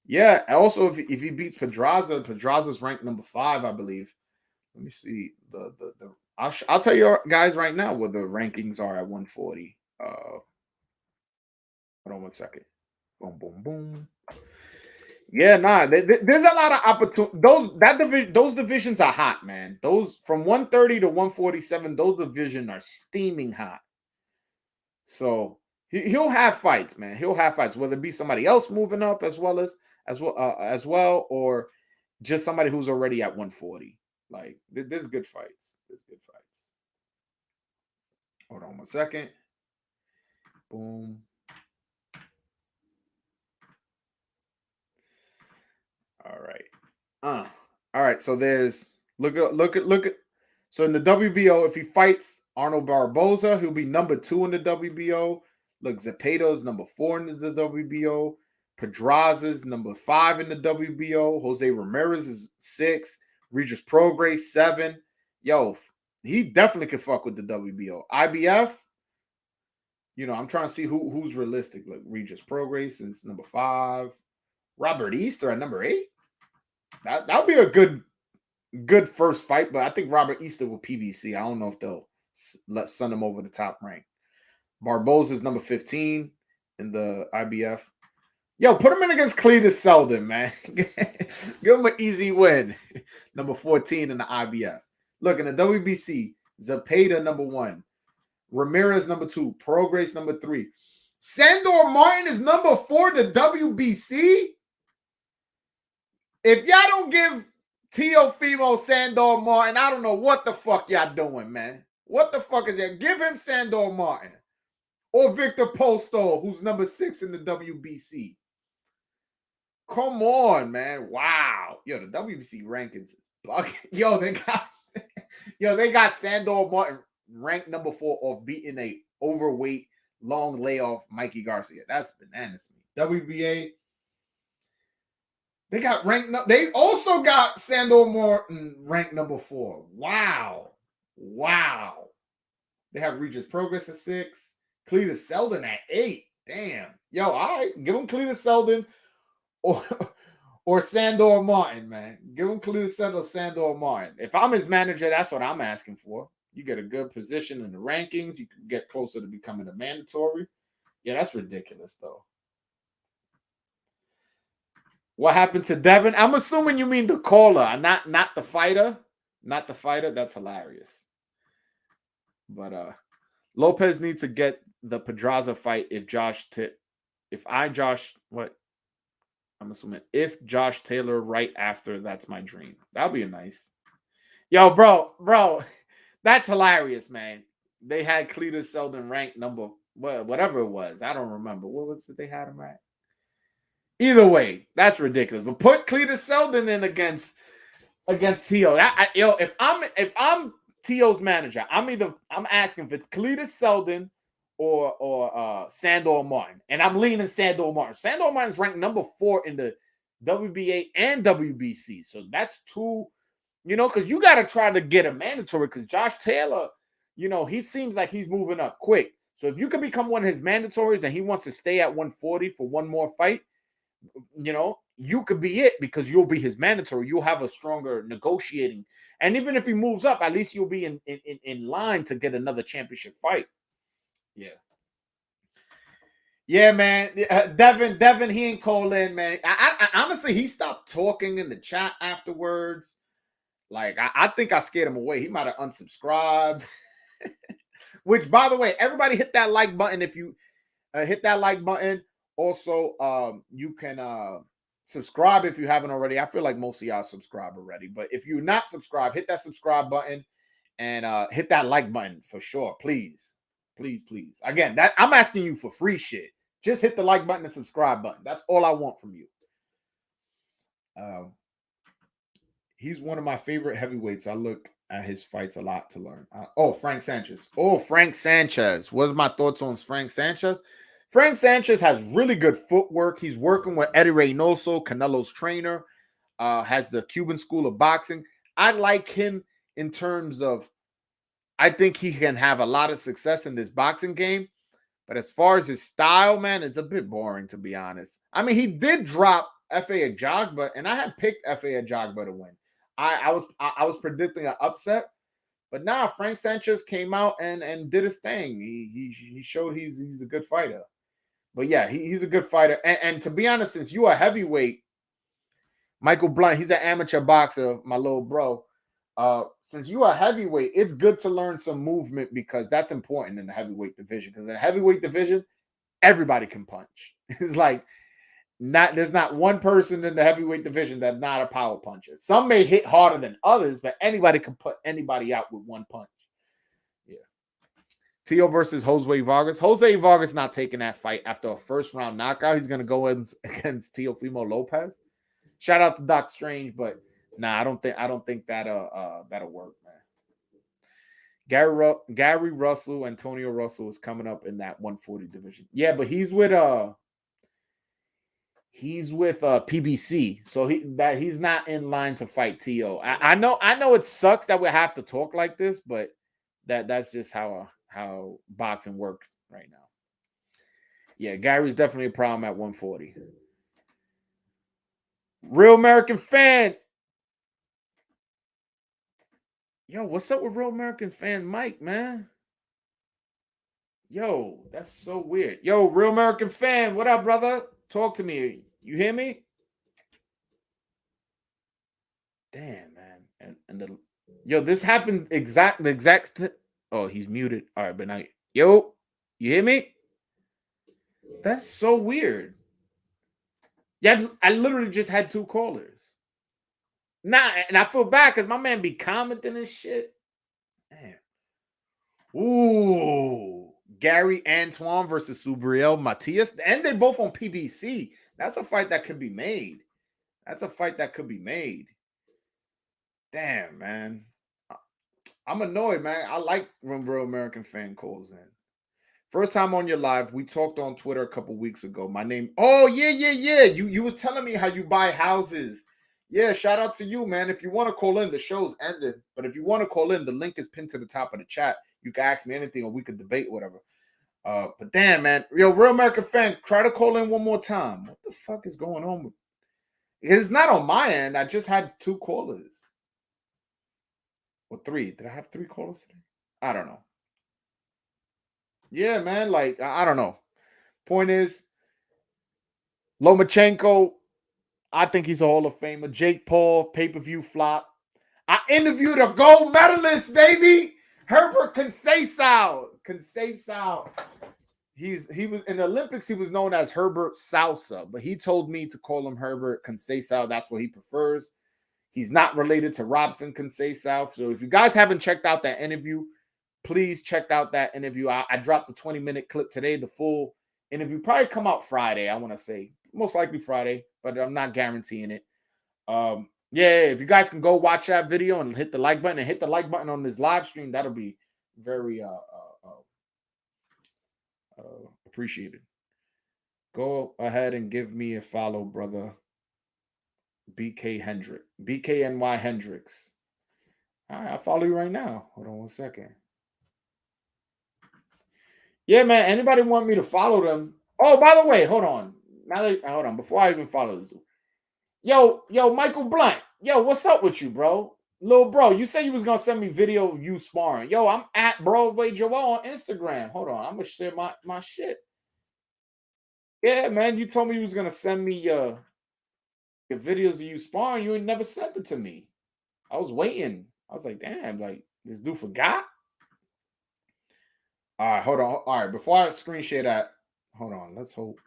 Yeah, and also if he beats Pedraza's ranked number 5, I believe. Let me see I'll tell you guys right now what the rankings are at 140. Hold on one second. Boom, boom, boom. Yeah, there's a lot of opportunity. Those divisions are hot, man. Those from 130 to 147, those divisions are steaming hot. So he'll have fights, man. He'll have fights, whether it be somebody else moving up as well, or just somebody who's already at 140. Like there's good fights. Hold on one second. Boom. All right. All right. So there's look at. So in the WBO, if he fights Arnold Barboza, he'll be number 2 in the WBO. Look, Zepeda's number 4 in the WBO. Pedraza's number 5 in the WBO. Jose Ramirez is 6. Regis Prograis 7. Yo, he definitely could fuck with the WBO. IBF, I'm trying to see who's realistic. Like Regis Prograis is number 5. Robert Easter at number 8. That'll be a good first fight, but I think Robert Easter will PBC. I don't know if they'll send him over the top rank. Barboza's number 15 in the IBF. Yo, put him in against Cletus Selden, man. Give him an easy win. Number 14 in the IBF. Look, in the WBC, Zepeda number 1. Ramirez number 2. Prograis number 3. Sandor Martin is number 4 to WBC. If y'all don't give Teofimo Sandor Martin, I don't know what the fuck y'all doing, man. What the fuck is that? Give him Sandor Martin. Or Victor Postol, who's number 6 in the WBC. Come on, man. Wow. Yo, the WBC rankings is bugging. They got Sandor Martin ranked number 4 off beating a overweight, long layoff Mikey Garcia. That's bananas to me. WBA, they got ranked. They also got Sandor Martin ranked number 4. Wow. They have Regis Prograis at 6. Cletus Selden at 8. Damn. Yo, all right. Give him Cletus Selden or Sandor Martin, man. Give him Cletus Selden or Sandor Martin. If I'm his manager, that's what I'm asking for. You get a good position in the rankings. You can get closer to becoming a mandatory. Yeah, that's ridiculous, though. What happened to Devin? I'm assuming you mean the caller, not the fighter. Not the fighter. That's hilarious. But Lopez needs to get the Pedraza fight if Josh Taylor right after. That's my dream. That'll be a nice. Yo, bro, that's hilarious, man. They had Cletus Selden ranked number whatever it was. I don't remember. What was it they had him at? Either way, that's ridiculous. But put Cletus Selden in against Tio. If I'm Tio's manager, I'm asking for Cletus Selden or Sandor Martin, and I'm leaning Sandor Martin. Sandor Martin's ranked number 4 in the WBA and WBC, so that's 2. Because you got to try to get a mandatory. Because Josh Taylor, he seems like he's moving up quick. So if you can become one of his mandatories and he wants to stay at 140 for one more fight, you could be it because you'll be his mandatory. You'll have a stronger negotiating. And even if he moves up, at least you'll be in line to get another championship fight. Yeah. Yeah, man. Devin, he ain't call in, man. I honestly, he stopped talking in the chat afterwards. Like, I think I scared him away. He might have unsubscribed. Which, by the way, everybody hit that like button if you hit that like button. Also, you can subscribe if you haven't already. I feel like most of y'all subscribe already. But if you're not subscribed, hit that subscribe button and hit that like button for sure. Please. Please, please. Again, that I'm asking you for free shit. Just hit the like button and subscribe button. That's all I want from you. He's one of my favorite heavyweights. I look at his fights a lot to learn. Frank Sanchez. Frank Sanchez. What are my thoughts on Frank Sanchez? Frank Sanchez has really good footwork. He's working with Eddie Reynoso, Canelo's trainer. Has the Cuban School of Boxing. I like him in terms of I think he can have a lot of success in this boxing game. But as far as his style, man, it's a bit boring, to be honest. I mean, he did drop F.A. Ajagba, and I had picked F.A. Ajagba to win. I was predicting an upset, but now Frank Sanchez came out and did his thing. He showed he's a good fighter. But yeah, he's a good fighter. And to be honest, since you are heavyweight, Michael Blunt, he's an amateur boxer, my little bro. Since you are heavyweight, it's good to learn some movement because that's important in the heavyweight division. Because in the heavyweight division, everybody can punch. It's like there's not one person in the heavyweight division that's not a power puncher. Some may hit harder than others, but anybody can put anybody out with one punch. Yeah. Tio versus Jose Vargas. Jose Vargas not taking that fight after a first round knockout. He's gonna go in against Teofimo Lopez. Shout out to Doc Strange, but nah, I don't think that'll work, man. Gary Russell, Antonio Russell is coming up in that 140 division. Yeah, but he's with PBC, so he's not in line to fight Tio. I know it sucks that we have to talk like this, but that's just how boxing works right now. Yeah, Gary's definitely a problem at 140. Real American Fan. Yo, what's up with Real American Fan Mike, man? Yo, that's so weird. Yo, Real American Fan, what up, brother? Talk to me. You hear me? Damn, man. Yo, this happened the exact. Oh, he's muted. All right, but now, yo, you hear me? That's so weird. Yeah, I literally just had 2 callers. Nah, and I feel bad because my man be commenting and shit. Damn. Ooh, Gary Antoine versus Subriel Matias. And they both on PBC. That's a fight that could be made. Damn, man. I'm annoyed, man. I like when Real American Fan calls in. First time on your live, we talked on Twitter a couple weeks ago. My name. Oh, yeah. You was telling me how you buy houses. Yeah, shout out to you, man. If you want to call in, the show's ended. But if you want to call in, the link is pinned to the top of the chat. You can ask me anything or we could debate, whatever. But damn, man. Yo, Real American Fan, try to call in one more time. What the fuck is going on with it's not on my end. I just had 2 callers. Or 3. Did I have 3 callers today? I don't know. Yeah, man. Like, I don't know. Point is, Lomachenko, I think he's a Hall of Famer. Jake Paul, pay-per-view flop. I interviewed a gold medalist, baby. Herbert Conceição. He was in the Olympics. He was known as Herbert Salsa, but he told me to call him Herbert Conceição. That's what he prefers. He's not related to Robson Conceição. So if you guys haven't checked out that interview, please check out that interview. I dropped the 20-minute clip today. The full interview probably come out Friday. I want to say most likely Friday, but I'm not guaranteeing it. Yeah, if you guys can go watch that video and hit the like button and hit the like button on this live stream, that'll be very appreciated. Go ahead and give me a follow, brother. BKNY Hendricks. All right, I'll follow you right now. Hold on one second. Yeah, man. Anybody want me to follow them? Oh, by the way, hold on. Hold on. Before I even follow this, yo, Michael Blunt. Yo, what's up with you, bro? Little bro, you said you was gonna send me video of you sparring. Yo, I'm at Broadway Joel on Instagram. Hold on, I'm gonna share my shit. Yeah, man. You told me you was gonna send me your videos of you sparring. You ain't never sent it to me. I was waiting. I was like, damn, like this dude forgot. All right, hold on. All right, before I screen share that, hold on. Let's hope.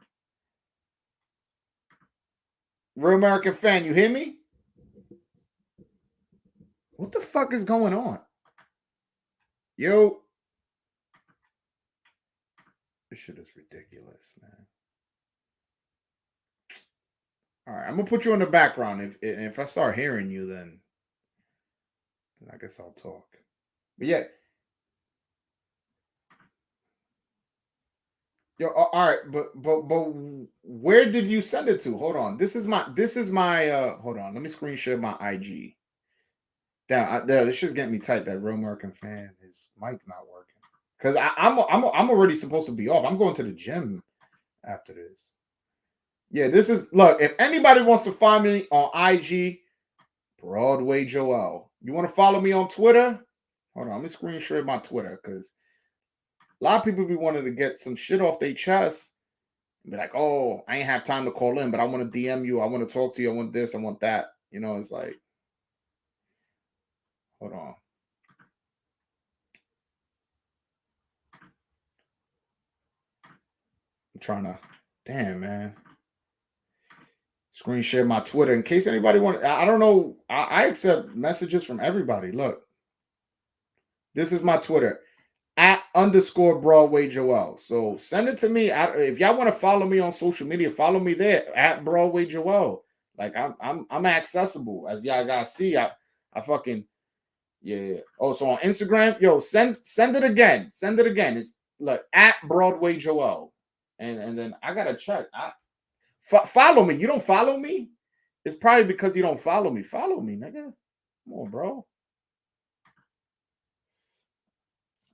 Real American Fan, you hear me? What the fuck is going on? Yo. This shit is ridiculous, man. All right, I'm going to put you in the background. If I start hearing you, then I guess I'll talk. But yeah. Yo, all right, but where did you send it to? Hold on. This is my hold on. Let me screen share my IG. Damn, this shit's getting me tight. That Real American Fan, his mic's not working. Because I'm already supposed to be off. I'm going to the gym after this. Yeah, this is, look, if anybody wants to find me on IG, Broadway Joel. You want to follow me on Twitter? Hold on, let me screen share my Twitter, because a lot of people be wanting to get some shit off their chest. Be like, oh, I ain't have time to call in, but I want to DM you. I want to talk to you. I want this. I want that. You know, it's like, hold on. I'm trying to, damn, man. Screen share my Twitter in case anybody want. I don't know. I accept messages from everybody. Look, this is my Twitter @_Broadway Joel. So send it to me. If y'all want to follow me on social media, follow me there @Broadway Joel. Like I'm accessible, as y'all guys see. I fucking yeah. Oh, so on Instagram, yo, send it again. Send it again. It's like @Broadway Joel, and then I gotta check. Follow me. You don't follow me? It's probably because you don't follow me. Follow me, nigga. Come on, bro.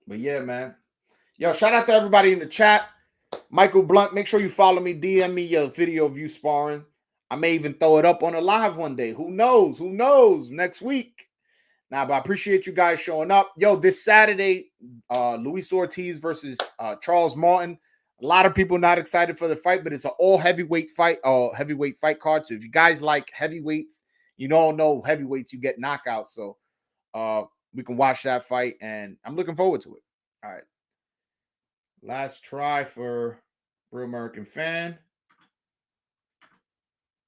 But yeah, man. Yo, shout out to everybody in the chat. Michael Blunt, make sure you follow me. DM me your video of you sparring. I may even throw it up on a live one day. Who knows? Who knows? Next week. Nah, but I appreciate you guys showing up. Yo, this Saturday, Luis Ortiz versus Charles Martin. A lot of people not excited for the fight, but it's an all heavyweight fight, heavyweight fight card. So if you guys like heavyweights, you don't know heavyweights, you get knockouts. So we can watch that fight, and I'm looking forward to it. All right. Last try for Real American Fan.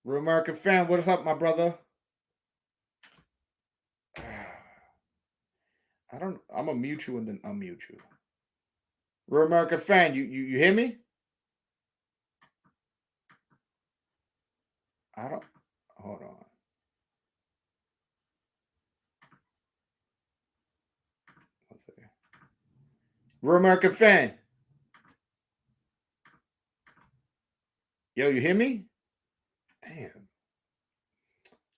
Real American Fan, what's up, my brother? I'm gonna mute you and then unmute you. Real American Fan, you hear me? Hold on. One second. Real American Fan. Yo, you hear me? Damn.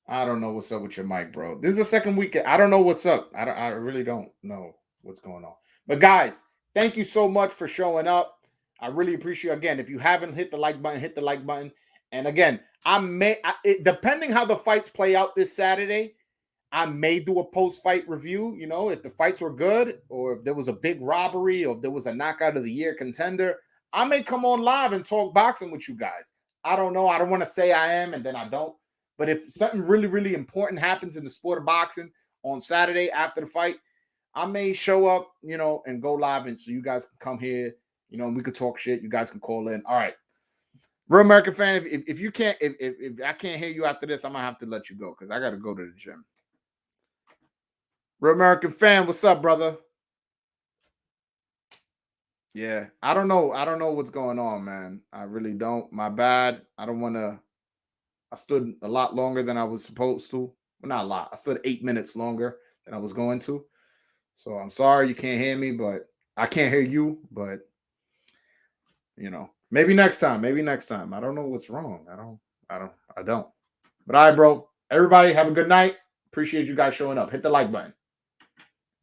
I don't know what's up with your mic, bro. This is the second weekend. I don't know what's up. I really don't know what's going on. But guys, thank you so much for showing up. I really appreciate it. Again, if you haven't hit the like button, hit the like button. And again, depending how the fights play out this Saturday, I may do a post-fight review. You know, if the fights were good, or if there was a big robbery, or if there was a knockout of the year contender, I may come on live and talk boxing with you guys. I don't know. I don't want to say I am and then I don't. But if something really, really important happens in the sport of boxing on Saturday after the fight, I may show up, you know, and go live, and so you guys can come here, you know, and we could talk shit. You guys can call in. All right. Real American Fan, if you can't, if I can't hear you after this, I'm gonna have to let you go because I gotta go to the gym. Real American Fan, what's up, brother? Yeah, I don't know what's going on, man. I really don't. My bad. I don't want to. I stood a lot longer than I was supposed to. Well, not a lot. I stood 8 minutes longer than I was going to. So I'm sorry you can't hear me, but I can't hear you. But you know, maybe next time. Maybe next time. I don't know what's wrong. I don't. But all right, bro. Everybody have a good night. Appreciate you guys showing up. Hit the like button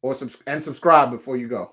or subscribe before you go.